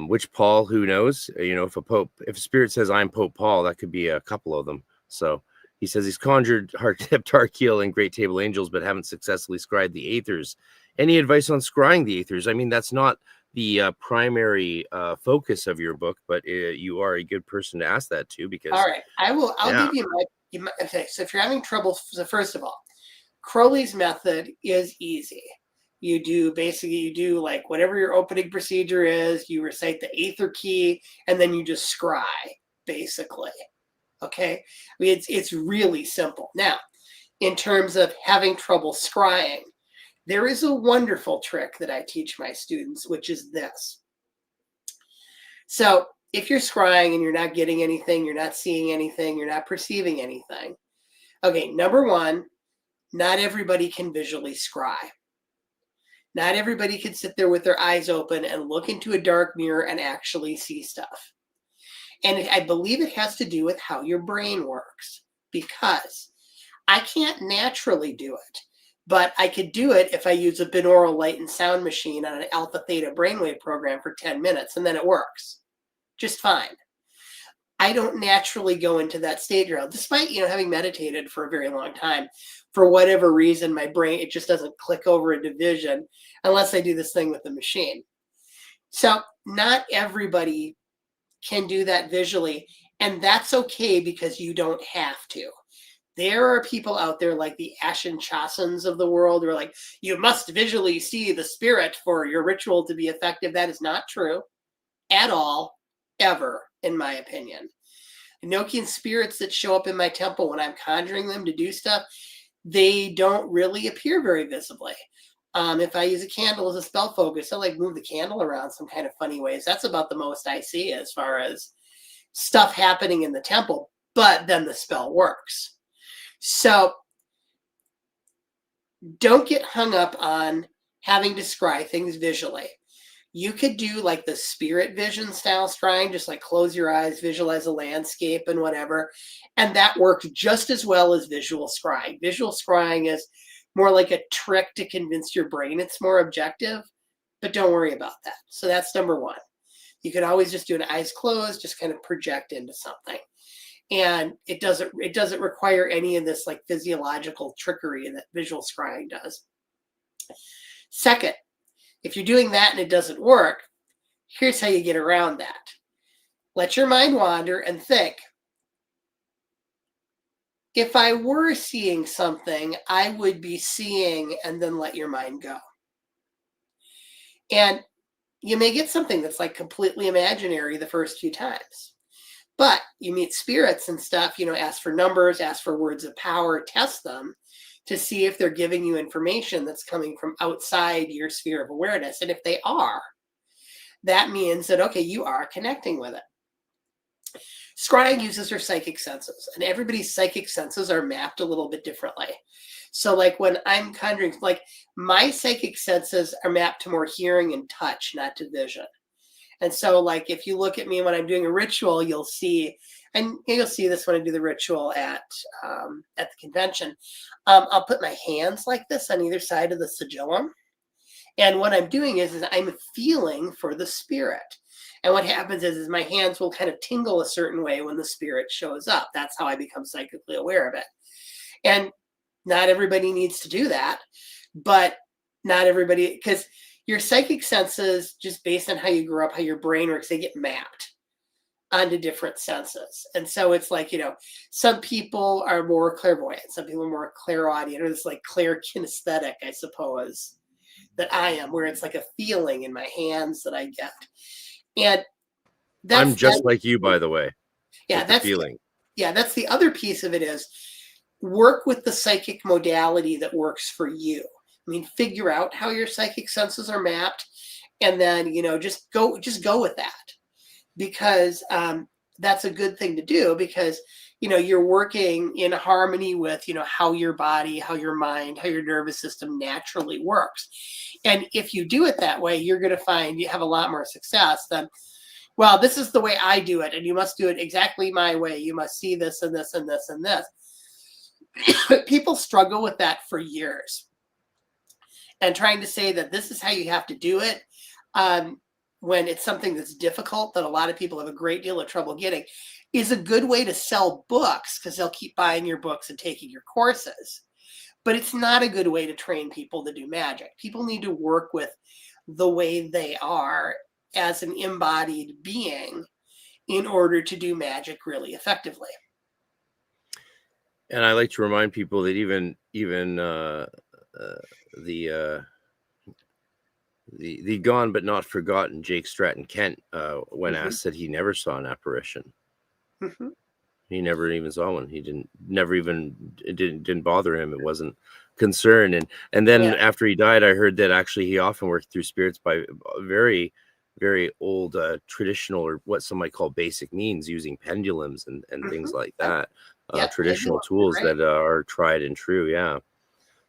Which Paul, who knows? If a spirit says I'm Pope Paul, that could be a couple of them. So he says he's conjured Heptarchiel and Great Table Angels, but haven't successfully scryed the Aethyrs. Any advice on scrying the Aethyrs? I mean, that's not the primary focus of your book, but you are a good person to ask that to, because. All right, I'll give you my. Okay, so if you're having trouble, so first of all, Crowley's method is easy. You do like whatever your opening procedure is, you recite the Aether key, and then you just scry, basically. Okay? I mean, it's really simple. Now, in terms of having trouble scrying, There is a wonderful trick that I teach my students, which is this. So if you're scrying and you're not getting anything, you're not seeing anything, you're not perceiving anything. Okay, number one, not everybody can visually scry. Not everybody can sit there with their eyes open and look into a dark mirror and actually see stuff. And I believe it has to do with how your brain works, because I can't naturally do it, but I could do it if I use a binaural light and sound machine on an alpha theta brainwave program for 10 minutes, and then it works just fine. I don't naturally go into that state, despite, having meditated for a very long time. For whatever reason, my brain, it just doesn't click over into vision unless I do this thing with the machine. So not everybody can do that visually, and that's okay, because you don't have to. There are people out there like the Ashen Chasans of the world who are like, you must visually see the spirit for your ritual to be effective. That is not true at all, ever, in my opinion. Enochian spirits that show up in my temple when I'm conjuring them to do stuff, they don't really appear very visibly. If I use a candle as a spell focus, I'll move the candle around some kind of funny ways. That's about the most I see as far as stuff happening in the temple, but then the spell works. So don't get hung up on having to scry things visually. You could do like the spirit vision style scrying, just like close your eyes, visualize a landscape and whatever. And that works just as well as visual scrying. Visual scrying is more like a trick to convince your brain it's more objective, but don't worry about that. So that's number one. You could always just do an eyes closed, just kind of project into something. And it doesn't require any of this like physiological trickery that visual scrying does. Second, if you're doing that and it doesn't work, here's how you get around that. Let your mind wander and think, if I were seeing something, I would be seeing, and then let your mind go. And you may get something that's like completely imaginary the first few times. But you meet spirits and stuff, ask for numbers, ask for words of power, test them to see if they're giving you information that's coming from outside your sphere of awareness. And if they are, that means that, okay, you are connecting with it. Scrying uses your psychic senses, and everybody's psychic senses are mapped a little bit differently. So like when I'm conjuring, like my psychic senses are mapped to more hearing and touch, not to vision. And so like if you look at me when I'm doing a ritual, you'll see, and you'll see this when I do the ritual at the convention. I'll put my hands like this on either side of the sigillum. And what I'm doing is I'm feeling for the spirit. And what happens is my hands will kind of tingle a certain way when the spirit shows up. That's how I become psychically aware of it. And not everybody needs to do that, but not everybody, because your psychic senses, just based on how you grew up, how your brain works, they get mapped onto different senses. And so it's like, some people are more clairvoyant, some people are more clairaudient, or this like clairkinesthetic, I suppose, that I am, where it's like a feeling in my hands that I get. And I'm just like you, by the way. Yeah, that's feeling. Yeah, that's the other piece of it, is work with the psychic modality that works for you. I mean, figure out how your psychic senses are mapped, and then, just go with that, because that's a good thing to do, because, you're working in harmony with, how your body, how your mind, how your nervous system naturally works. And if you do it that way, you're going to find you have a lot more success than, well, this is the way I do it, and you must do it exactly my way. You must see this and this and this and this. People struggle with that for years. And trying to say that this is how you have to do it, when it's something that's difficult, that a lot of people have a great deal of trouble getting, is a good way to sell books, because they'll keep buying your books and taking your courses. But it's not a good way to train people to do magic. People need to work with the way they are as an embodied being in order to do magic really effectively. And I like to remind people that even the gone but not forgotten Jake Stratton Kent, when asked, said he never saw an apparition. Mm-hmm. He never even saw one. He didn't bother him. It wasn't concern. And then Yeah. after he died, I heard that actually he often worked through spirits by very, very old traditional, or what some might call basic means, using pendulums and things like that. Yeah, Traditional pendulums tools are great. that are tried and true. Yeah.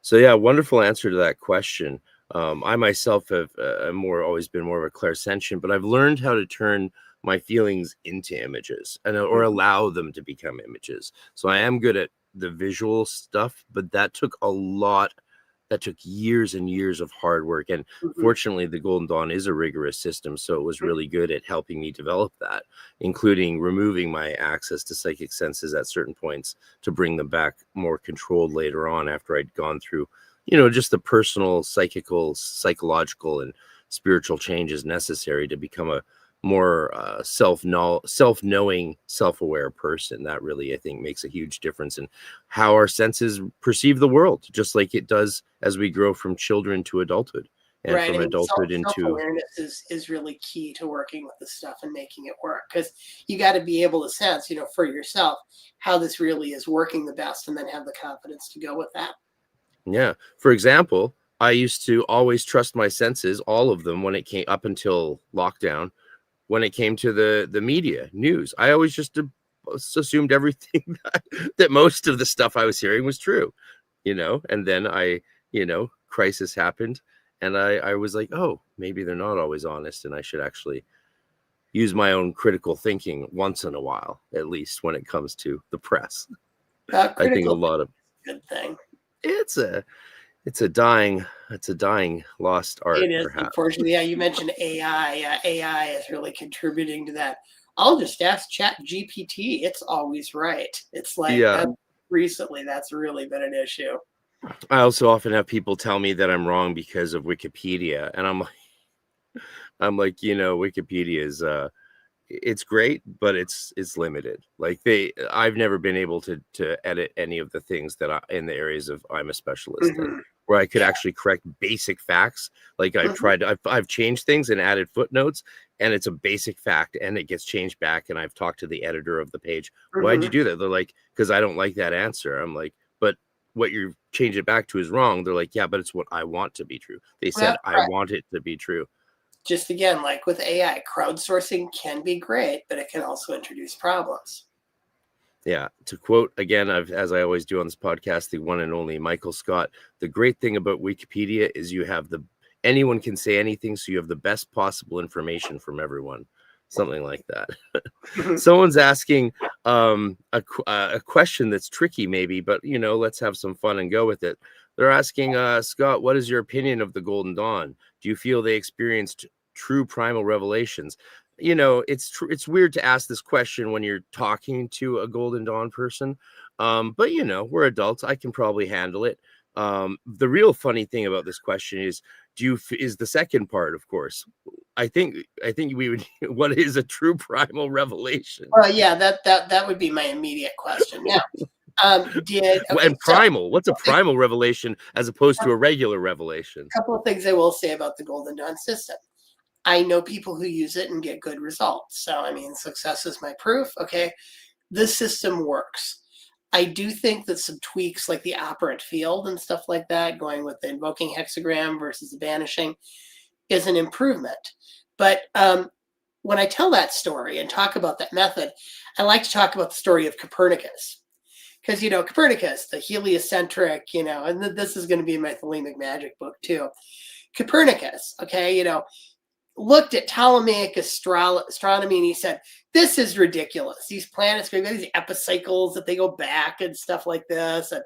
So yeah, wonderful answer to that question. I myself have always been more of a clairsentient, but I've learned how to turn my feelings into images and or Mhm. allow them to become images. So I am good at the visual stuff, but that took a lot. That took years and years of hard work. And Mhm. fortunately, the Golden Dawn is a rigorous system, so it was Mhm. really good at helping me develop that, including removing my access to psychic senses at certain points to bring them back more controlled later on after I'd gone through, just the personal, psychological, and spiritual changes necessary to become a more self-knowing, self-aware person. That really, I think, makes a huge difference in how our senses perceive the world, just like it does as we grow from children to adulthood, and Right. from I mean, adulthood self into awareness is really key to working with this stuff and making it work, because you got to be able to sense, for yourself how this really is working the best, and then have the confidence to go with that. yeah. For example, I used to always trust my senses, all of them, when it came up until lockdown. When it came to the media news, I always just assumed everything that most of the stuff I was hearing was true, and then crisis happened, and I was like, oh, maybe they're not always honest, and I should actually use my own critical thinking once in a while, at least when it comes to the press. I think a Critical lot of thinking is a good thing. it's a it's a dying lost art, It is, perhaps. unfortunately. Yeah, you mentioned AI. Yeah, AI is really contributing to that. I'll just ask Chat GPT. It's always right. It's like Yeah. recently that's really been an issue. I also often have people tell me that I'm wrong because of Wikipedia, and I'm like, Wikipedia is it's great, but it's limited. Like I've never been able to edit any of the things that in the areas of I'm a specialist in, Hmm. where I could Yeah. actually correct basic facts. Like Hmm. I've changed things and added footnotes, and it's a basic fact, and it gets changed back. And I've talked to the editor of the page. Why'd you Hmm. do that? They're like, because I don't like that answer. I'm like, but what you change it back to is wrong. They're like, yeah, but it's what I want to be true. They Yeah, said I right. want it to be true. Just again, like with AI, crowdsourcing can be great, but it can also introduce problems. Yeah. To quote again, as I always do on this podcast, the one and only Michael Scott, the great thing about Wikipedia is anyone can say anything, so you have the best possible information from everyone. Something like that. Mhm. Someone's asking a question that's tricky, maybe, but let's have some fun and go with it. They're asking, Scott, what is your opinion of the Golden Dawn? Do you feel they experienced true primal revelations? It's weird to ask this question when you're talking to a Golden Dawn person, but we're adults. I can probably handle it. The real funny thing about this question is, is the second part, of course. I think we would. What is a true primal revelation? Well, yeah, that would be my immediate question. Now, did okay? And So, primal. What's a a primal revelation as opposed to a regular revelation? couple of things I will say about the Golden Dawn system. I know people who use it and get good results. So, I mean, success is my proof. Okay, this system works. I do think that some tweaks like the operant field and stuff like that, going with the invoking hexagram versus the banishing, is an improvement. But when I tell that story and talk about that method, I like to talk about the story of Copernicus. Because, Copernicus, the heliocentric, and this is going to be in my Thelemic Magic book too. Copernicus, okay, looked at Ptolemaic astronomy and he said, this is ridiculous. These planets, we've got these epicycles that they go back and stuff like this. And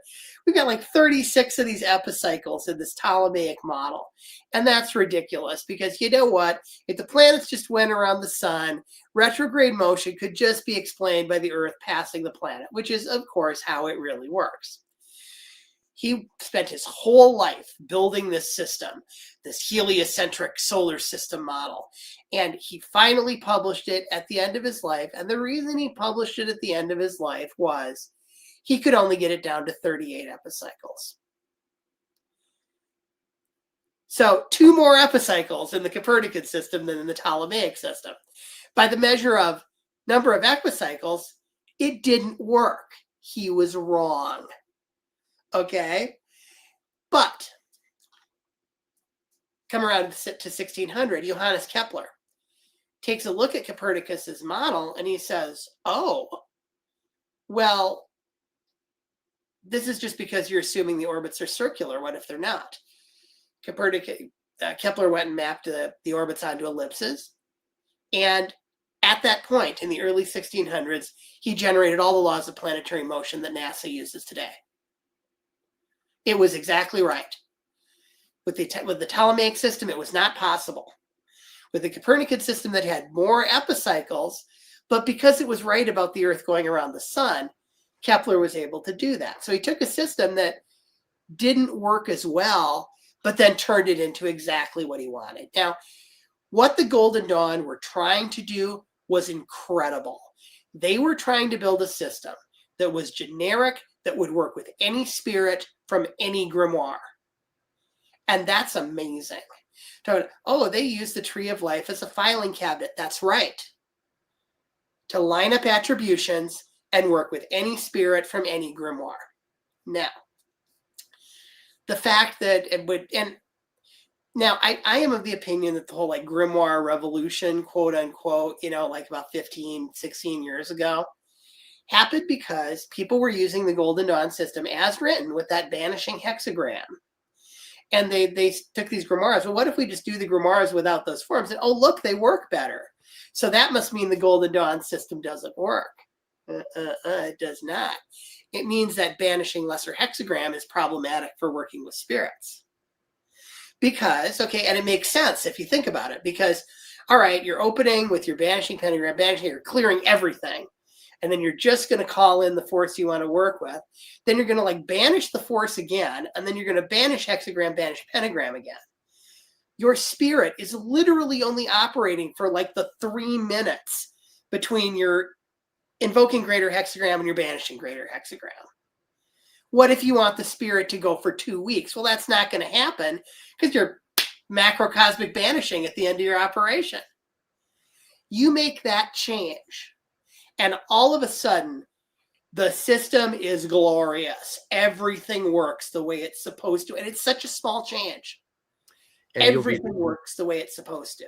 we've got like 36 of these epicycles in this Ptolemaic model. And that's ridiculous because you know what? If the planets just went around the sun, retrograde motion could just be explained by the Earth passing the planet, which is, of course, how it really works. He spent his whole life building this system, this heliocentric solar system model. And he finally published it at the end of his life. And the reason he published it at the end of his life was he could only get it down to 38 epicycles. So 2 more epicycles in the Copernican system than in the Ptolemaic system. By the measure of number of epicycles, It didn't work. He was wrong. Okay? But come around to 1600, Johannes Kepler takes a look at Copernicus's model and he says, oh, well, this is just because you're assuming the orbits are circular. What if they're not? Kepler went and mapped the orbits onto ellipses. And at that point, in the early 1600s, he generated all the laws of planetary motion that NASA uses today. It was exactly right. With the Ptolemaic system, it was not possible. With the Copernican system that had more epicycles, but because it was right about the Earth going around the sun, Kepler was able to do that. So he took a system that didn't work as well, but then turned it into exactly what he wanted. Now, what the Golden Dawn were trying to do was incredible. They were trying to build a system that was generic, that would work with any spirit from any grimoire. And that's amazing. Oh, they use the Tree of Life as a filing cabinet. That's right. To line up attributions and work with any spirit from any grimoire. Now, the fact that it would, and now I am of the opinion that the whole like grimoire revolution, quote unquote, like about 15, 16 years ago, happened because people were using the Golden Dawn system as written with that vanishing hexagram. And they took these grimoires. Well, what if we just do the grimoires without those forms? And oh, look, they work better. So that must mean the Golden Dawn system doesn't work. It does not. It means that banishing lesser hexagram is problematic for working with spirits. Because, okay, and it makes sense if you think about it. Because, all right, you're opening with your banishing pentagram, you're clearing everything. And then you're just going to call in the force you want to work with. Then you're going to like banish the force again. And then you're going to banish hexagram, banish pentagram again. Your spirit is literally only operating for like the 3 minutes between your invoking greater hexagram and your banishing greater hexagram. What if you want the spirit to go for 2 weeks? Well, that's not going to happen because you're macrocosmic banishing at the end of your operation. You make that change. And all of a sudden, the system is glorious. Everything works the way it's supposed to. And it's such a small change. And everything works the way it's supposed to.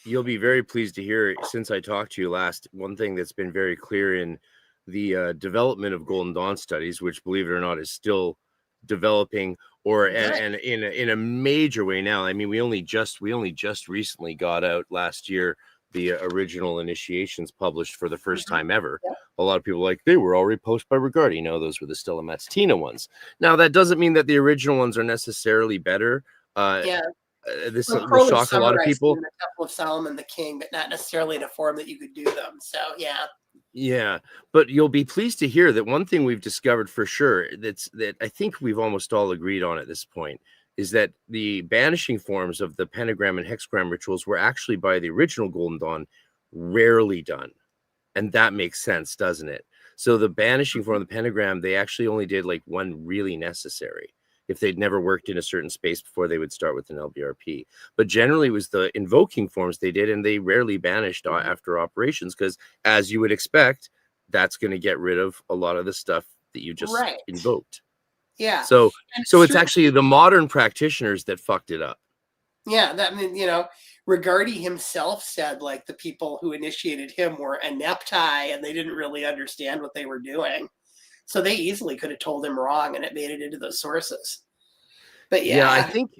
You'll be very pleased to hear, since I talked to you last, one thing that's been very clear in the development of Golden Dawn studies, which, believe it or not, is still developing, and in a major way now. I mean, we only just recently got out last year the original initiations published for the first time ever. Yeah. A lot of people like, they were already posted by Rigardi. No, those were the Stella Mazzina ones. Now, that doesn't mean that the original ones are necessarily better. This will shock a lot of people. The Temple of Solomon, the King, but not necessarily in a form that you could do them. So, yeah. Yeah, but you'll be pleased to hear that one thing we've discovered for sure, that I think we've almost all agreed on at this point, is that the banishing forms of the pentagram and hexagram rituals were actually, by the original Golden Dawn, rarely done. And that makes sense, doesn't it? So the banishing form of the pentagram, they actually only did like one really necessary. If they'd never worked in a certain space before, they would start with an LBRP. But generally, it was the invoking forms they did, and they rarely banished after operations because, as you would expect, that's going to get rid of a lot of the stuff that you just invoked. Yeah. So it's actually the modern practitioners that fucked it up. Yeah, Rigardi himself said like the people who initiated him were inepti and they didn't really understand what they were doing. So they easily could have told him wrong and it made it into those sources. But yeah, I think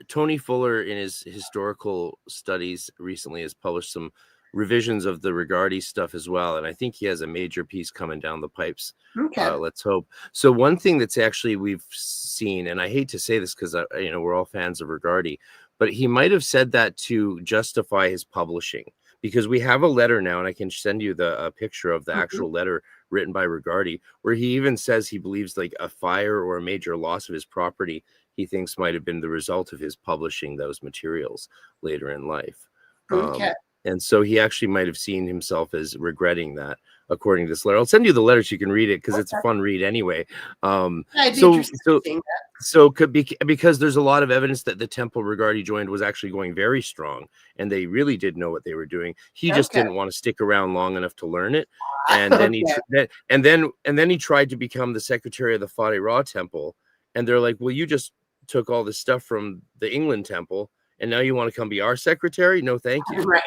Tony Fuller in his historical studies recently has published some revisions of the Rigardi stuff as well, and I think he has a major piece coming down the pipes. Okay. Let's hope. So one thing that's actually we've seen, and I hate to say this because we're all fans of Rigardi, but he might have said that to justify his publishing, because we have a letter now, and I can send you the picture of the actual letter written by Rigardi, where he even says he believes like a fire or a major loss of his property he thinks might have been the result of his publishing those materials later in life. Okay. And so he actually might have seen himself as regretting that. according to this letter. I'll send you the letter so you can read it, because it's a fun read anyway. I'd be interested in seeing that. So could be because there's a lot of evidence that the temple Regardie joined was actually going very strong, and they really did know what they were doing. He just didn't want to stick around long enough to learn it, and then he tried to become the secretary of the Fade Ra temple, and they're like, "Well, you just took all this stuff from the England temple, and now you want to come be our secretary? No, thank you." Right.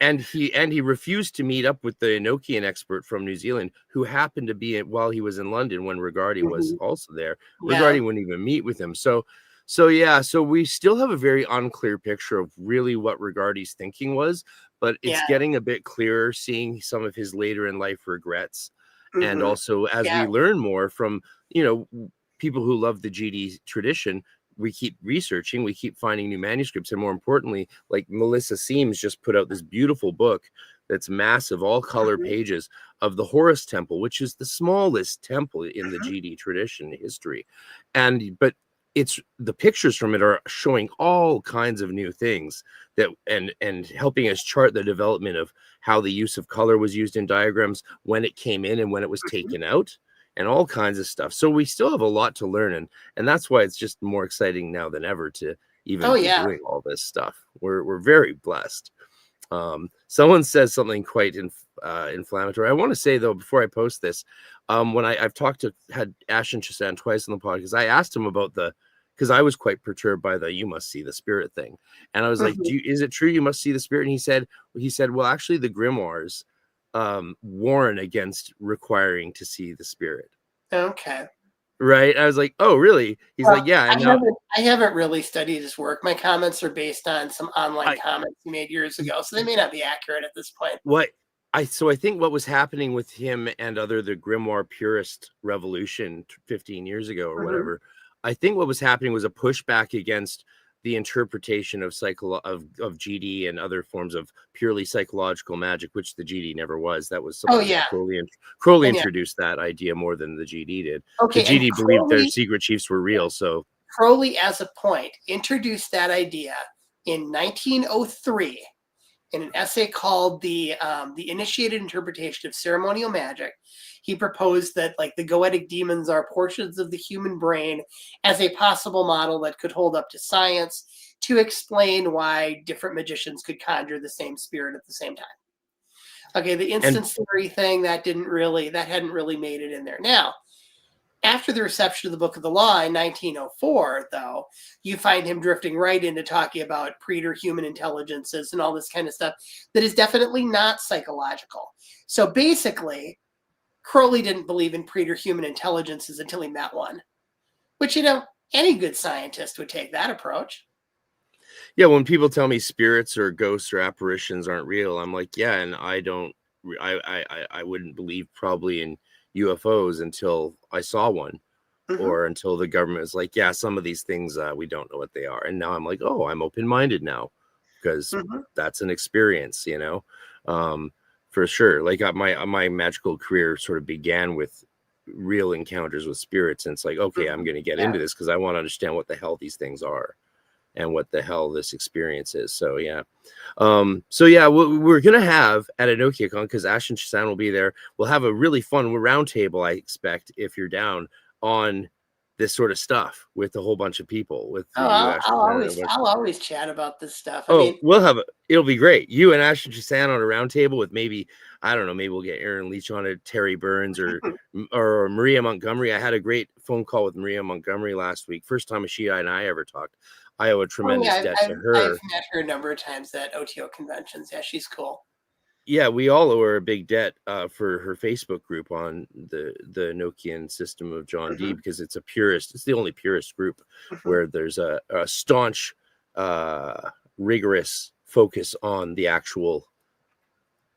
And he refused to meet up with the Enochian expert from New Zealand, who happened to be while he was in London when Regardie was also there. Regardie wouldn't even meet with him. So we still have a very unclear picture of really what Regardie's thinking was, but it's getting a bit clearer, seeing some of his later in life regrets. And also as we learn more from, people who love the GD tradition, we keep researching, we keep finding new manuscripts, and more importantly, like Melissa Seams just put out this beautiful book that's massive, all color pages of the Horus Temple, which is the smallest temple in the GD tradition history. But it's the pictures from it are showing all kinds of new things that and helping us chart the development of how the use of color was used in diagrams, when it came in and when it was taken out, and all kinds of stuff. So we still have a lot to learn, and that's why it's just more exciting now than ever to even be doing all this stuff. We're very blessed. Someone says something quite inflammatory. I want to say though, before I post this, when I've had Ashen Chassan twice on the pod, because I asked him about because I was quite perturbed by the "you must see the spirit" thing, and I was like, is it true you must see the spirit? And he said, well, actually the grimoires warn against requiring to see the spirit. Okay. Right. I was like, oh, really? He's like, yeah. I haven't really studied his work. My comments are based on some online comments he made years ago, so they may not be accurate at this point. I think what was happening with him and the grimoire purist revolution 15 years ago or whatever, I think what was happening was a pushback against the interpretation of GD and other forms of purely psychological magic, which the GD never was. That was something Crowley introduced that idea more than the GD did. Okay, the GD believed their secret chiefs were real. So Crowley, as a point, introduced that idea in 1903 in an essay called the Initiated Interpretation of Ceremonial Magic. He proposed that the goetic demons are portions of the human brain as a possible model that could hold up to science to explain why different magicians could conjure the same spirit at the same time. Okay, the instance theory thing, that hadn't really made it in there. Now, after the reception of the Book of the Law in 1904, though, you find him drifting right into talking about preter-human intelligences and all this kind of stuff that is definitely not psychological. So basically, Crowley didn't believe in preter-human intelligences until he met one, which, any good scientist would take that approach. Yeah, when people tell me spirits or ghosts or apparitions aren't real, I'm like, yeah, and I wouldn't believe probably in UFOs until I saw one, or until the government is like, yeah, some of these things we don't know what they are. And now I'm like, oh, I'm open-minded now, because that's an experience, for sure. Like my magical career sort of began with real encounters with spirits, and it's like, okay, I'm going to get into this because I want to understand what the hell these things are and what the hell this experience is. So yeah. We're going to have at EnochiaCon, because Ashen Chassan will be there, we'll have a really fun roundtable, I expect, if you're down, on this sort of stuff with a whole bunch of people. I'll always chat about this stuff. It'll be great. You and Ashen Chassan on a roundtable with maybe, I don't know, maybe we'll get Aaron Leach on it, Terry Burns, or Maria Montgomery. I had a great phone call with Maria Montgomery last week. First time she and I ever talked. I owe a tremendous debt to her. I've met her a number of times at OTO conventions. Yeah, she's cool. Yeah, we all owe her a big debt for her Facebook group on the Enochian system of John Dee, because it's the only purist group where there's a staunch, rigorous focus on the actual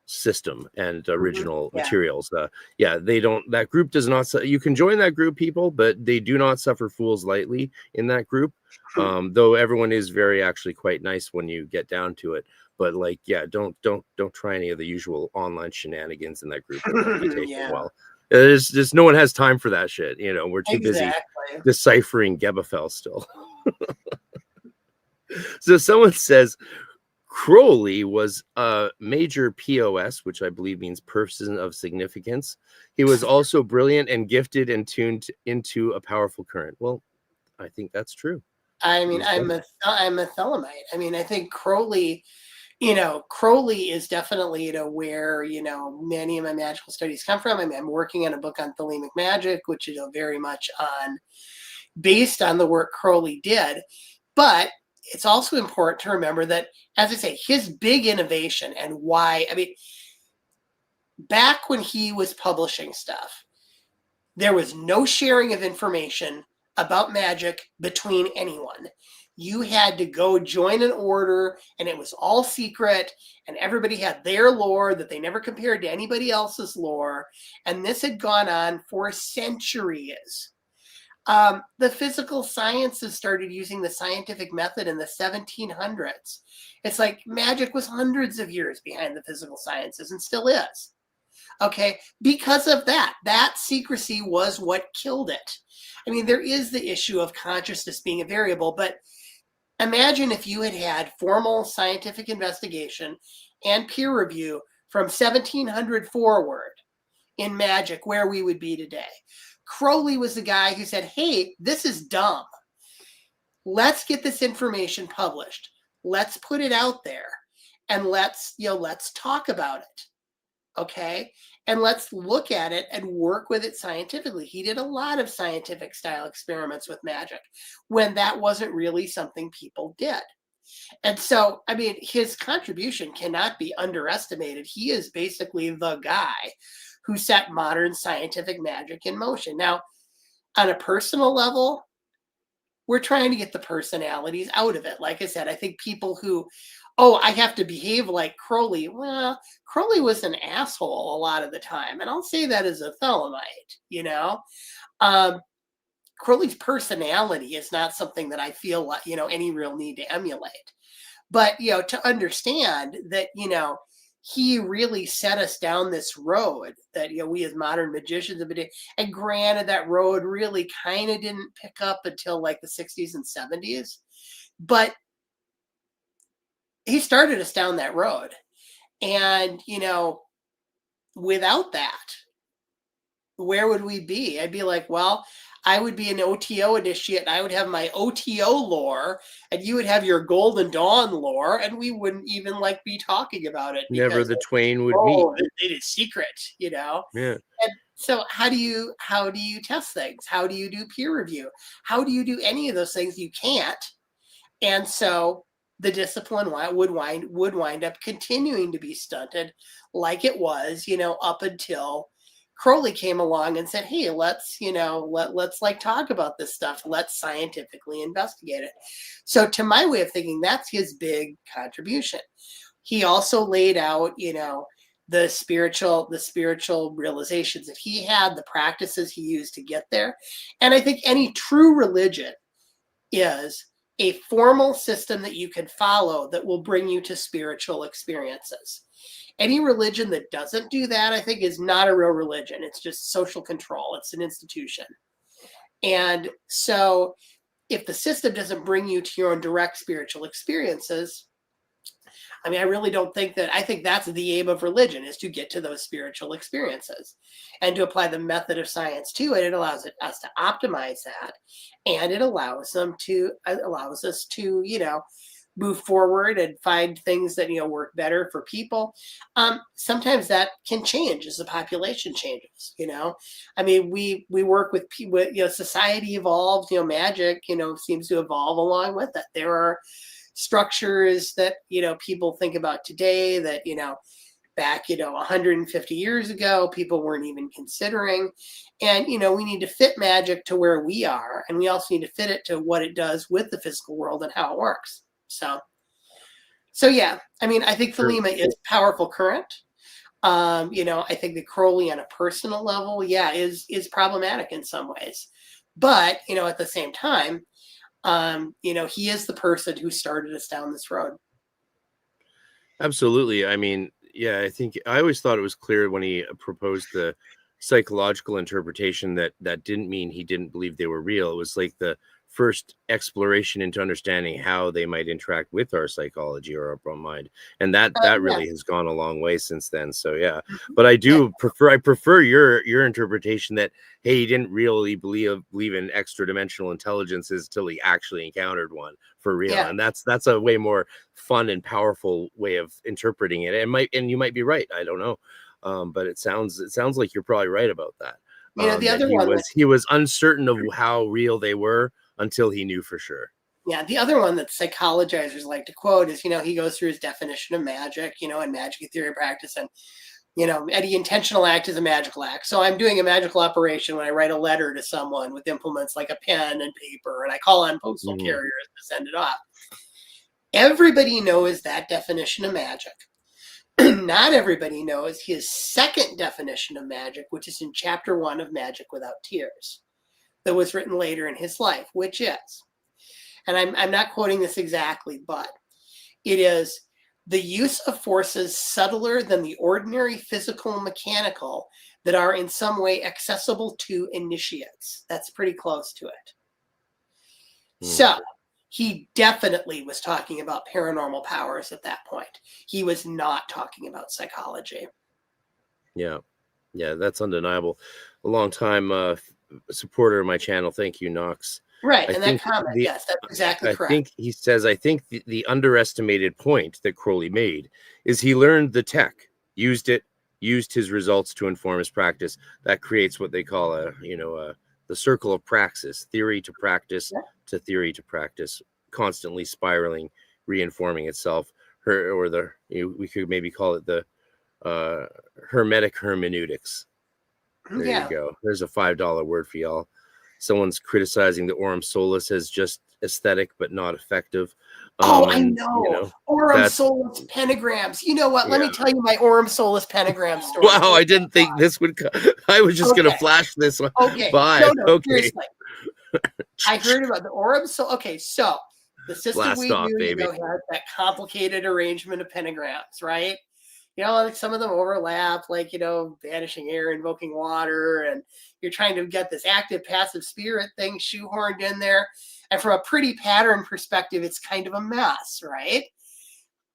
system and original materials. That group does not, you can join that group, people, but they do not suffer fools lightly in that group. Though everyone is actually quite nice when you get down to it. But don't try any of the usual online shenanigans in that group. It might be taking a while. There's just no one has time for that shit. We're too busy deciphering Gebafel still. So someone says, Crowley was a major POS, which I believe means person of significance. He was also brilliant and gifted and tuned into a powerful current. Well, I think that's true. I mean, I'm a Thelemite. I mean, I think Crowley, Crowley is definitely, where, many of my magical studies come from. I mean, I'm working on a book on Thelemic magic, which is very much based on the work Crowley did. But it's also important to remember that, as I say, his big innovation and why, I mean, back when he was publishing stuff, there was no sharing of information about magic between anyone. You had to go join an order, and it was all secret, and everybody had their lore that they never compared to anybody else's lore. And this had gone on for centuries. The physical sciences started using the scientific method in the 1700s. It's like magic was hundreds of years behind the physical sciences and still is. Okay, because of that secrecy was what killed it. I mean, there is the issue of consciousness being a variable, but imagine if you had formal scientific investigation and peer review from 1700 forward in magic, where we would be today. Crowley was the guy who said, hey, this is dumb. Let's get this information published. Let's put it out there, and let's talk about it. Okay? And let's look at it and work with it scientifically. He did a lot of scientific style experiments with magic when that wasn't really something people did. And so, I mean, his contribution cannot be underestimated. He is basically the guy who set modern scientific magic in motion. Now, on a personal level, we're trying to get the personalities out of it. Like I said, I think people who, I have to behave like Crowley. Well, Crowley was an asshole a lot of the time. And I'll say that as a Thelemite, Crowley's personality is not something that I feel like, any real need to emulate. But, to understand that, he really set us down this road that, we as modern magicians have been doing. And granted, that road really kind of didn't pick up until like the 60s and 70s. But he started us down that road. And, without that, where would we be? I'd be like, well, I would be an OTO initiate, and I would have my OTO lore, and you would have your Golden Dawn lore, and we wouldn't even be talking about it. Never the twain would meet. It is secret, Yeah. And so how do you test things? How do you do peer review? How do you do any of those things? You can't. And so the discipline would wind up continuing to be stunted, like it was, up until Crowley came along and said, hey, let's talk about this stuff. Let's scientifically investigate it. So to my way of thinking, that's his big contribution. He also laid out, the spiritual realizations that he had, the practices he used to get there. And I think any true religion is a formal system that you can follow that will bring you to spiritual experiences. Any religion that doesn't do that, I think, is not a real religion. It's just social control. It's an institution. And so if the system doesn't bring you to your own direct spiritual experiences, I mean, I really don't think that, I think that's the aim of religion, is to get to those spiritual experiences and to apply the method of science to it. It allows us to optimize that, and it allows us to, move forward and find things that, work better for people. Sometimes that can change as the population changes, I mean, we work with people, society evolves, magic, seems to evolve along with it. There are structures that, people think about today that, back, 150 years ago, people weren't even considering. And, we need to fit magic to where we are. And we also need to fit it to what it does with the physical world and how it works. So yeah, I mean, I think Thelema is powerful current. I think the Crowley on a personal level, is problematic in some ways. But, at the same time, he is the person who started us down this road. Absolutely. I mean, I think I always thought it was clear when he proposed the psychological interpretation that didn't mean he didn't believe they were real. It was like the first exploration into understanding how they might interact with our psychology or our mind, and that really has gone a long way since then. So yeah, but I prefer your interpretation that, hey, he didn't really believe in extra dimensional intelligences till he actually encountered one for real. And that's a way more fun and powerful way of interpreting it. And you might be right, I don't know, but it sounds like you're probably right about that. The other he was uncertain of how real they were until he knew for sure. Yeah, the other one that psychologizers like to quote is, he goes through his definition of magic, and magic theory practice, and any intentional act is a magical act. So I'm doing a magical operation when I write a letter to someone with implements like a pen and paper, and I call on postal carriers to send it off. Everybody knows that definition of magic. Not everybody knows his second definition of magic, which is in chapter 1 of Magic Without Tears, that was written later in his life, which is, and I'm not quoting this exactly, but it is the use of forces subtler than the ordinary physical and mechanical that are in some way accessible to initiates. That's pretty close to it. So he definitely was talking about paranormal powers at that point. He was not talking about psychology. Yeah, that's undeniable. A long time supporter of my channel. Thank you, Knox. Right, and that comment, yes, that's exactly correct. I think he says, the underestimated point that Crowley made is he learned the tech, used his results to inform his practice. That creates what they call the circle of praxis, theory to practice to theory to practice, constantly spiraling, reinforming itself. We could maybe call it the Hermetic hermeneutics. There you go. There's a $5 word for y'all. Someone's criticizing the Aurum Solis as just aesthetic but not effective. I know. Aurum Solis pentagrams. You know what? Let me tell you my Aurum Solis pentagram story. Wow, I didn't think this would come. I was just going to flash this one by. No, seriously. I heard about the Aurum Solis. Okay, so the system Blast we off, do baby. has that complicated arrangement of pentagrams, right? Like some of them overlap, like, vanishing air, invoking water, and you're trying to get this active, passive spirit thing shoehorned in there. And from a pretty pattern perspective, it's kind of a mess, right?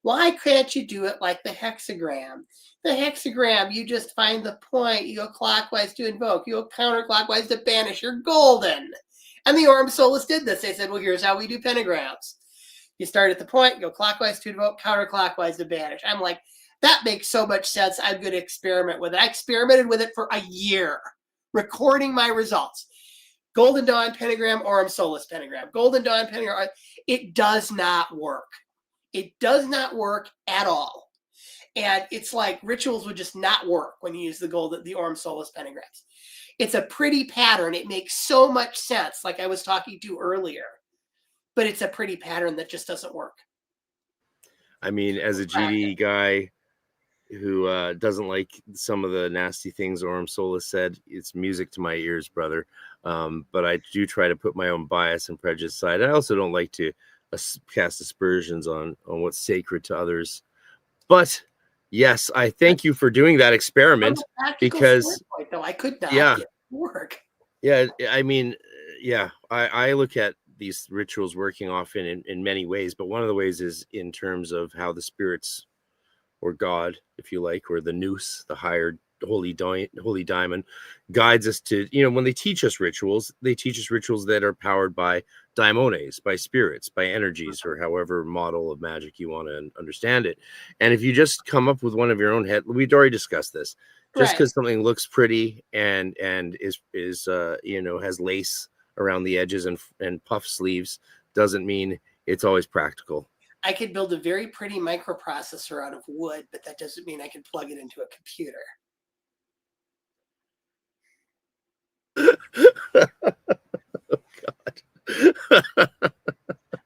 Why can't you do it like the hexagram? The hexagram, you just find the point, you go clockwise to invoke, you go counterclockwise to banish, you're golden. And the Aurum Solis did this. They said, well, here's how we do pentagrams. You start at the point, go clockwise to invoke, counterclockwise to banish. I'm like, that makes so much sense. I'm going to experiment with it. I experimented with it for a year, recording my results. Golden Dawn pentagram, Aurum Solis pentagram. Golden Dawn pentagram. It does not work. It does not work at all. And it's like rituals would just not work when you use the Aurum Solis pentagrams. It's a pretty pattern. It makes so much sense, like I was talking to earlier. But it's a pretty pattern that just doesn't work. I mean, as a GD guy who doesn't like some of the nasty things Aurum Solis said, it's music to my ears, brother. But I do try to put my own bias and prejudice aside. I also don't like to cast aspersions on what's sacred to others. But yes, I thank you for doing that experiment, because though, I could not get it to work. Yeah, I mean, I look at these rituals working off in many ways, but one of the ways is in terms of how the spirits, or God, if you like, or the nous, the higher holy diamond, guides us to, when they teach us rituals that are powered by daimones, by spirits, by energies, or however model of magic you want to understand it. And if you just come up with one of your own head, we'd already discussed this, just because something looks pretty and is has lace around the edges and puff sleeves doesn't mean it's always practical. I could build a very pretty microprocessor out of wood, but that doesn't mean I can plug it into a computer. Oh, God.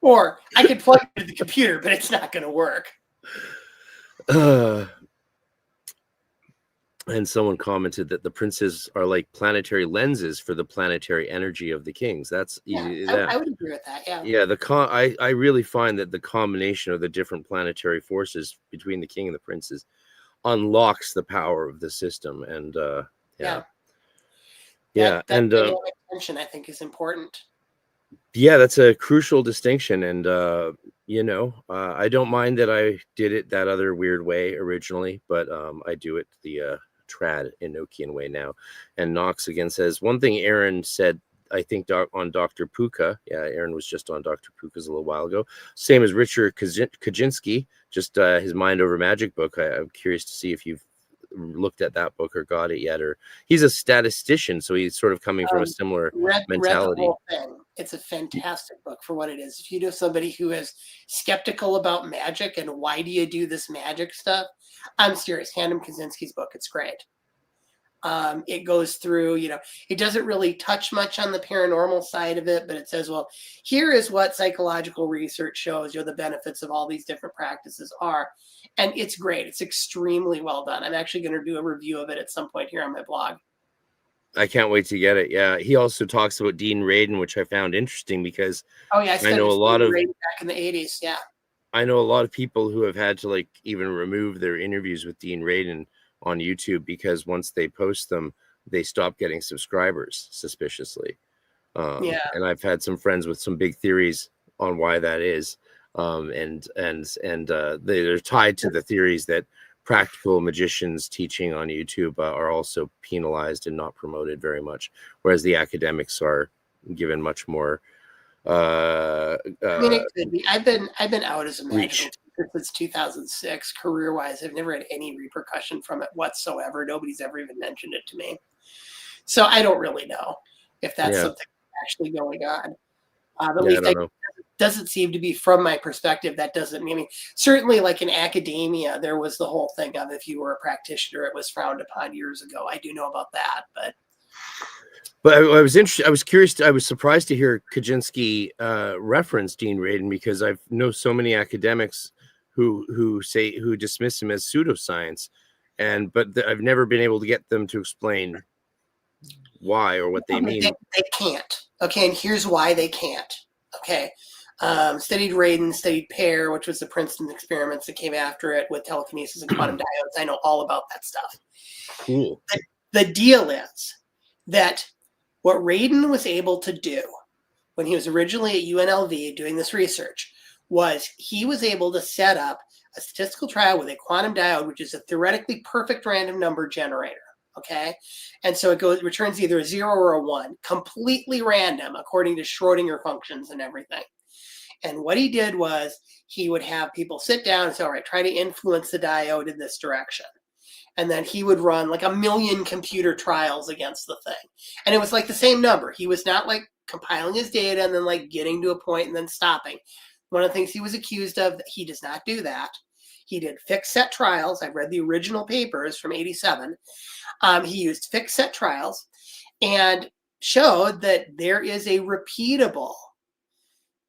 Or I could plug it into the computer, but it's not going to work. And someone commented that the princes are like planetary lenses for the planetary energy of the kings. That's I would agree with that. I really find that the combination of the different planetary forces between the king and the princes unlocks the power of the system. And that dynamic tension, I think, is important. Yeah, that's a crucial distinction. And, I don't mind that I did it that other weird way originally, but I do it the trad Enochian way now. And Knox again says, one thing Aaron said, I think on Dr. Puka. Yeah, Aaron was just on Dr. Puka's a little while ago. Same as Richard Kaczynski, just his Mind Over Magic book. I'm curious to see if you've looked at that book or got it yet. Or he's a statistician, so he's sort of coming from a similar Read the mentality. whole thing. It's a fantastic book for what it is. If you know somebody who is skeptical about magic and why do you do this magic stuff, I'm serious. Hand him Kaczynski's book. It's great. It goes through, it doesn't really touch much on the paranormal side of it, but it says, well, here is what psychological research shows, the benefits of all these different practices are. And it's great. It's extremely well done. I'm actually going to do a review of it at some point here on my blog. I can't wait to get it. Yeah. He also talks about Dean Radden, which I found interesting because I know a lot of back in the 80s. Yeah. I know a lot of people who have had to even remove their interviews with Dean Radden on YouTube because once they post them, they stop getting subscribers suspiciously. And I've had some friends with some big theories on why that is. They're tied to the theories that practical magicians teaching on YouTube are also penalized and not promoted very much, whereas the academics are given much more. It could be. I've been out as a magical teacher since 2006. Career-wise, I've never had any repercussion from it whatsoever. Nobody's ever even mentioned it to me, so I don't really know if that's something actually going on. At least it doesn't seem to be, from my perspective. That doesn't mean. certainly, like in academia, there was the whole thing of if you were a practitioner, it was frowned upon years ago. I do know about that, but. But I was interested. I was curious. I was surprised to hear Kaczynski reference Dean Radden because I know so many academics who dismiss him as pseudoscience, but I've never been able to get them to explain why or what they mean. They can't. Okay, and here's why they can't. Okay, studied Radden, studied Pear, which was the Princeton experiments that came after it with telekinesis and quantum diodes. I know all about that stuff. Cool. The deal is that what Radden was able to do when he was originally at UNLV doing this research was he was able to set up a statistical trial with a quantum diode, which is a theoretically perfect random number generator. Okay. And so it returns either a 0 or a 1, completely random according to Schrodinger functions and everything. And what he did was he would have people sit down and say, all right, try to influence the diode in this direction. And then he would run like 1 million computer trials against the thing. And it was like the same number. He was not compiling his data and then getting to a point and then stopping. One of the things he was accused of, he does not do that. He did fixed set trials. I've read the original papers from 87. He used fixed set trials and showed that there is a repeatable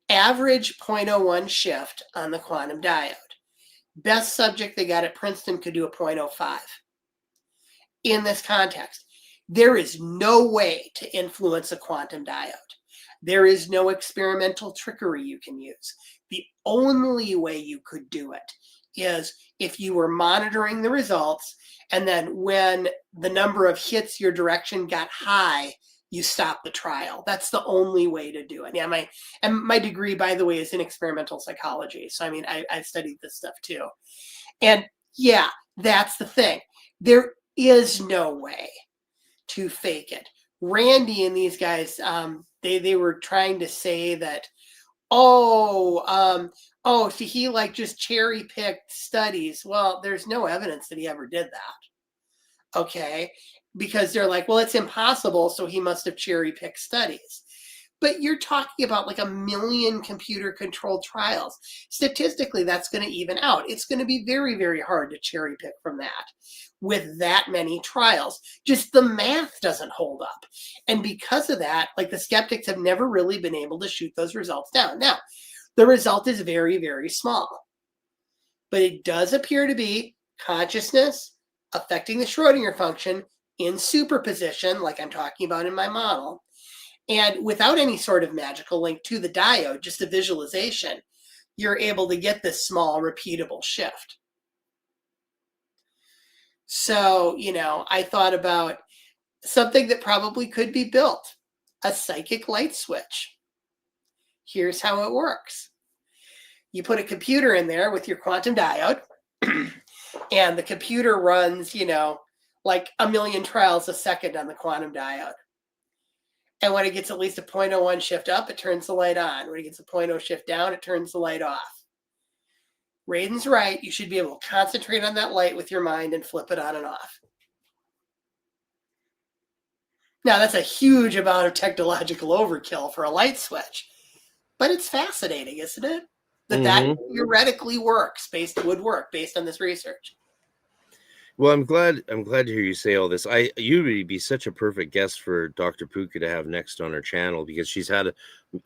average 0.01 shift on the quantum diode. Best subject they got at Princeton could do a 0.05. In this context, there is no way to influence a quantum diode. There is no experimental trickery you can use. The only way you could do it is if you were monitoring the results, and then when the number of hits your direction got high, you stop the trial. That's the only way to do it. Yeah, my degree, by the way, is in experimental psychology. So I've studied this stuff too. And yeah, that's the thing. There is no way to fake it. Randy and these guys, they were trying to say that, so he just cherry picked studies. Well, there's no evidence that he ever did that. Okay. Because they're like, well, it's impossible, so he must have cherry-picked studies. But you're talking about 1 million computer-controlled trials. Statistically, that's going to even out. It's going to be very, very hard to cherry-pick from that with that many trials. Just the math doesn't hold up. And because of that, the skeptics have never really been able to shoot those results down. Now, the result is very, very small. But it does appear to be consciousness affecting the Schrodinger function in superposition, like I'm talking about in my model, and without any sort of magical link to the diode, just a visualization, you're able to get this small repeatable shift. So, I thought about something that probably could be built, a psychic light switch. Here's how it works. You put a computer in there with your quantum diode, and the computer runs, like a million trials a second on the quantum diode. And when it gets at least a 0.01 shift up, it turns the light on. When it gets a 0.0 shift down, it turns the light off. Radden's right. You should be able to concentrate on that light with your mind and flip it on and off. Now, that's a huge amount of technological overkill for a light switch. But it's fascinating, isn't it? That theoretically would work based on this research. Well, I'm glad to hear you say all this. You would be such a perfect guest for Dr. Puka to have next on her channel, because she's had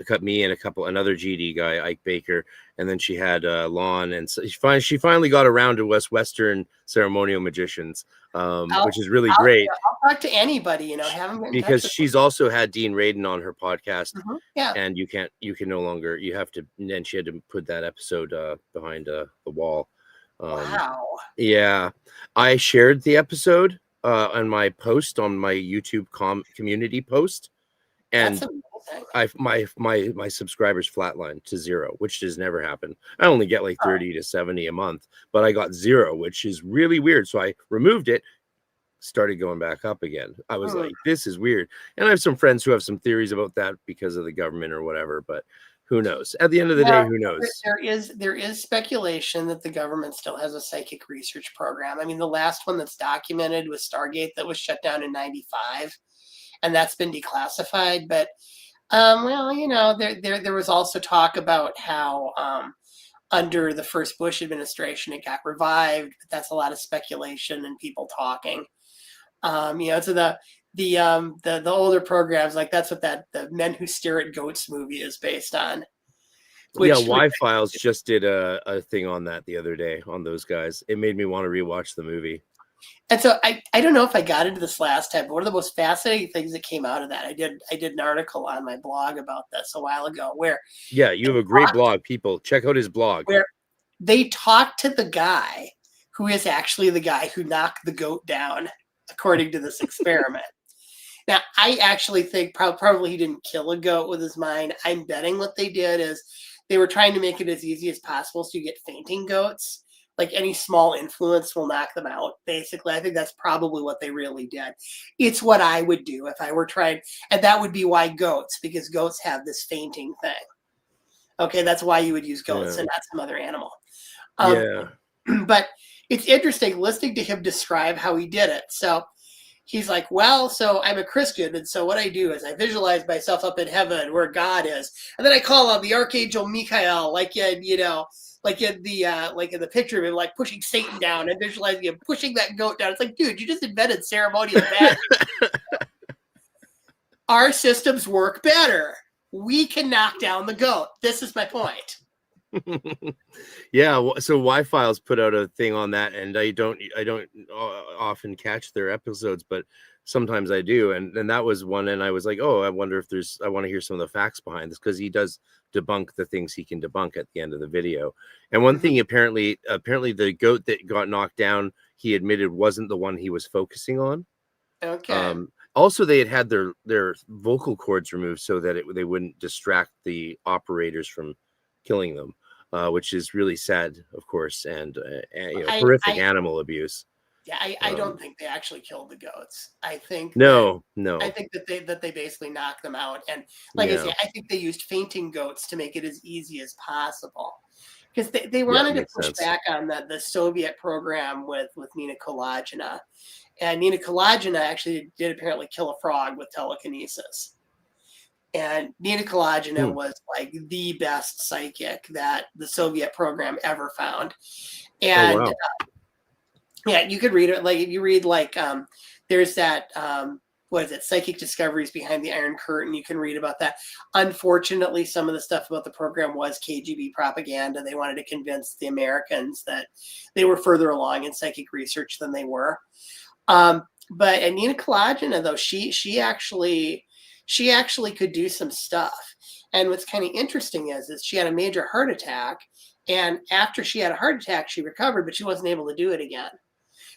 cut me and another GD guy, Ike Baker, and then she had Lon, and so she finally got around to us Western ceremonial magicians, which is really great. I'll talk to anybody, have them because she's also had Dean Radden on her podcast, yeah, and you can no longer, you have to. And then she had to put that episode behind the wall. Wow. Yeah, I shared the episode on my post on my YouTube community post, and my subscribers flatlined to 0, which has never happened. I only get like 30 to 70 a month, but I got 0, which is really weird. So I removed it, started going back up again. I was like, this is weird. And I have some friends who have some theories about that because of the government or whatever, but who knows? At the end of the day, who knows? There is speculation that the government still has a psychic research program. I mean, the last one that's documented was Stargate, that was shut down in '95, and that's been declassified. But there was also talk about how under the first Bush administration it got revived, but that's a lot of speculation and people talking. So the older programs, like that's what the Men Who Stare at Goats movie is based on. Y-Files just did a thing on that the other day on those guys. It made me want to rewatch the movie. And so I don't know if I got into this last time, but one of the most fascinating things that came out of that, I did an article on my blog about this a while ago, where you have a great blog. People check out his blog, where they talked to the guy who is actually the guy who knocked the goat down, according to this experiment. Now, I actually think probably he didn't kill a goat with his mind. I'm betting what they did is they were trying to make it as easy as possible so you get fainting goats. Like any small influence will knock them out, basically. I think that's probably what they really did. It's what I would do if I were trying. And that would be why goats, because goats have this fainting thing. Okay, that's why you would use goats and not some other animal. But it's interesting listening to him describe how he did it. So he's like, well, so I'm a Christian, and so what I do is I visualize myself up in heaven where God is, and then I call on the Archangel Michael, like in the picture of him, like pushing Satan down, and visualizing him pushing that goat down. It's like, dude, you just invented ceremonial magic. Our systems work better. We can knock down the goat. This is my point. So Y-Files put out a thing on that, and I don't often catch their episodes, but sometimes I do, and that was one, and I was like, I wonder if I want to hear some of the facts behind this, because he does debunk the things he can debunk at the end of the video. And one thing, apparently the goat that got knocked down, he admitted wasn't the one he was focusing on. Okay. Also, they had their vocal cords removed so that they wouldn't distract the operators from killing them, which is really sad, of course, and horrific animal abuse. Yeah, I don't think they actually killed the goats. I think no. I think that they basically knocked them out, and I say, I think they used fainting goats to make it as easy as possible, because they wanted to push back on the Soviet program with Nina Kolagina, and Nina Kolagina actually did apparently kill a frog with telekinesis. And Nina Kolagina was like the best psychic that the Soviet program ever found. And you could read it. Like if you read there's that, Psychic Discoveries Behind the Iron Curtain. You can read about that. Unfortunately, some of the stuff about the program was KGB propaganda. They wanted to convince the Americans that they were further along in psychic research than they were. But Nina Kolagina, though, she actually could do some stuff. And what's kind of interesting is she had a major heart attack. And after she had a heart attack, she recovered, but she wasn't able to do it again,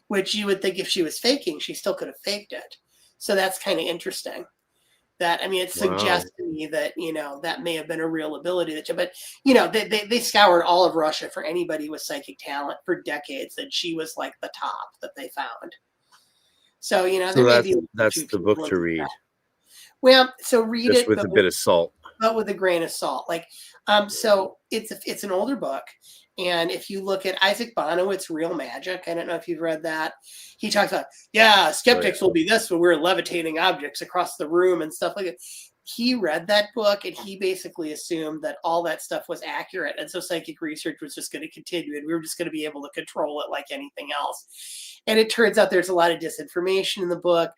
which you would think if she was faking, she still could have faked it. So that's kind of interesting. That, I mean, it Wow. suggests to me that, that may have been a real ability that, but, they scoured all of Russia for anybody with psychic talent for decades, and she was like the top that they found. So, So there may be that's two the book people in to the read, crowd. Well, so read just it, with a bit of salt. but with a grain of salt. Like, so it's an older book. And if you look at Isaac Bonowitz' Real Magic, I don't know if you've read that. He talks about, skeptics will be this when we're levitating objects across the room and stuff like that. He read that book and he basically assumed that all that stuff was accurate. And so psychic research was just going to continue and we were just going to be able to control it like anything else. And it turns out there's a lot of disinformation in the book.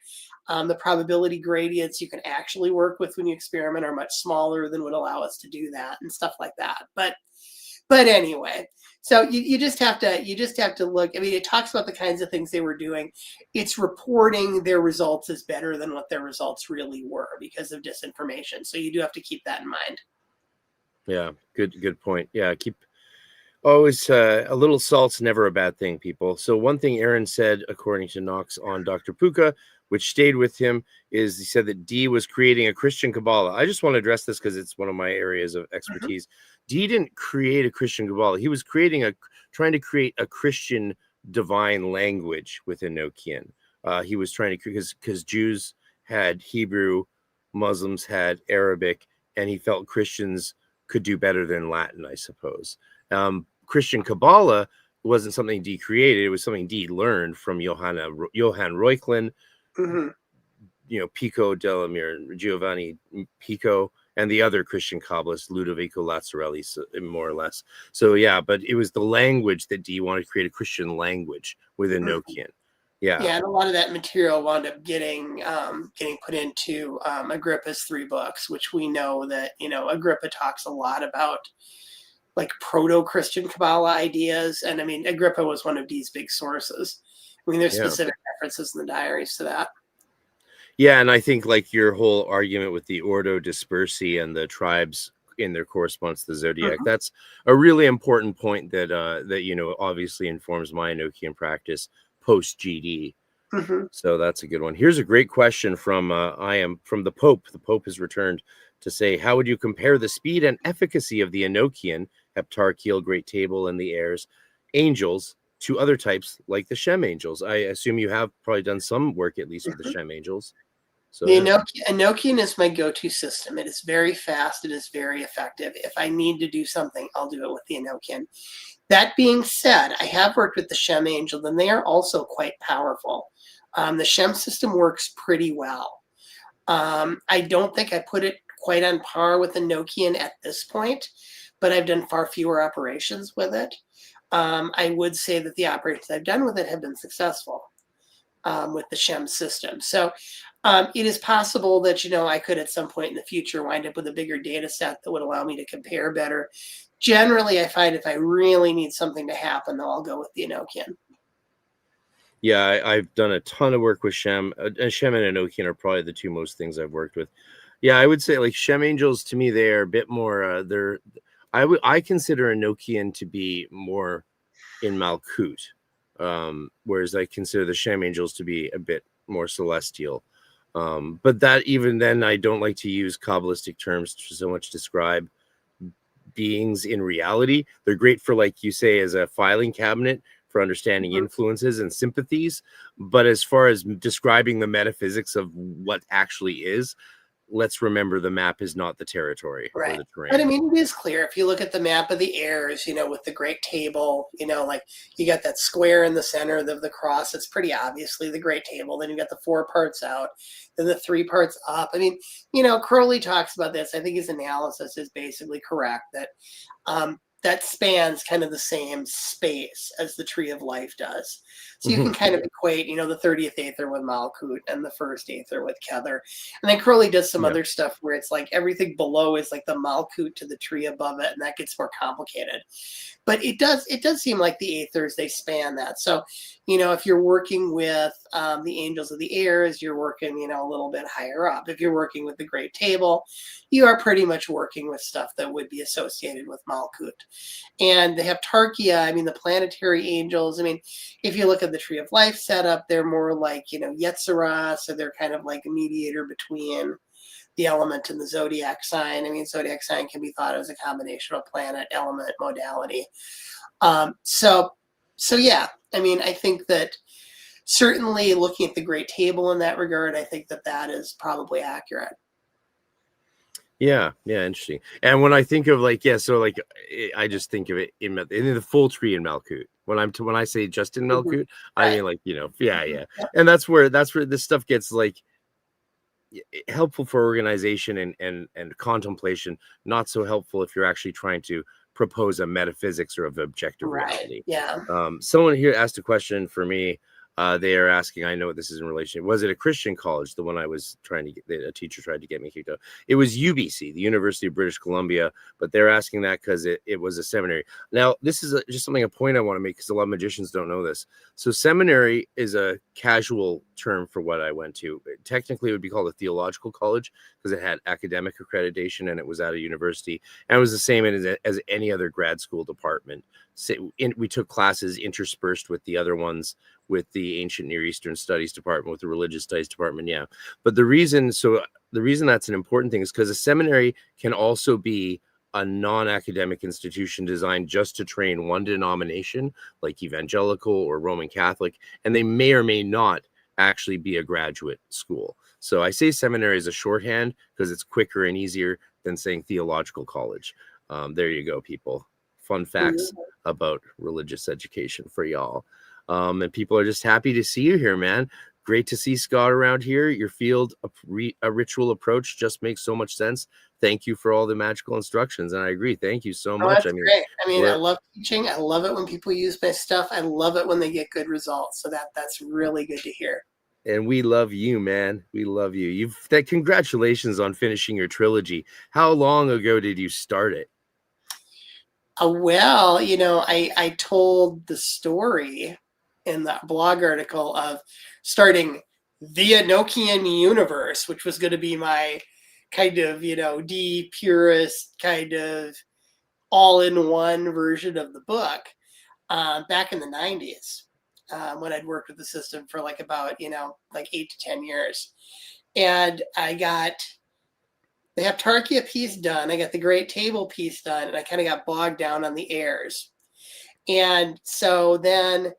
The probability gradients you can actually work with when you experiment are much smaller than would allow us to do that and stuff like that. But anyway, so you just have to look. I mean, it talks about the kinds of things they were doing. It's reporting their results as better than what their results really were because of disinformation. So you do have to keep that in mind. Yeah, good point. Yeah, keep always a little salt's never a bad thing, people. So one thing Aaron said, according to Knox on Dr. Puka, which stayed with him, is he said that Dee was creating a Christian Kabbalah. I just want to address this because it's one of my areas of expertise. Dee didn't create a Christian Kabbalah. He was trying to create a Christian divine language with Enochian. He was trying to, because Jews had Hebrew, Muslims had Arabic, and he felt Christians could do better than Latin, I suppose. Christian Kabbalah wasn't something Dee created. It was something Dee learned from Johann Reuchlin, Pico Delamere, Giovanni Pico, and the other Christian Kabbalists, Ludovico Lazzarelli, more or less. So yeah, but it was the language that Dee wanted to create a Christian language with Enochian. Yeah, and a lot of that material wound up getting put into Agrippa's 3 books, which we know that Agrippa talks a lot about, like proto-Christian Kabbalah ideas, and I mean Agrippa was one of Dee's big sources. I mean, there's specific references in the diaries to that. Yeah, and I think like your whole argument with the Ordo Dispersi and the tribes in their correspondence to the zodiac, that's a really important point that obviously informs my Enochian practice post GD. So that's a good one. Here's a great question from the Pope. The Pope has returned to say, how would you compare the speed and efficacy of the Enochian, Heptarchial, Great Table, and the Heirs angels to other types like the Shem angels? I assume you have probably done some work at least with the Shem angels. So the Enochian is my go-to system. It is very fast. It is very effective. If I need to do something, I'll do it with the Enochian. That being said, I have worked with the Shem angel, and they are also quite powerful. The Shem system works pretty well. I don't think I put it quite on par with Enochian at this point, but I've done far fewer operations with it. I would say that the operations I've done with it have been successful with the Shem system. So it is possible that, I could at some point in the future wind up with a bigger data set that would allow me to compare better. Generally, I find if I really need something to happen, though, I'll go with the Enochian. Yeah, I've done a ton of work with Shem. Shem and Enochian are probably the two most things I've worked with. Yeah, I would say like Shem angels, to me, they are a bit more, I consider Enochian to be more in Malkut, whereas I consider the Shem angels to be a bit more celestial. But that even then, I don't like to use Kabbalistic terms to so much describe beings in reality. They're great for, like you say, as a filing cabinet for understanding influences and sympathies. But as far as describing the metaphysics of what actually is, let's remember the map is not the territory or the terrain. But I mean, it is clear if you look at the map of the Heirs, with the Great Table, like you got that square in the center of the cross. It's pretty obviously the Great Table. Then you got the 4 parts out, then the 3 parts up. I mean, Crowley talks about this. I think his analysis is basically correct that that spans kind of the same space as the Tree of Life does. So you can kind of equate, the 30th Aether with Malkut and the 1st Aether with Kether. And then Crowley does some other stuff where it's like everything below is like the Malkut to the tree above it, and that gets more complicated. But it does seem like the Aethers, they span that. So, if you're working with the Angels of the Heirs, you're working, a little bit higher up. If you're working with the Great Table, you are pretty much working with stuff that would be associated with Malkut. And the Heptarchia, I mean, the planetary angels, I mean, if you look at the Tree of Life setup, they're more like, Yetzirah, so they're kind of like a mediator between the element and the zodiac sign. I mean, zodiac sign can be thought of as a combination of planet, element, modality. So yeah, I mean, I think that certainly looking at the Great Table in that regard, I think that that is probably accurate. Yeah, interesting. And when I think of like, so like, I just think of it in the full tree in Malkut. When I say just in Malkut, I mean like, yeah. And that's where this stuff gets like helpful for organization and contemplation, not so helpful if you're actually trying to propose a metaphysics or of objective reality. Yeah. Someone here asked a question for me. They are asking, I know what this is in relation. Was it a Christian college? The one I was trying to get, a teacher tried to get me kicked out. It was UBC, the University of British Columbia, but they're asking that because it was a seminary. Now, this is just a point I want to make because a lot of magicians don't know this. So seminary is a casual term for what I went to. Technically, it would be called a theological college because it had academic accreditation and it was at a university. And it was the same as any other grad school department. So we took classes interspersed with the other ones, with the ancient Near Eastern studies department, with the religious studies department. Yeah. But the reason that's an important thing is because a seminary can also be a non-academic institution designed just to train one denomination, like evangelical or Roman Catholic, and they may or may not actually be a graduate school. So I say seminary is a shorthand because it's quicker and easier than saying theological college. There you go, people. Fun facts about religious education for y'all. And people are just happy to see you here, man. Great to see Scott around here. Your field, a ritual approach just makes so much sense. Thank you for all the magical instructions. And I agree. Thank you so much. That's great. I mean, I love teaching. I love it when people use my stuff. I love it when they get good results. So that's really good to hear. And we love you, man. We love you. Congratulations on finishing your trilogy. How long ago did you start it? Well, I told the story in that blog article of starting the Enochian universe, which was going to be my kind of, the purest kind of all-in-one version of the book back in the 90s when I'd worked with the system for about 8 to 10 years. And I got the Heptarchia piece done. I got the Great Table piece done, and I kind of got bogged down on the heirs. And so then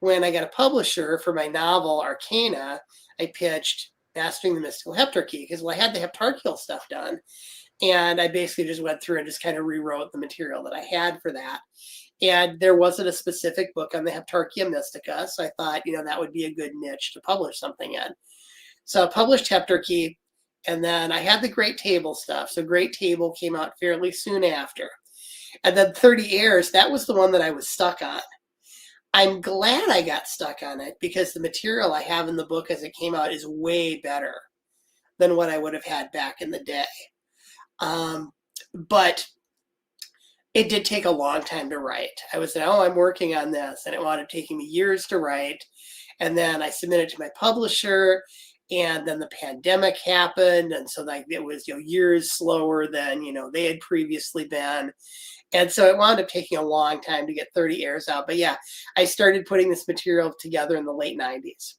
when I got a publisher for my novel, Arcana, I pitched Mastering the Mystical Heptarchy because, I had the heptarchial stuff done. And I basically just went through and just kind of rewrote the material that I had for that. And there wasn't a specific book on the Heptarchia Mystica. So I thought, that would be a good niche to publish something in. So I published Heptarchy. And then I had the Great Table stuff. So Great Table came out fairly soon after. And then 30 Heirs, that was the one that I was stuck on. I'm glad I got stuck on it because the material I have in the book as it came out is way better than what I would have had back in the day. But it did take a long time to write. I was saying, I'm working on this, and it wound up taking me years to write. And then I submitted to my publisher. And then the pandemic happened. And so it was, years slower than, they had previously been. And so it wound up taking a long time to get 30 Heirs out. But yeah, I started putting this material together in the late 90s.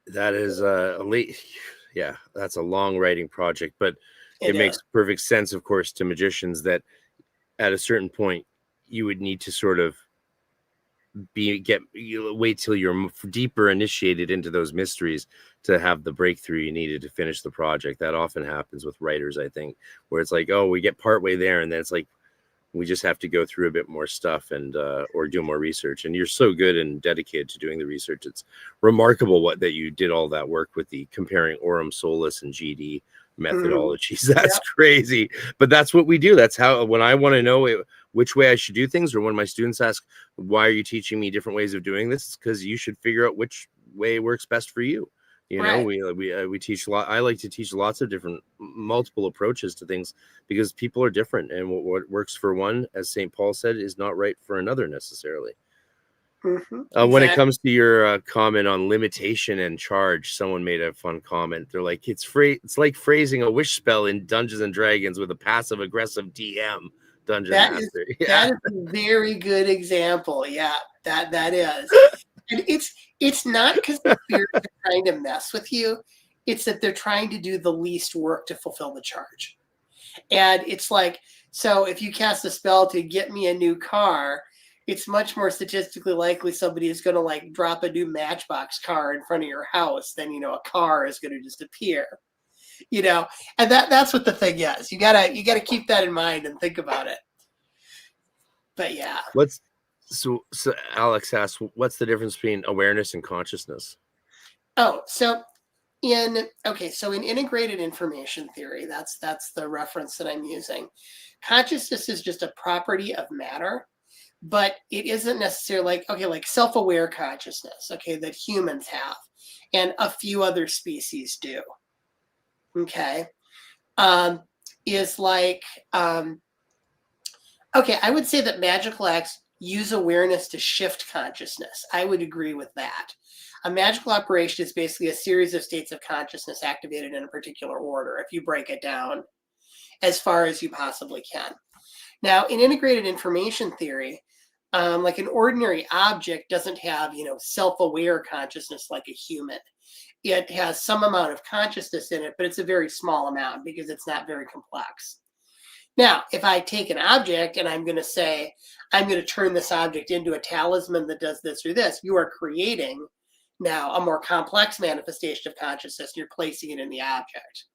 That is that's a long writing project, but it makes perfect sense, of course, to magicians that at a certain point you would need to sort of wait till you're deeper initiated into those mysteries to have the breakthrough you needed to finish the project. That often happens with writers, I think, where it's like, we get partway there and then it's like we just have to go through a bit more stuff and or do more research. And you're so good and dedicated to doing the research. It's remarkable that you did all that work with the comparing Aurum, Solis, and GD methodologies. That's crazy. But that's what we do. That's how, when I want to know which way I should do things, or when my students ask, why are you teaching me different ways of doing this? It's because you should figure out which way works best for you. We teach a lot. I like to teach lots of different, multiple approaches to things because people are different, and what works for one, as St. Paul said, is not right for another necessarily. When it comes to your comment on limitation and charge, someone made a fun comment. They're like, it's like phrasing a wish spell in Dungeons and Dragons with a passive aggressive DM dungeon master. That is a very good example. Yeah, that is. And it's not because the spirits are trying to mess with you. It's that they're trying to do the least work to fulfill the charge. And it's like, so if you cast a spell to get me a new car, it's much more statistically likely somebody is going to like drop a new Matchbox car in front of your house than, a car is going to just appear, and that's what the thing is. You gotta keep that in mind and think about it. But yeah. So Alex asks, what's the difference between awareness and consciousness? Oh, so in integrated information theory, that's the reference that I'm using. Consciousness is just a property of matter, but it isn't necessarily like self-aware consciousness, that humans have, and a few other species do. Is like, I would say that magical acts use awareness to shift consciousness. I would agree with that. A magical operation is basically a series of states of consciousness activated in a particular order, if you break it down as far as you possibly can. Now, in integrated information theory, like an ordinary object doesn't have, self-aware consciousness like a human. It has some amount of consciousness in it, but it's a very small amount because it's not very complex. Now, if I take an object and I'm going to say, I'm going to turn this object into a talisman that does this or this, you are creating now a more complex manifestation of consciousness. You're placing it in the object.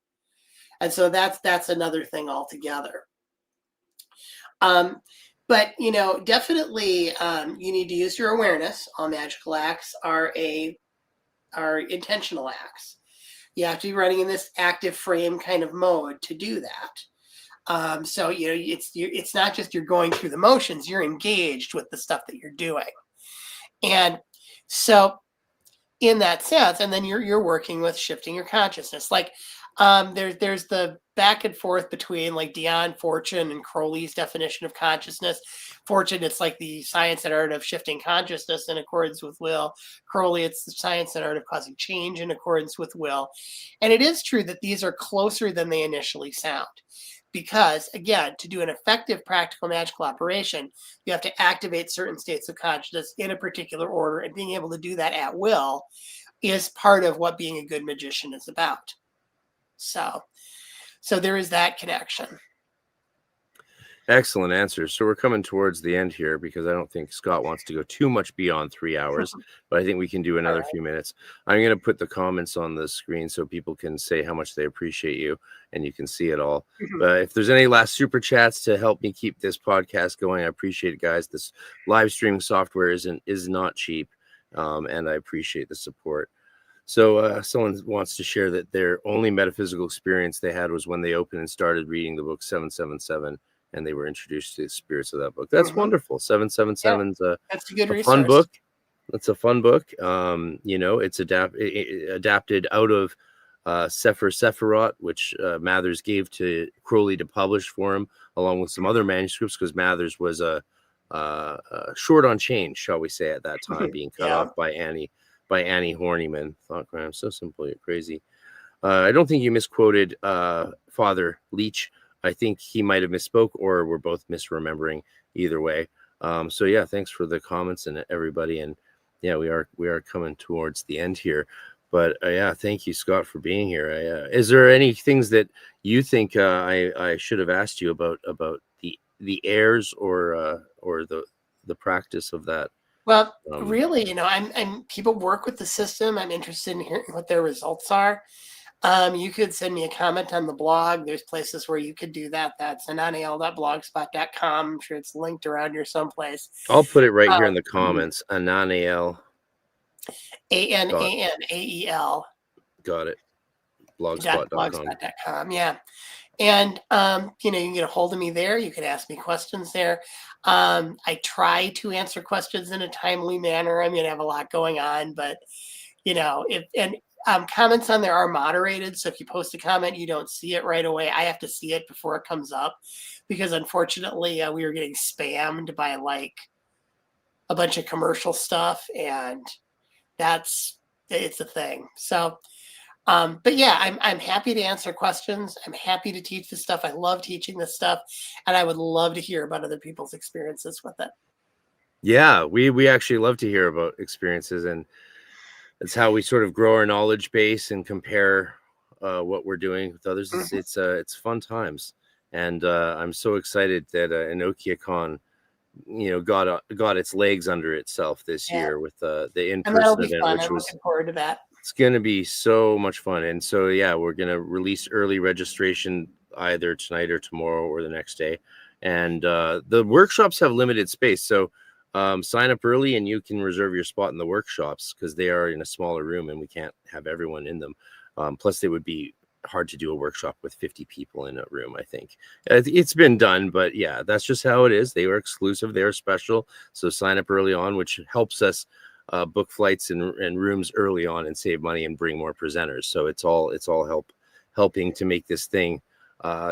And so that's another thing altogether. But, definitely you need to use your awareness. All magical acts are intentional acts. You have to be running in this active frame kind of mode to do that. So, it's not just you're going through the motions, you're engaged with the stuff that you're doing. And so in that sense, and then you're working with shifting your consciousness. Like there's the back and forth between like Dion Fortune and Crowley's definition of consciousness. Fortune, it's like the science and art of shifting consciousness in accordance with will. Crowley, it's the science and art of causing change in accordance with will. And it is true that these are closer than they initially sound. Because, again, to do an effective practical magical operation, you have to activate certain states of consciousness in a particular order, and being able to do that at will is part of what being a good magician is about. So there is that connection. Excellent answers. So we're coming towards the end here because I don't think Scott wants to go too much beyond 3 hours, but I think we can do another few minutes. I'm going to put the comments on the screen so people can say how much they appreciate you and you can see it all. But if there's any last super chats to help me keep this podcast going, I appreciate it, guys. This live streaming software is not cheap, and I appreciate the support. So someone wants to share that their only metaphysical experience they had was when they opened and started reading the book 777. And they were introduced to the spirits of that book. That's wonderful. 777's that's a good resource. Fun book. That's a fun book. It's adapted out of Sefer Sephiroth, which Mathers gave to Crowley to publish for him, along with some other manuscripts, because Mathers was short on change, shall we say, at that time, being cut off by Annie Horniman. Thought crime, so simple yet crazy. I don't think you misquoted Father Leach. I think he might have misspoke, or we're both misremembering. Either way, so yeah, thanks for the comments and everybody, and yeah, we are coming towards the end here, but yeah, thank you, Scott, for being here. Is there any things that you think I should have asked you about the airs or the practice of that? Well, really, I'm people work with the system. I'm interested in hearing what their results are. You could send me a comment on the blog. There's places where you could do that. That's ananael.blogspot.com. I'm sure it's linked around here someplace. I'll put it right here in the comments. Ananael. ANANAEL. Got it. Blogspot.com. Yeah. And, you can get a hold of me there. You can ask me questions there. I try to answer questions in a timely manner. I'm going to have a lot going on, but, comments on there are moderated. So if you post a comment, you don't see it right away. I have to see it before it comes up because unfortunately we were getting spammed by like a bunch of commercial stuff, and it's a thing. So, but yeah, I'm happy to answer questions. I'm happy to teach this stuff. I love teaching this stuff, and I would love to hear about other people's experiences with it. Yeah, we actually love to hear about experiences, and it's how we sort of grow our knowledge base and compare what we're doing with others. Mhm. It's fun times, and I'm so excited that EnochiaCon, got its legs under itself this Yeah, year with the and that'll in-person be event, fun. which I'm was looking forward to that. it's going to be so much fun. And so, yeah, we're going to release early registration either tonight or tomorrow or the next day. And the workshops have limited space. So sign up early and you can reserve your spot in the workshops because they are in a smaller room and we can't have everyone in them. Plus, they would be hard to do a workshop with 50 people in a room, I think. It's been done, but yeah, that's just how it is. They are exclusive, they are special. So sign up early on, which helps us book flights and rooms early on and save money and bring more presenters. So it's all helping to make this thing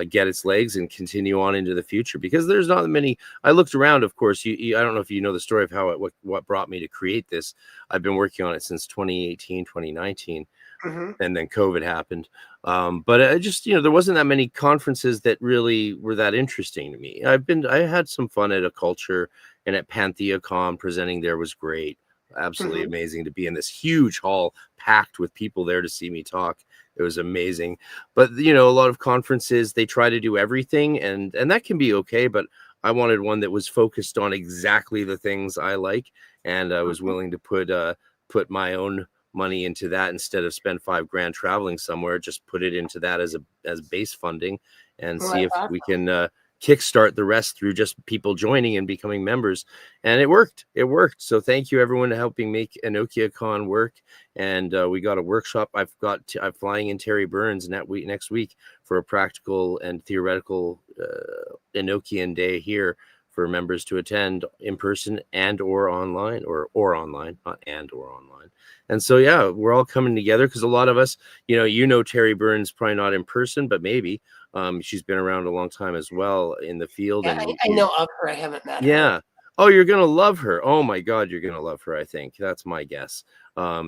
get its legs and continue on into the future, because there's not many. I looked around, of course. I don't know if you know the story of how what brought me to create this. I've been working on it since 2018, 2019, Hmm. and then COVID happened. But I just, there wasn't that many conferences that really were that interesting to me. I had some fun at a culture and at Pantheacon. Presenting there was great. Absolutely Hmm. amazing to be in this huge hall packed with people there to see me talk. It was amazing. But a lot of conferences, they try to do everything, and that can be okay, but I wanted one that was focused on exactly the things I like, and I was Hmm. willing to put my own money into that instead of spend $5,000 traveling somewhere. Just put it into that as base funding and Well, see that's if we awesome. can kickstart the rest through just people joining and becoming members. And it worked. So thank you everyone to helping make EnochiaCon work. And we got a workshop. I'm flying in Terry Burns next week for a practical and theoretical Enochian day here for members to attend in person and or online, or online, not and or online. And so, yeah, we're all coming together because a lot of us, Terry Burns, probably not in person, but maybe she's been around a long time as well in the field. Yeah, And I know of her. I haven't met her. yeah. Oh, you're gonna love her. Oh my God, you're gonna love her. I think that's my guess,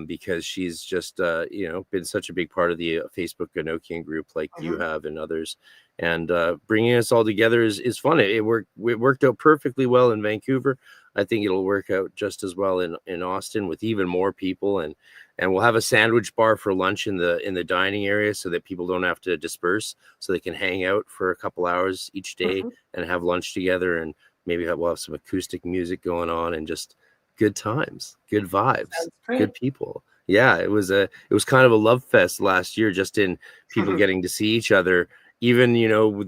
because she's just been such a big part of the Facebook Enochian group, like you Hmm. have and others, and bringing us all together is fun. It worked out perfectly well in Vancouver. I think it'll work out just as well in Austin with even more people, and we'll have a sandwich bar for lunch in the dining area so that people don't have to disperse, so they can hang out for a couple hours each day Hmm. and have lunch together. And maybe we'll have some acoustic music going on and just good times, good vibes, Sounds great. good people. Yeah, it was kind of a love fest last year, just in people getting to see each other, even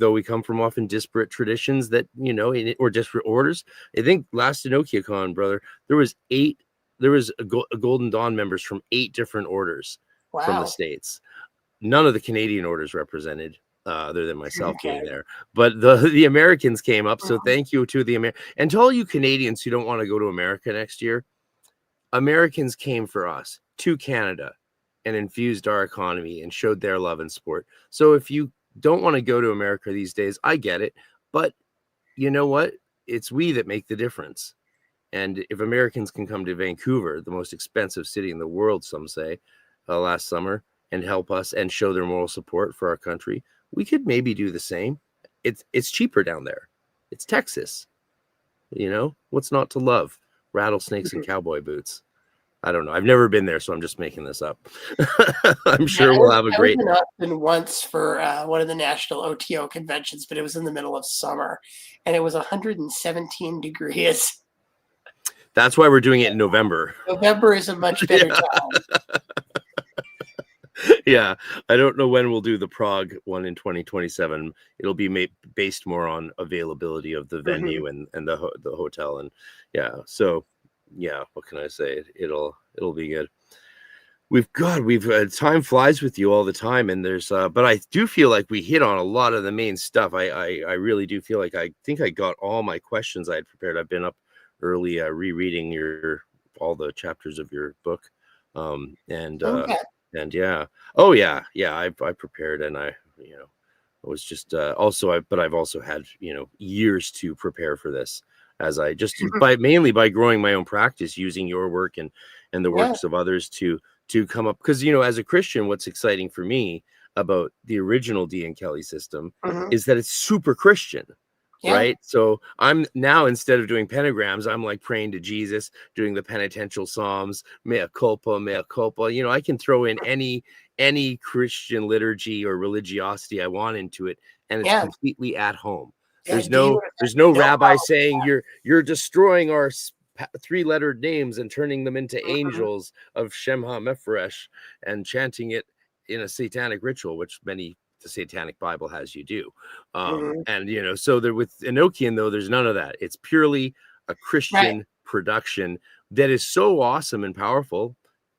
though we come from often disparate traditions that or disparate orders. I think last EnochiaCon, brother, there was a Golden Dawn members from 8 different orders from the Wow. States. None of the Canadian orders represented, other than myself being Okay. there. But the Americans came up, so Mhm. thank you to the and to all you Canadians who don't want to go to America next year. Americans came for us to Canada and infused our economy and showed their love and support. So if you don't want to go to America these days, I get it. But you know what? It's we that make the difference. And if Americans can come to Vancouver, the most expensive city in the world, some say, last summer, and help us and show their moral support for our country, we could maybe do the same. It's cheaper down there. It's Texas. What's not to love? Rattlesnakes and cowboy boots. I don't know. I've never been there, so I'm just making this up. I'm Yeah, sure we'll have a I was great. in Austin once for one of the national OTO conventions, but it was in the middle of summer, and it was 117 degrees. That's why we're doing it in November. November is a much better Yeah. time. Yeah, I don't know when we'll do the Prague one in 2027. It'll be based more on availability of the Mhm. venue and the hotel. And yeah, so yeah, what can I say? It'll be good. We've time flies with you all the time, and there's but I do feel like we hit on a lot of the main stuff. I really do feel like I think I got all my questions I had prepared. I've been up early rereading your all the chapters of your book, and Okay. yeah, oh yeah, I prepared, and I was just but I've also had years to prepare for this, as I just mainly by growing my own practice, using your work and the Yeah. works of others to come up, because as a Christian, what's exciting for me about the original Dee and Kelly system Mhm. is that it's super Christian. Yeah. Right. So I'm now, instead of doing pentagrams, I'm like praying to Jesus, doing the penitential psalms, mea culpa, mea culpa. You know, I can throw in any Christian liturgy or religiosity I want into it, and it's Yeah. completely at home. Yeah, There's Dee no would have no no rabbi problem. saying you're destroying our three-lettered names and turning them into Mhm. angels of Shem HaMephoresh and chanting it in a satanic ritual, which the Satanic Bible has you do. Mhm. And you know, so there with Enochian, though, there's none of that. It's purely a Right. Christian production that is so awesome and powerful,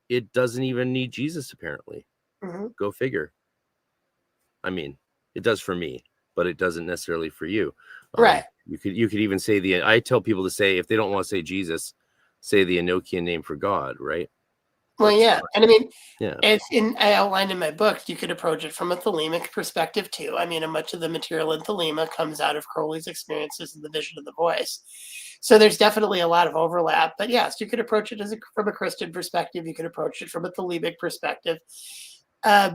it doesn't even need Jesus, apparently. Mhm. Go figure. I mean, it does for me, but it doesn't necessarily for you. Right. You could even say I tell people to say, if they don't want to say Jesus, say the Enochian name for God, right? Well, That's yeah. And I mean, yeah. I outlined in my book, you could approach it from a thelemic perspective too. I mean, much of the material in thelema comes out of Crowley's experiences in the vision of the voice. So there's definitely a lot of overlap. But yes, you could approach it from a Christian perspective. You could approach it from a thelemic perspective.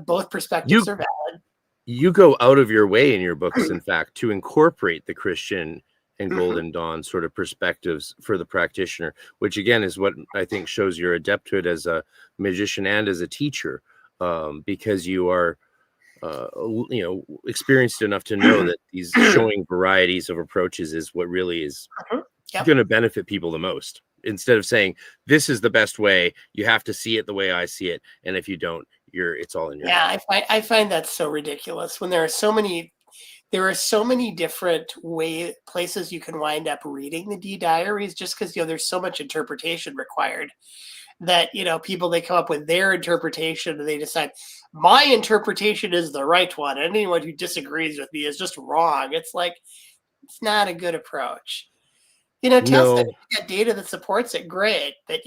Both perspectives are valid. You go out of your way in your books, in fact, to incorporate the Christian and Mhm. Golden Dawn sort of perspectives for the practitioner, which again is what I think shows your adepthood as a magician and as a teacher, because you are, experienced enough to know that these showing varieties of approaches is what really is Mhm. Yep. going to benefit people the most. Instead of saying this is the best way, you have to see it the way I see it, and if you don't, it's all in your head. Yeah, I find that so ridiculous when there are so many different places you can wind up reading the D diaries, just because there's so much interpretation required that people, they come up with their interpretation and they decide my interpretation is the right one, and anyone who disagrees with me is just wrong. It's like, it's not a good approach. Test it. No, If you got data that supports it, great, but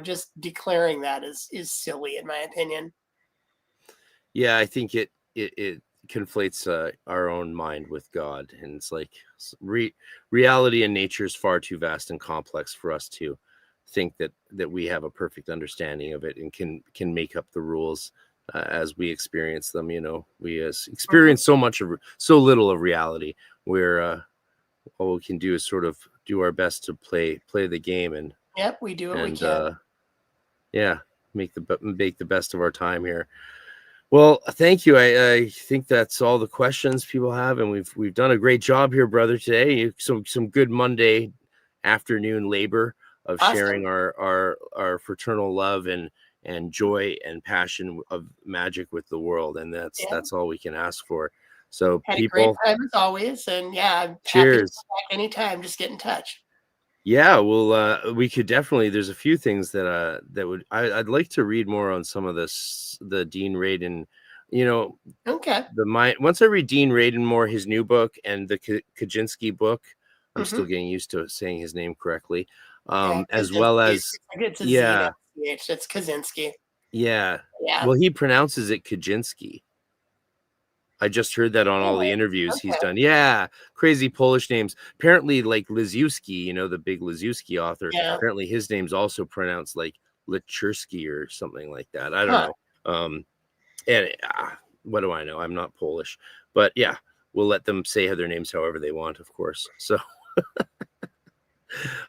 just declaring that is silly in my opinion. yeah, I think it conflates our own mind with God, and it's like reality and nature is far too vast and complex for us to think that we have a perfect understanding of it and can make up the rules as we experience them. You know, we Mhm. experience so little of reality, where all we can do is sort of do our best to play the game Yep, we do what we and can. yeah, make the best of our time here. Well, thank you. I think that's all the questions people have, and we've done a great job here, brother, today. Some good Monday afternoon labor of Awesome. sharing our fraternal love and joy and passion of magic with the world, and Yeah. that's all we can ask for. So, Had a great people, time as always, and yeah, I'm happy to come cheers. back anytime. Just get in touch. Yeah, well, we could definitely. There's a few things that I'd like to read more on some of the Dean Radin, you know, Okay. once I read Dean Radin more, his new book and the Kaczynski book, I'm still Mm-hmm. getting used to saying his name correctly. Yeah, As well Kaczynski. as It's a Z, yeah, not a CH. It's Kaczynski. yeah. Yeah. Well, he pronounces it Kaczynski. I just heard that on all the Oh, interviews he's okay. done. Yeah, crazy Polish names. Apparently, like Liszewski, the big Liszewski author. Yeah. Apparently, his name's also pronounced like Lichursky or something like that. I don't Huh. know. And what do I know? I'm not Polish, but yeah, we'll let them say their names however they want, of course. So,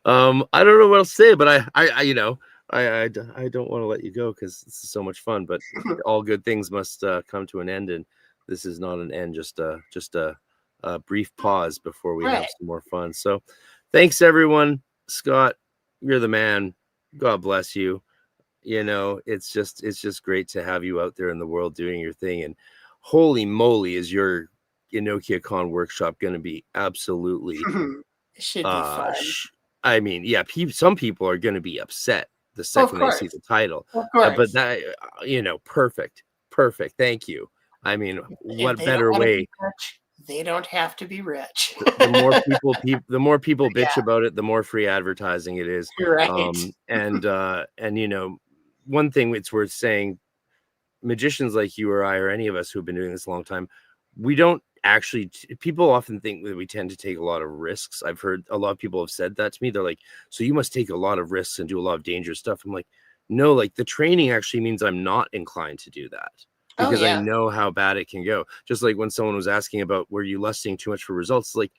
I don't know what else to say, but I don't want to let you go because this is so much fun. But all good things must come to an end, and this is not an end, just a brief pause before we have Right. some more fun. So, thanks everyone. Scott, you're the man. God bless you. It's just great to have you out there in the world doing your thing. And holy moly, is your Enochian Con workshop going to be absolutely It should be fun. I mean, yeah, some people are going to be upset the Of second they see course. the title. Of But course. that, perfect. Thank you. I mean, If what they don't better want to way? be rich, they don't have to be rich. The more people bitch Yeah, about it, the more free advertising it is. you're right. And one thing it's worth saying, magicians like you or I or any of us who've been doing this a long time, we don't actually, people often think that we tend to take a lot of risks. I've heard a lot of people have said that to me. They're like, so you must take a lot of risks and do a lot of dangerous stuff. I'm like, no, like the training actually means I'm not inclined to do that Oh because I yeah. know how bad it can go. Just like when someone was asking about, were you lusting too much for results? Like,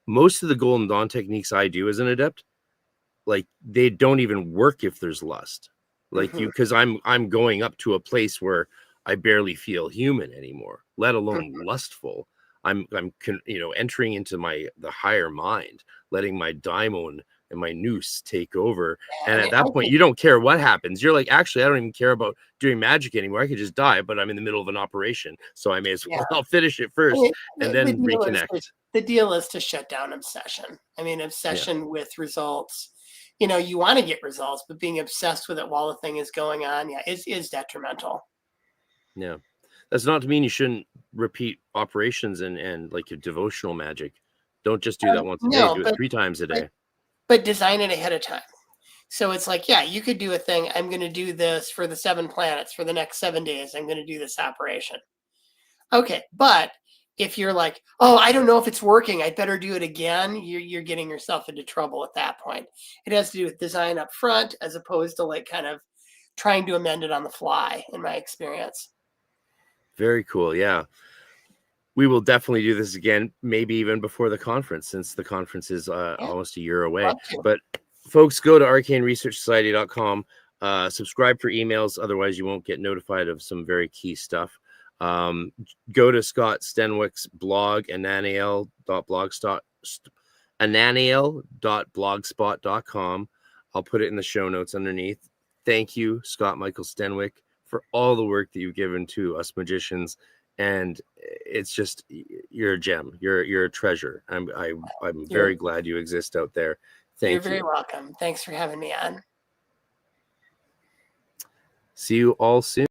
most of the Golden Dawn techniques I do as an adept, like they don't even work if there's lust. Like Mhm. you, because I'm going up to a place where I barely feel human anymore, let alone lustful. I'm entering into the higher mind, letting my daimon and my nous take over. And And at I that point, think, you don't care what happens. You're like, actually, I don't even care about doing magic anymore. I could just die, but I'm in the middle of an operation, so I may as yeah, well I'll finish it I first mean, and the then deal is reconnect. the deal is to shut down obsession. I mean, Yeah. obsession with results. You know, you want to get results, but being obsessed with it while the thing is going on, yeah, is detrimental. Yeah. That's not to mean you shouldn't repeat operations and like your devotional magic. Don't just do that once a day. No, Do it 3 times a but day. but design it ahead of time. So it's like, yeah, you could do a thing. I'm going to do this for the 7 planets for the next 7 days. I'm going to do this operation. Okay, but if you're like, oh, I don't know if it's working, I'd better do it again, you're getting yourself into trouble at that point. It has to do with design up front as opposed to like kind of trying to amend it on the fly, in my experience. Very cool. Yeah. We will definitely do this again, maybe even before the conference, since the conference is Yeah, almost a year away. love to. But folks, go to arcaneresearchsociety.com, subscribe for emails. Otherwise, you won't get notified of some very key stuff. Go to Scott Stenwick's blog, ananiel.blogspot.com. I'll put it in the show notes underneath. Thank you, Scott Michael Stenwick, for all the work that you've given to us magicians. And it's just, you're a gem. You're a treasure. I'm very glad you exist out there. You're Thank very you. welcome. Thanks for having me on. See you all soon.